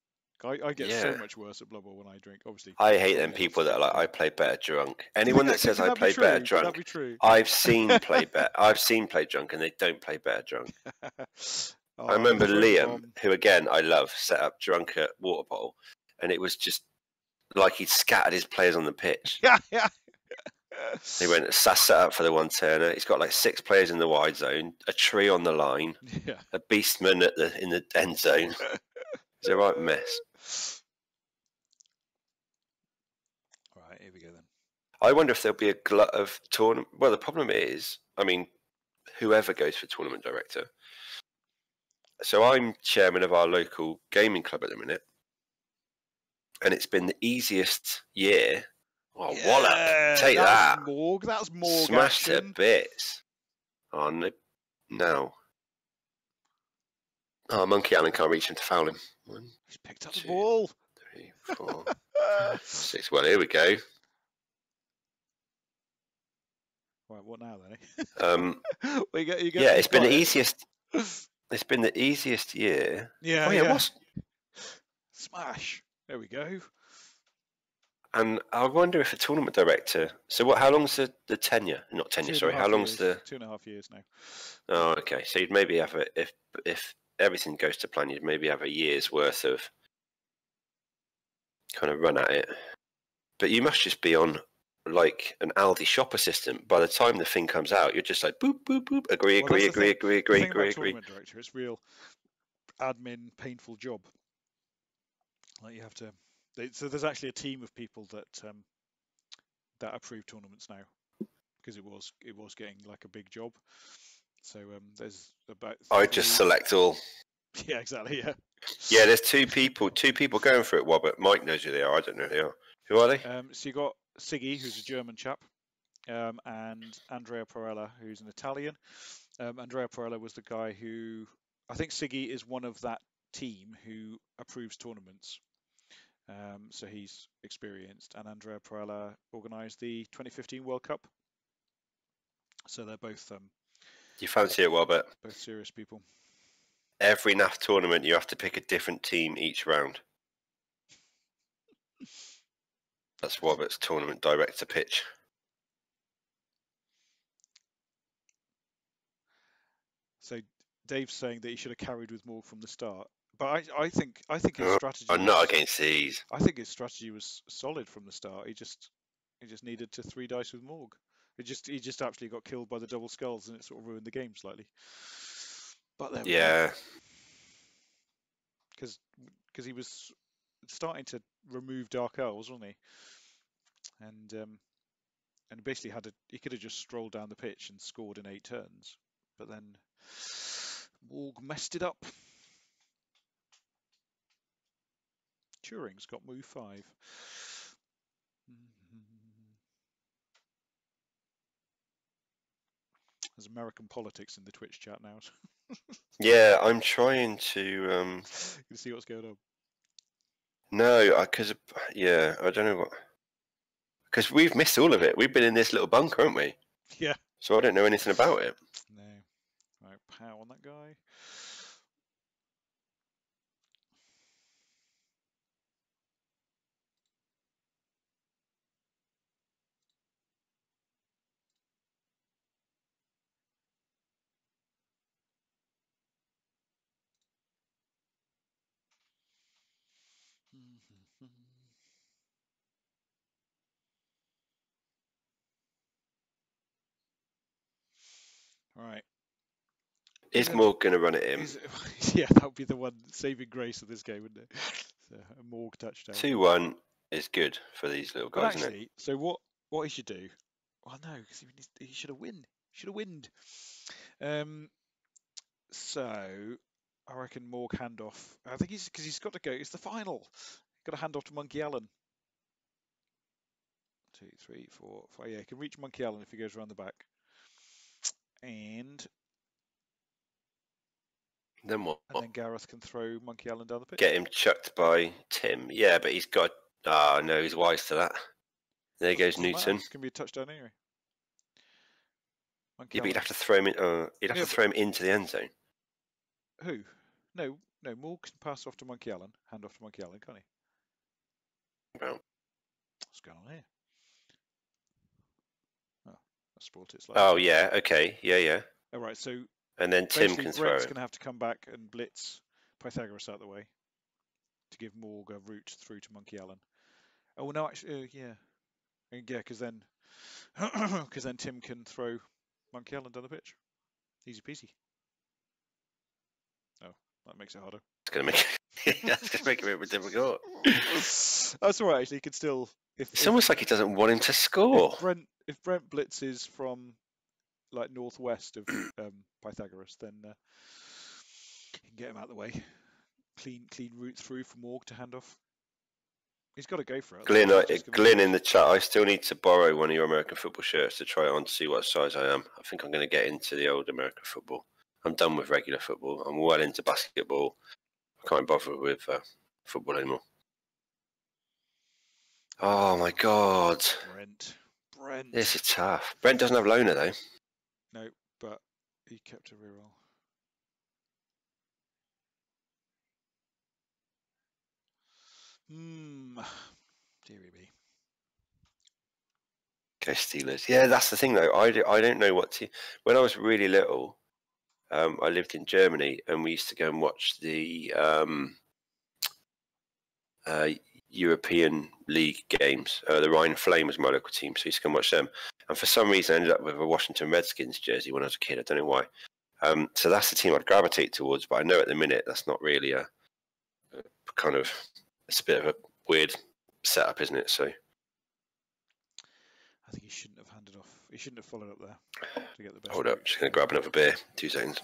I get so much worse at Blood Bowl when I drink, obviously. I hate them people that are like, I play better drunk. Anyone that says I play better drunk, I've seen play drunk and they don't play better drunk. I remember Liam, who again I love, set up drunk at water bowl, and it was just like he'd scattered his players on the pitch. Yeah. He went set up for the one turner. He's got like 6 players in the wide zone, a tree on the line, a beastman in the end zone. It's a right mess. Right, here we go then. I wonder if there'll be a glut of tournament. Well, the problem is, I mean, whoever goes for tournament director. So I'm chairman of our local gaming club at the minute, and it's been the easiest year. Oh, yeah, wallop! Take that. Morg. That's Morg. Smashed to bits. Oh no. Oh, Monkey Allen can't reach him to foul him. 1, He's picked up the ball. 3, 4, 5, 6. Well, here we go. Right, what now then? Well, yeah, it's been the easiest. It's been the easiest year. Yeah. Oh yeah, what's smash? There we go. And I wonder if a tournament director. So what? How long's the tenure? Not tenure. Sorry. How long's the 2.5 years now? Oh, okay. So you'd maybe have if everything goes to plan, you'd maybe have a year's worth of kind of run at it. But you must just be on like an Aldi shop assistant. By the time the thing comes out, you're just like boop boop boop. Agree. Tournament director, it's real admin, painful job. Like you have to. So there's actually a team of people that approve tournaments now, because it was getting like a big job. So there's about. I just select all. Yeah, exactly. Yeah. Yeah, there's two people going for it. But Mike knows who they are. I don't know who they are. Who are they? So you got Siggy, who's a German chap, and Andrea Porella, who's an Italian. Andrea Porella was the guy who, I think Siggy is one of that team who approves tournaments. So he's experienced, and Andrea Porella organised the 2015 World Cup. So they're both. You fancy it, Robert? Both serious people. Every NAF tournament, you have to pick a different team each round. That's Robert's tournament director pitch. So Dave's saying that he should have carried with Morg from the start, but I think his strategy. I'm not against these. I think his strategy was solid from the start. He just needed to 3 dice with Morg. He just actually got killed by the double skulls, and it sort of ruined the game slightly. But there we go. Because he was starting to remove Dark Elves, wasn't he? And basically he could have just strolled down the pitch and scored in 8 turns, but then Morg messed it up. Turing's got move 5. There's American politics in the Twitch chat now. Yeah, I'm trying to. You see what's going on? No, because I don't know what. Because we've missed all of it. We've been in this little bunker, haven't we? Yeah. So I don't know anything about it. No. Right, pow on that guy. Right. Is Morg going to run it in? Yeah, that would be the one saving grace of this game, wouldn't it? So, a Morg touchdown. 2-1 is good for these little guys, but actually, isn't it? So what he should do? Well, no, because he should have win. Should have winned. So I reckon Morg handoff. I think because he's got to go. It's the final. Got to hand off to Monkey Allen. 2, 3, 4, 5. Yeah, he can reach Monkey Allen if he goes around the back. And then what? And then Gareth can throw Monkey Allen down the pitch. Get him chucked by Tim. Yeah, but he's got. Ah, no, he's wise to that. There goes Newton. It's going to be a touchdown anyway. Yeah, but you'd have to throw him in. You'd have to throw him into the end zone. Who? No. Morg can pass off to Monkey Allen. Hand off to Monkey Allen, can't he? Well, what's going on here? Oh, I spoiled it slightly. Oh yeah. Okay. Yeah. All right. So. And then Tim can throw it. Brent's going to have to come back and blitz Pythagoras out of the way to give Morg a route through to Monkey Allen. Oh no, actually, yeah, because then Tim can throw Monkey Allen down the pitch. Easy peasy. Oh, that makes it harder. It's going to make it a bit more difficult. That's all right. Actually, he could still. It's almost like he doesn't want him to score. If Brent blitzes from like northwest of Pythagoras, then you can get him out of the way. Clean route through for Morg to hand off. He's got to go for it. Glyn in the chat. I still need to borrow one of your American football shirts to try it on to see what size I am. I think I'm going to get into the old American football. I'm done with regular football. I'm well into basketball. I can't bother with football anymore. Oh my God. Brent. This is tough. Brent doesn't have loaner though. No, but he kept a reroll. Dearie me. Okay, Steelers. Yeah, that's the thing though. I don't know what to. When I was really little, I lived in Germany and we used to go and watch the European League games. The Rhine Flame was my local team, so I used to go and watch them. And for some reason, I ended up with a Washington Redskins jersey when I was a kid. I don't know why. So that's the team I'd gravitate towards. But I know at the minute that's not really a kind of. It's a bit of a weird setup, isn't it? So I think he shouldn't have handed off. He shouldn't have followed up there to get the best. Hold up, just going to grab another beer. 2 seconds.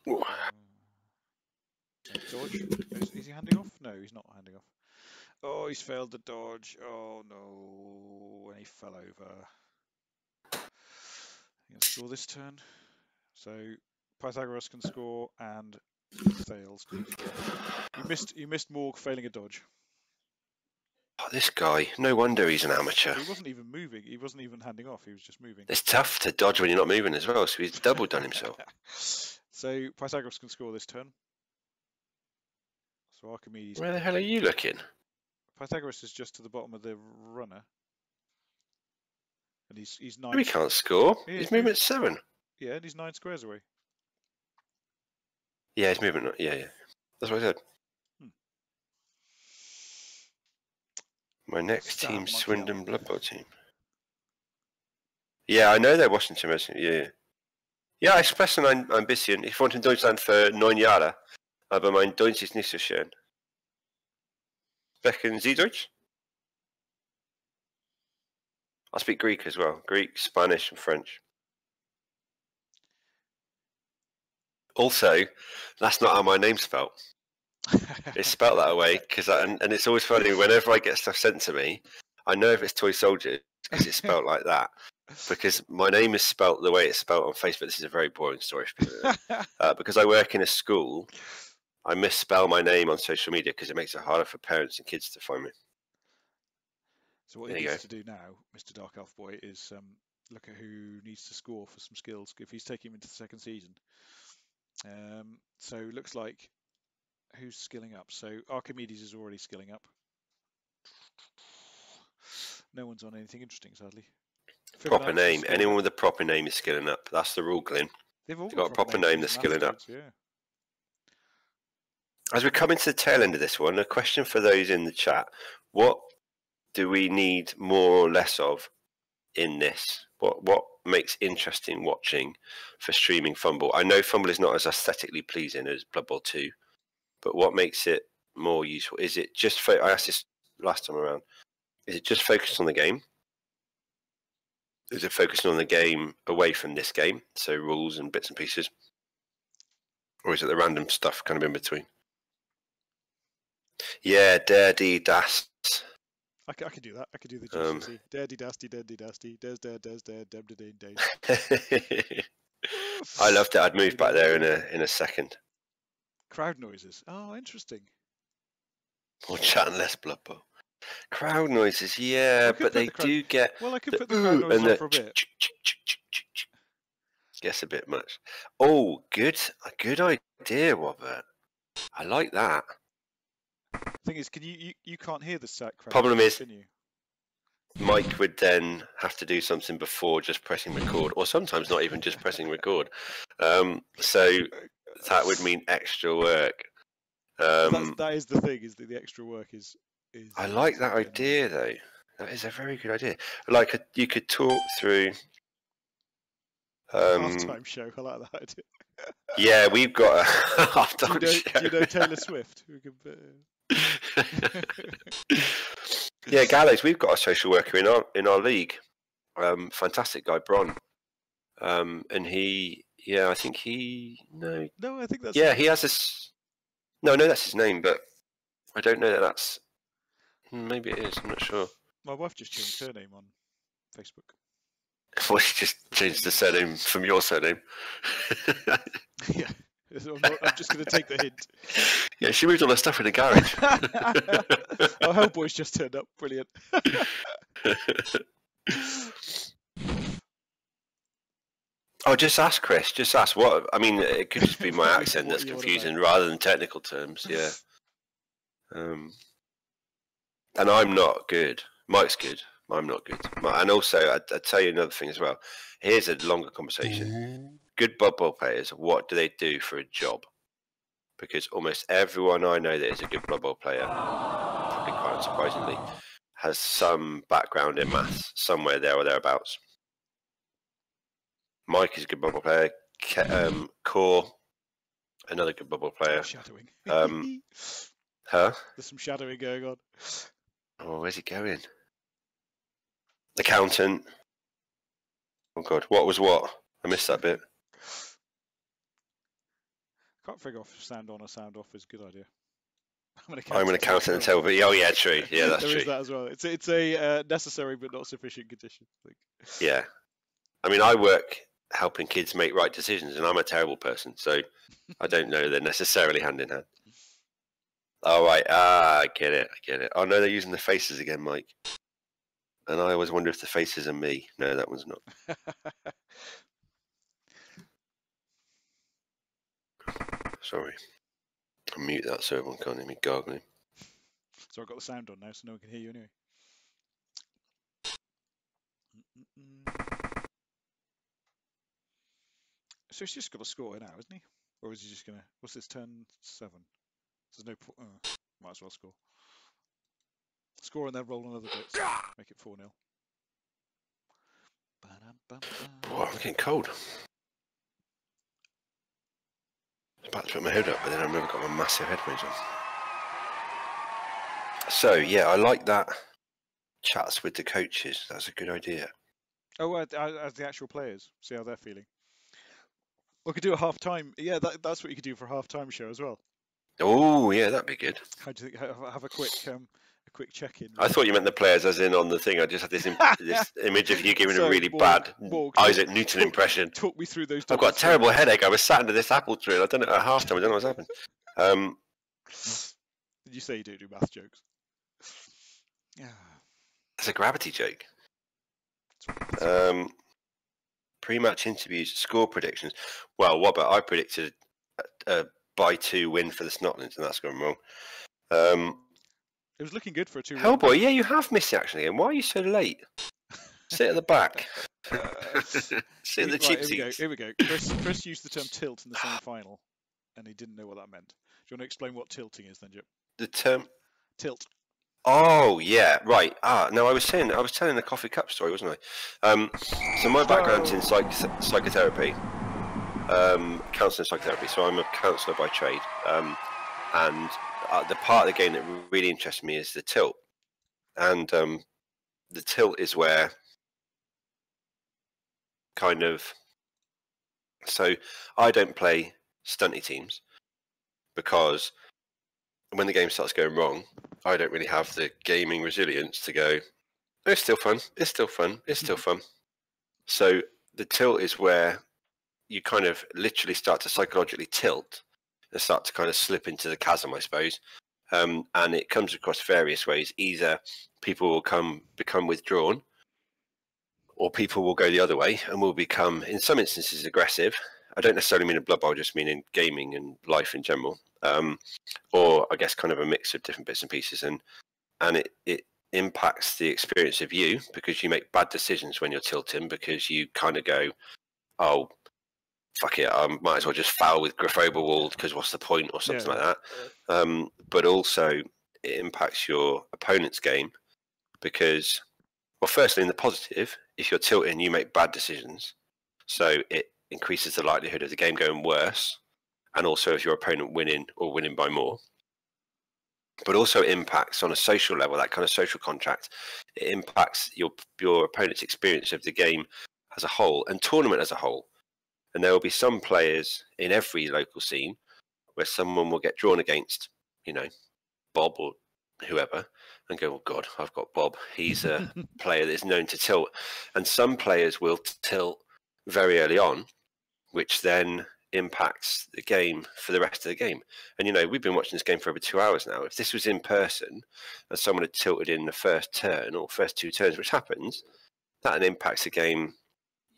Dodge. Is he handing off? No, he's not handing off. Oh, he's failed the dodge. Oh no, and he fell over. He'll score this turn. So Pythagoras can score and Thales can score. You missed Morg failing a dodge. Oh, this guy. No wonder he's an amateur. He wasn't even moving. He wasn't even handing off. He was just moving. It's tough to dodge when you're not moving as well, so he's double done himself. So Pythagoras can score this turn. So Archimedes. Where the hell are you looking? Pythagoras is just to the bottom of the runner. And he's 9. He can't score. He's moving at 7. Yeah, and he's 9 squares away. Yeah, he's moving. Yeah. That's what I said. My next team's Swindon Blood Bowl team. Ja, I know they're Washington Redskins. Ja, ich spreche ein bisschen. Ich wohne in Deutschland für 9 Jahre, aber mein Deutsch ist nicht so schön. Sprechen Sie Deutsch? I speak Greek as well. Greek, Spanish, and French. Also, that's not how my name's spelled. It's spelt that way and it's always funny whenever I get stuff sent to me. I know if it's Toy Soldiers because it's spelt like that. Because my name is spelt the way it's spelt on Facebook. This is a very boring story. Because I work in a school, I misspell my name on social media because it makes it harder for parents and kids to find me. So what he needs to do now, Mr. Dark Elf Boy, is look at who needs to score for some skills if he's taking him into the second season. So it looks like who's skilling up? So Archimedes is already skilling up. No one's on anything interesting, sadly. Proper name. Anyone with a proper name is skilling up. That's the rule, Glyn. They've all got a proper name, they're skilling up. Yeah. As we're coming to the tail end of this one, a question for those in the chat: what do we need more or less of in this? What makes interesting watching for streaming Fumbbl? I know Fumbbl is not as aesthetically pleasing as Blood Bowl 2, but what makes it more useful? Is it just? I asked this last time around. Is it just focused on the game? Is it focusing on the game away from this game, so rules and bits and pieces, or is it the random stuff kind of in between? Yeah, Dirty Das. I could do that. I could do the GCC. Dirty Dasty, Dirty Dasty, Des, Deb, Deb. I loved it. I'd move back there in a second. Crowd noises. Oh, interesting. More chat and less Blood Bowl. Crowd noises, yeah, but they do get. Well, I could put the crowd noises on for a bit. Gets a bit much. Oh, good idea, Robert. I like that. Thing is, can you can't hear the sat crowd? Problem is, can you? Mike would then have to do something before just pressing record, or sometimes not even just pressing record. So that would mean extra work. That is the thing. Is that the extra work is. I like that idea though. That is a very good idea. Like you could talk through. Halftime show. I like that idea. Yeah, we've got a halftime show. Do you know Taylor Swift? Yeah, Gallows, we've got a social worker in our league. Fantastic guy, Bron. And he, I think he No, I think that's. Yeah, he has this. No, that's his name, but I don't know that that's. Maybe it is. I'm not sure. My wife just changed her name on Facebook. Well, she just changed the surname from your surname. Yeah, I'm just going to take the hint. Yeah, she moved all her stuff in the garage. Oh, Hellboy's just turned up. Brilliant. Oh, just ask Chris. Just ask what. I mean, it could just be my accent that's confusing rather than technical terms. Yeah. And I'm not good. Mike's good. I'm not good. And also, I'd tell you another thing as well. Here's a longer conversation. Good Blood Bowl players, what do they do for a job? Because almost everyone I know that is a good Blood Bowl player, probably quite unsurprisingly, has some background in maths, somewhere there or thereabouts. Mike is a good Blood Bowl player. Core, another good Blood Bowl player. Shadowing. Huh? There's some shadowing going on. Oh, where's he going? Accountant. Oh God, what was what? I missed that bit. Can't figure off sound on or sound off is a good idea. I'm an accountant and tell, but oh yeah, true. Yeah, that's true. There is that as well. It's a necessary but not sufficient condition. Yeah, I mean, I work helping kids make right decisions, and I'm a terrible person, so I don't know they're necessarily hand in hand. All right, I get it. Oh no, they're using the faces again, Mike. And I always wonder if the faces are me. No, that one's not. Sorry. I'll mute that so everyone can't hear me gargling. So I've got the sound on now so no one can hear you anyway. So he's just got to score it now, isn't he? Or is he just going to... What's this, turn 7? There's no... might as well score. Score and then roll another bit. Make it 4-0. Boy, I'm getting cold. I was about to put my hood up, but then I've never got my massive headphones on. So, yeah, I like that. Chats with the coaches. That's a good idea. Oh, as the actual players. See how they're feeling. We could do a half-time. Yeah, that's what you could do for a half-time show as well. Oh, yeah, that'd be good. How do you think? Have a quick check-in. I thought you meant the players as in on the thing. I just had this image of you giving a really bad Isaac Newton impression. Talk me through those. I've got a terrible headache. I was sat under this apple tree and I don't know at half-time. I don't know what's happened. Did you say you don't do math jokes? Yeah. It's a gravity joke. Pre-match interviews, score predictions. Well, what about I predicted a by 2 win for the Snotlings, and that's gone wrong. It was looking good for a 2-1. Hellboy, yeah, you have missed the action again. Why are you so late? Sit at the back. Sit in the cheap seats. Here we go. Chris used the term tilt in the semi-final, and he didn't know what that meant. you want to explain what tilting is then, Jim? The term tilt. Oh yeah, right. No, I was telling the coffee cup story, wasn't I? So my background's in psychotherapy, counselling psychotherapy. So I'm a counsellor by trade, and the part of the game that really interests me is the tilt, and the tilt is where kind of. So I don't play stunty teams because when the game starts going wrong, I don't really have the gaming resilience to go, it's still fun, it's still fun, it's still fun. So the tilt is where you kind of literally start to psychologically tilt and start to kind of slip into the chasm, I suppose. And it comes across various ways. Either people will become withdrawn, or people will go the other way and will become, in some instances, aggressive. I don't necessarily mean in Blood Bowl, I just mean in gaming and life in general. Or I guess kind of a mix of different bits and pieces. And it impacts the experience of you because you make bad decisions when you're tilting because you kind of go, oh, fuck it, I might as well just foul with Graphoba Walled because what's the point or something like that. But also it impacts your opponent's game because, well, firstly, in the positive, if you're tilting, you make bad decisions. So it increases the likelihood of the game going worse, and also if your opponent winning or winning by more. But also impacts on a social level, that kind of social contract. It impacts your opponent's experience of the game as a whole and tournament as a whole. And there will be some players in every local scene where someone will get drawn against, Bob or whoever, and go, oh God, I've got Bob. He's a player that's known to tilt. And some players will tilt very early on, which then impacts the game for the rest of the game. And, we've been watching this game for over 2 hours now. If this was in person and someone had tilted in the first turn or first 2 turns, which happens, that impacts the game,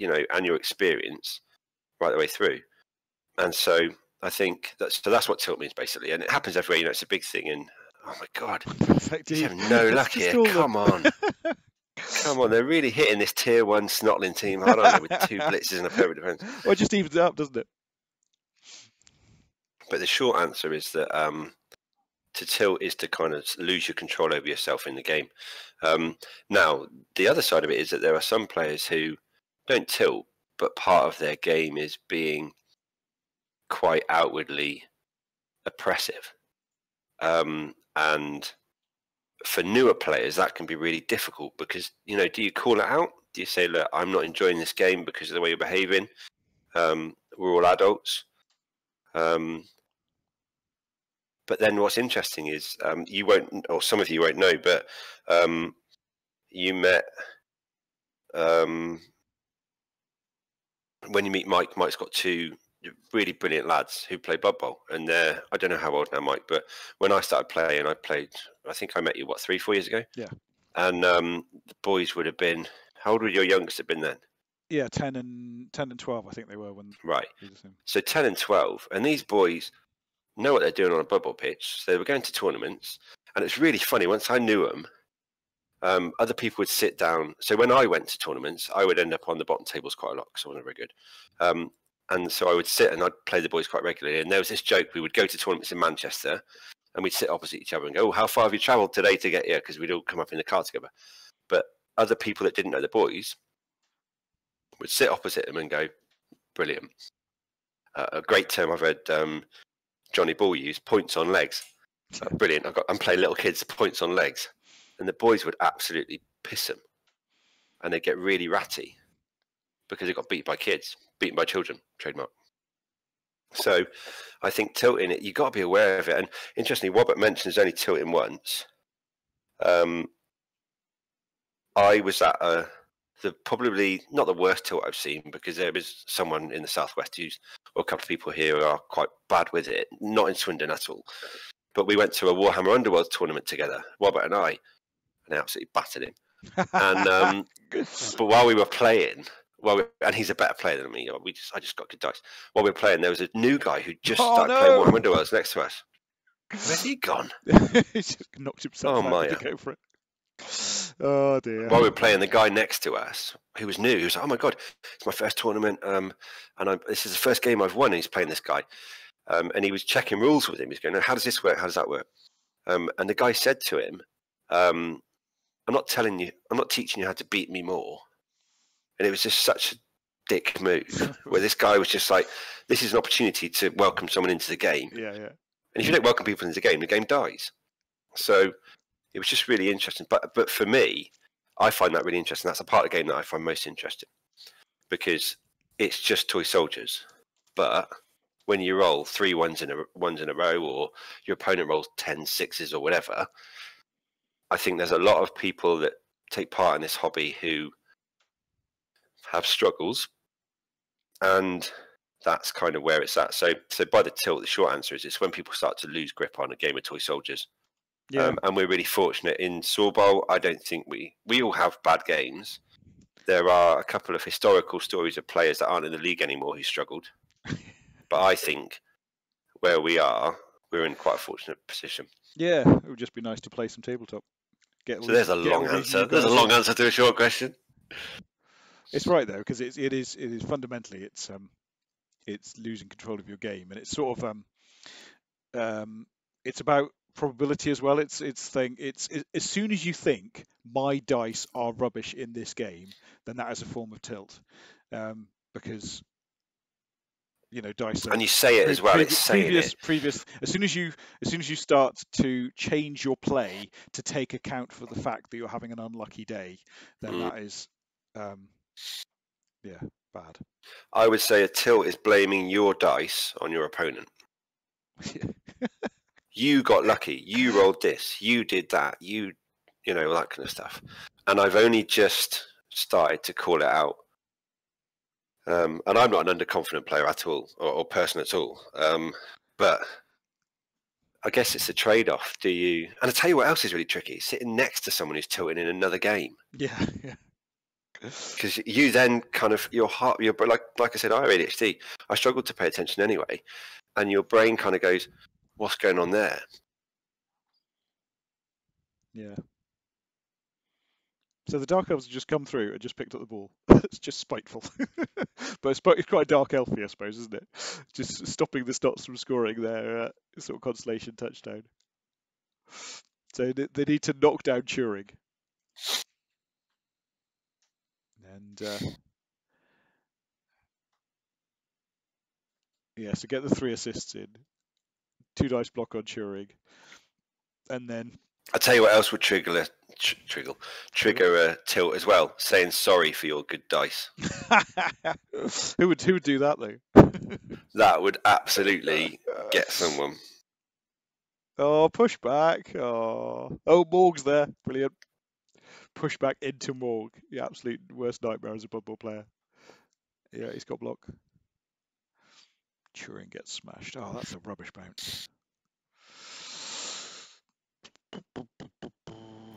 and your experience right the way through. And so I think that's what tilt means basically. And it happens everywhere, it's a big thing. And oh my God, he's having no luck here. Come on. Come on, they're really hitting this tier 1 Snotling team hard, aren't they, with 2 blitzes and a perfect defense. Well, it just evens it up, doesn't it? But the short answer is that to tilt is to kind of lose your control over yourself in the game. Now, the other side of it is that there are some players who don't tilt, but part of their game is being quite outwardly oppressive. And for newer players, that can be really difficult because, do you call it out? Do you say, look, I'm not enjoying this game because of the way you're behaving? We're all adults. But then what's interesting is you won't, or some of you won't know, but you met, when you meet Mike, Mike's got 2 really brilliant lads who play Blood Bowl, and they're, I don't know how old now, Mike, but when I started playing, I think I met you, 3-4 years ago? Yeah. And the boys would have been, how old would your youngest have been then? Yeah, 10 and 12, I think they were when. Right. So 10 and 12, and these boys know what they're doing on a Blood Bowl pitch. So they were going to tournaments, and it's really funny. Once I knew them, other people would sit down. So when I went to tournaments, I would end up on the bottom tables quite a lot because I wasn't very good. And so I would sit and I'd play the boys quite regularly. And there was this joke: we would go to tournaments in Manchester, and we'd sit opposite each other and go, "Oh, how far have you travelled today to get here?" Because we'd all come up in the car together. But other people that didn't know the boys would sit opposite them and go, "Brilliant." A great term I've heard Johnny Ball use: points on legs. Brilliant. I'm playing little kids, points on legs. And the boys would absolutely piss them. And they'd get really ratty because they got beat by kids, beaten by children, trademark. So I think tilting it, you've got to be aware of it. And interestingly, Robert mentions only tilting once. I was at probably not the worst tilt I've seen, because there was someone in the Southwest or a couple of people here who are quite bad with it, not in Swindon at all. But we went to a Warhammer Underworld tournament together, Robert and I, and I absolutely battered him. And but while we were playing, and he's a better player than me, I just got good dice. While we were playing, there was a new guy who just started playing Warhammer Underworlds next to us. Where's he gone? He just knocked himself out. Maya. To go for it. Oh dear. While we were playing, the guy next to us, who was new, he was like, "Oh my God, it's my first tournament, and this is the first game I've won." And he's playing this guy, and he was checking rules with him. He's going, how does this work? How does that work? And the guy said to him, I'm not teaching you how to beat me more. And it was just such a dick move where this guy was just like, this is an opportunity to welcome someone into the game. Yeah. And if you don't welcome people into the game dies. So it was just really interesting. But for me, I find that really interesting. That's a part of the game that I find most interesting because it's just toy soldiers. But when you roll 3 ones in a row, or your opponent rolls 10 sixes or whatever, I think there's a lot of people that take part in this hobby who have struggles, and that's kind of where it's at. So by the tilt, the short answer is it's when people start to lose grip on a game of toy soldiers. Yeah. And we're really fortunate in SAWBBL. I don't think we all have bad games. There are a couple of historical stories of players that aren't in the league anymore who struggled. But I think where we are, we're in quite a fortunate position. Yeah, it would just be nice to play some tabletop. So there's a long answer. There's a long answer to a short question. It's right though, because it is fundamentally it's losing control of your game, and it's sort of it's about probability as well. It's as soon as you think my dice are rubbish in this game, then that is a form of tilt, because dice are, and you say it as well. It's saying it. Previous. As soon as you start to change your play to take account for the fact that you're having an unlucky day, then that is bad. I would say a tilt is blaming your dice on your opponent. You got lucky. You rolled this. You did that. You know, that kind of stuff. And I've only just started to call it out. And I'm not an underconfident player at all, or person at all. But I guess it's a trade-off. Do you? And I tell you what else is really tricky: sitting next to someone who's tilting in another game. Yeah. Because you then kind of your like I said, I have ADHD. I struggle to pay attention anyway, and your brain kind of goes, "What's going on there?" Yeah. So the dark elves have just come through and just picked up the ball. It's just spiteful, but it's quite dark elfy, I suppose, isn't it? Just stopping the Snots from scoring their sort of consolation touchdown. So they need to knock down Turing. And so get the 3 assists in, 2 dice block on Turing, and then I tell you what else would trigger a tilt as well: saying sorry for your good dice. Who would do that though? That would absolutely get someone. Oh, push back! Oh, Morg's there, brilliant. Push back into Morg, the absolute worst nightmare as a Fumbbl player. Yeah, he's got block. Turing gets smashed. Oh, that's a rubbish bounce.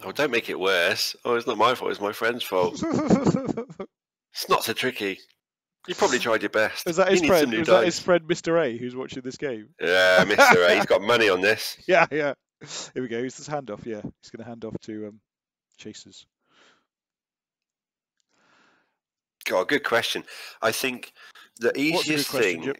Oh, don't make it worse. Oh, it's not my fault. It's my friend's fault. It's not so tricky. You probably tried your best. Was that his friend? Was that his friend, Mr. A, who's watching this game? Yeah, Mr. A. He's got money on this. Yeah. Here we go. He's this handoff. Yeah, he's going to hand off to Chasers. God, good question. I think the easiest thing,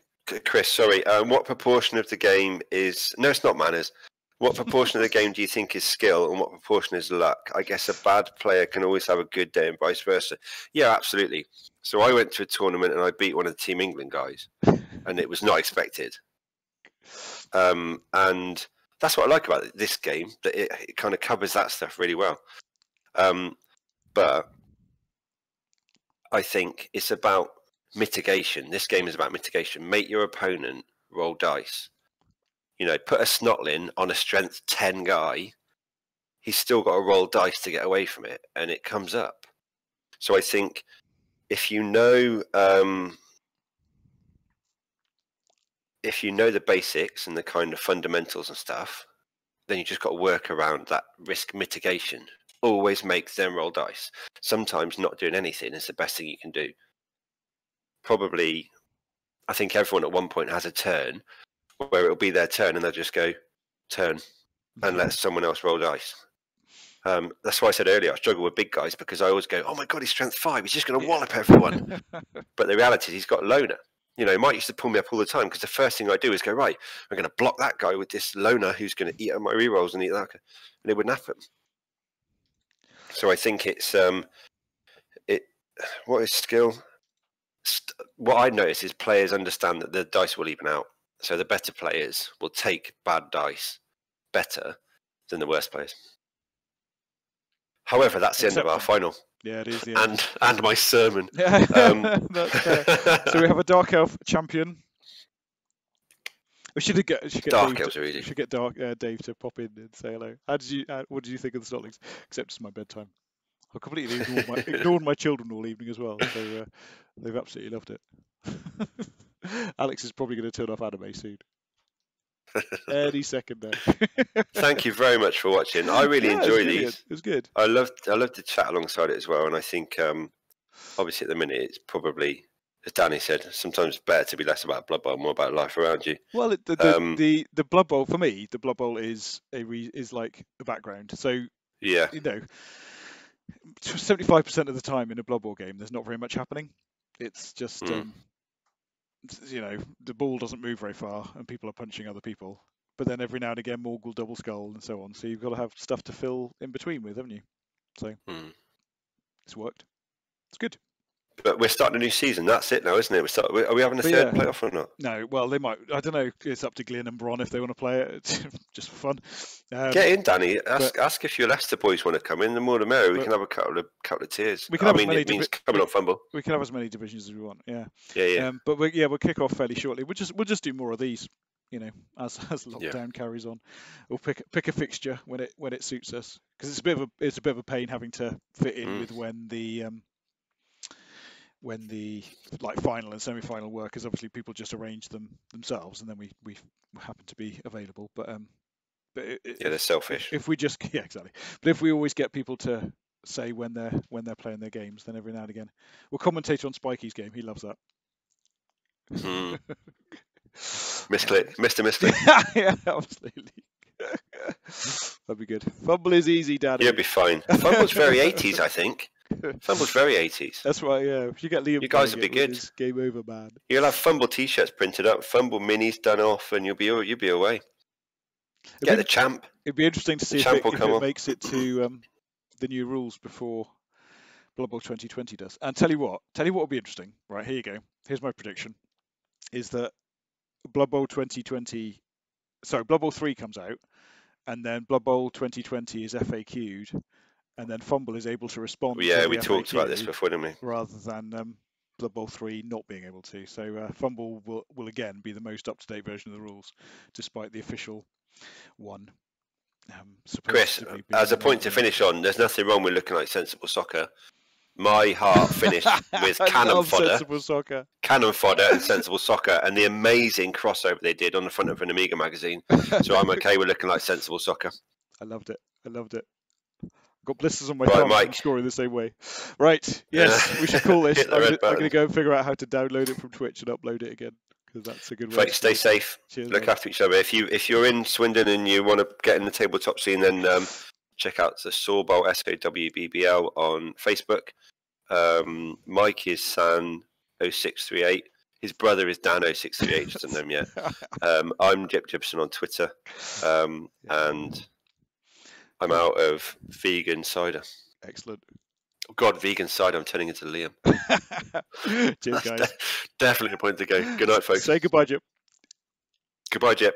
Chris. Sorry. What proportion of the game is? No, it's not manners. What proportion of the game do you think is skill, and what proportion is luck? I guess a bad player can always have a good day, and vice versa. Yeah, absolutely. So I went to a tournament and I beat one of the Team England guys, and it was not expected. And that's what I like about this game, that it kind of covers that stuff really well. But I think it's about mitigation. This game is about mitigation. Make your opponent roll dice. You know, put a Snotling on a strength 10 guy. He's still got to roll dice to get away from it, and it comes up. So I think if you know the basics and the kind of fundamentals and stuff, then you just got to work around that risk mitigation. Always make them roll dice. Sometimes not doing anything is the best thing you can do. Probably, I think everyone at one point has a turn where it'll be their turn and they'll just go turn and let someone else roll dice. That's why I said earlier I struggle with big guys, because I always go, oh my god, he's strength 5, he's just going to wallop everyone. But the reality is he's got loner. You know, Mike used to pull me up all the time because the first thing I do is go, right, I'm going to block that guy with this loner who's going to eat up my rerolls and eat that, and it wouldn't happen. So I think it's what is skill? What I notice is players understand that the dice will even out. So the better players will take bad dice better than the worst players. However, that's the end of our final. Yeah, it is the end. And my sermon. Yeah, that's fair. So we have a Dark Elf champion. We should get Dark Elves are easy. We should get Dave to pop in and say hello. What did you think of the Snotlings? Except it's my bedtime. I completely ignored my children all evening as well, so they've absolutely loved it. Alex is probably going to turn off anime soon. Any second now. Thank you very much for watching. I really enjoy these. It was good. I love to chat alongside it as well, and I think obviously at the minute it's probably, as Danny said, sometimes better to be less about Blood Bowl, more about life around you. Well, the Blood Bowl for me, the Blood Bowl is like a background. So yeah, 75% of the time in a Blood Bowl game, there's not very much happening. It's just the ball doesn't move very far and people are punching other people. But then every now and again, Morg will double skull and so on. So you've got to have stuff to fill in between with, haven't you? So it's worked. It's good. But we're starting a new season. That's it now, isn't it? Are we having a third playoff or not? No. Well, they might. I don't know. It's up to Glenn and Bron if they want to play it, just for fun. Get in, Danny. Ask if your Leicester boys want to come in. The more the merrier. We can have a couple of tiers. We can have it means coming on Fumbbl. We can have as many divisions as we want. Yeah. Yeah. But we'll kick off fairly shortly. We'll just do more of these. You know, as lockdown carries on, we'll pick a fixture when it suits us, because it's a bit of a pain having to fit in with when the like final and semi-final work, because obviously people just arrange them themselves and then we happen to be available. But they're selfish. If we just exactly. But if we always get people to say when they're playing their games, then every now and again we'll commentate on Spikey's game. He loves that. Misclick, Mr. Misclick. Yeah, absolutely. That'd be good. Fumbbl is easy, Daddy. You'll be fine. Fumble's very 80s, I think. Fumble's very 80s. That's right, yeah. If you get Liam, you guys will be good. Game over, man. You'll have Fumbbl t-shirts printed up, Fumbbl minis done off, and you'll be away. Get the champ. It'd be interesting to see if it makes it to the new rules before Blood Bowl 2020 does. And tell you what would be interesting. Right, here you go. Here's my prediction: is that Blood Bowl 3 comes out, and then Blood Bowl 2020 is FAQ'd, and then Fumbbl is able to respond. Yeah, we talked about this before, didn't we? Rather than Blood Bowl 3 not being able to. So Fumbbl will again be the most up-to-date version of the rules, despite the official one. Chris, as a point to finish on, there's nothing wrong with looking like sensible soccer. My heart finished with cannon fodder and sensible soccer, and the amazing crossover they did on the front of an Amiga magazine. So I'm okay with looking like sensible soccer. I loved it. Got blisters on my thumb. I'm scoring the same way. Right. Yes, we should call this. I'm going to go and figure out how to download it from Twitch and upload it again, because that's a good way. Right, stay safe. Cheers, look after each other. If you're in Swindon and you want to get in the tabletop scene, then check out the SAWBBL SAWBBL on Facebook. Mike is San0638. His brother is Dan0638. Just don't know him yet. I'm Jip Gibson on Twitter, and I'm out of vegan cider. Excellent. Oh God, vegan cider! I'm turning into Liam. Cheers, guys. Definitely a point to go. Good night, folks. Say goodbye, Jip. Goodbye, Jip.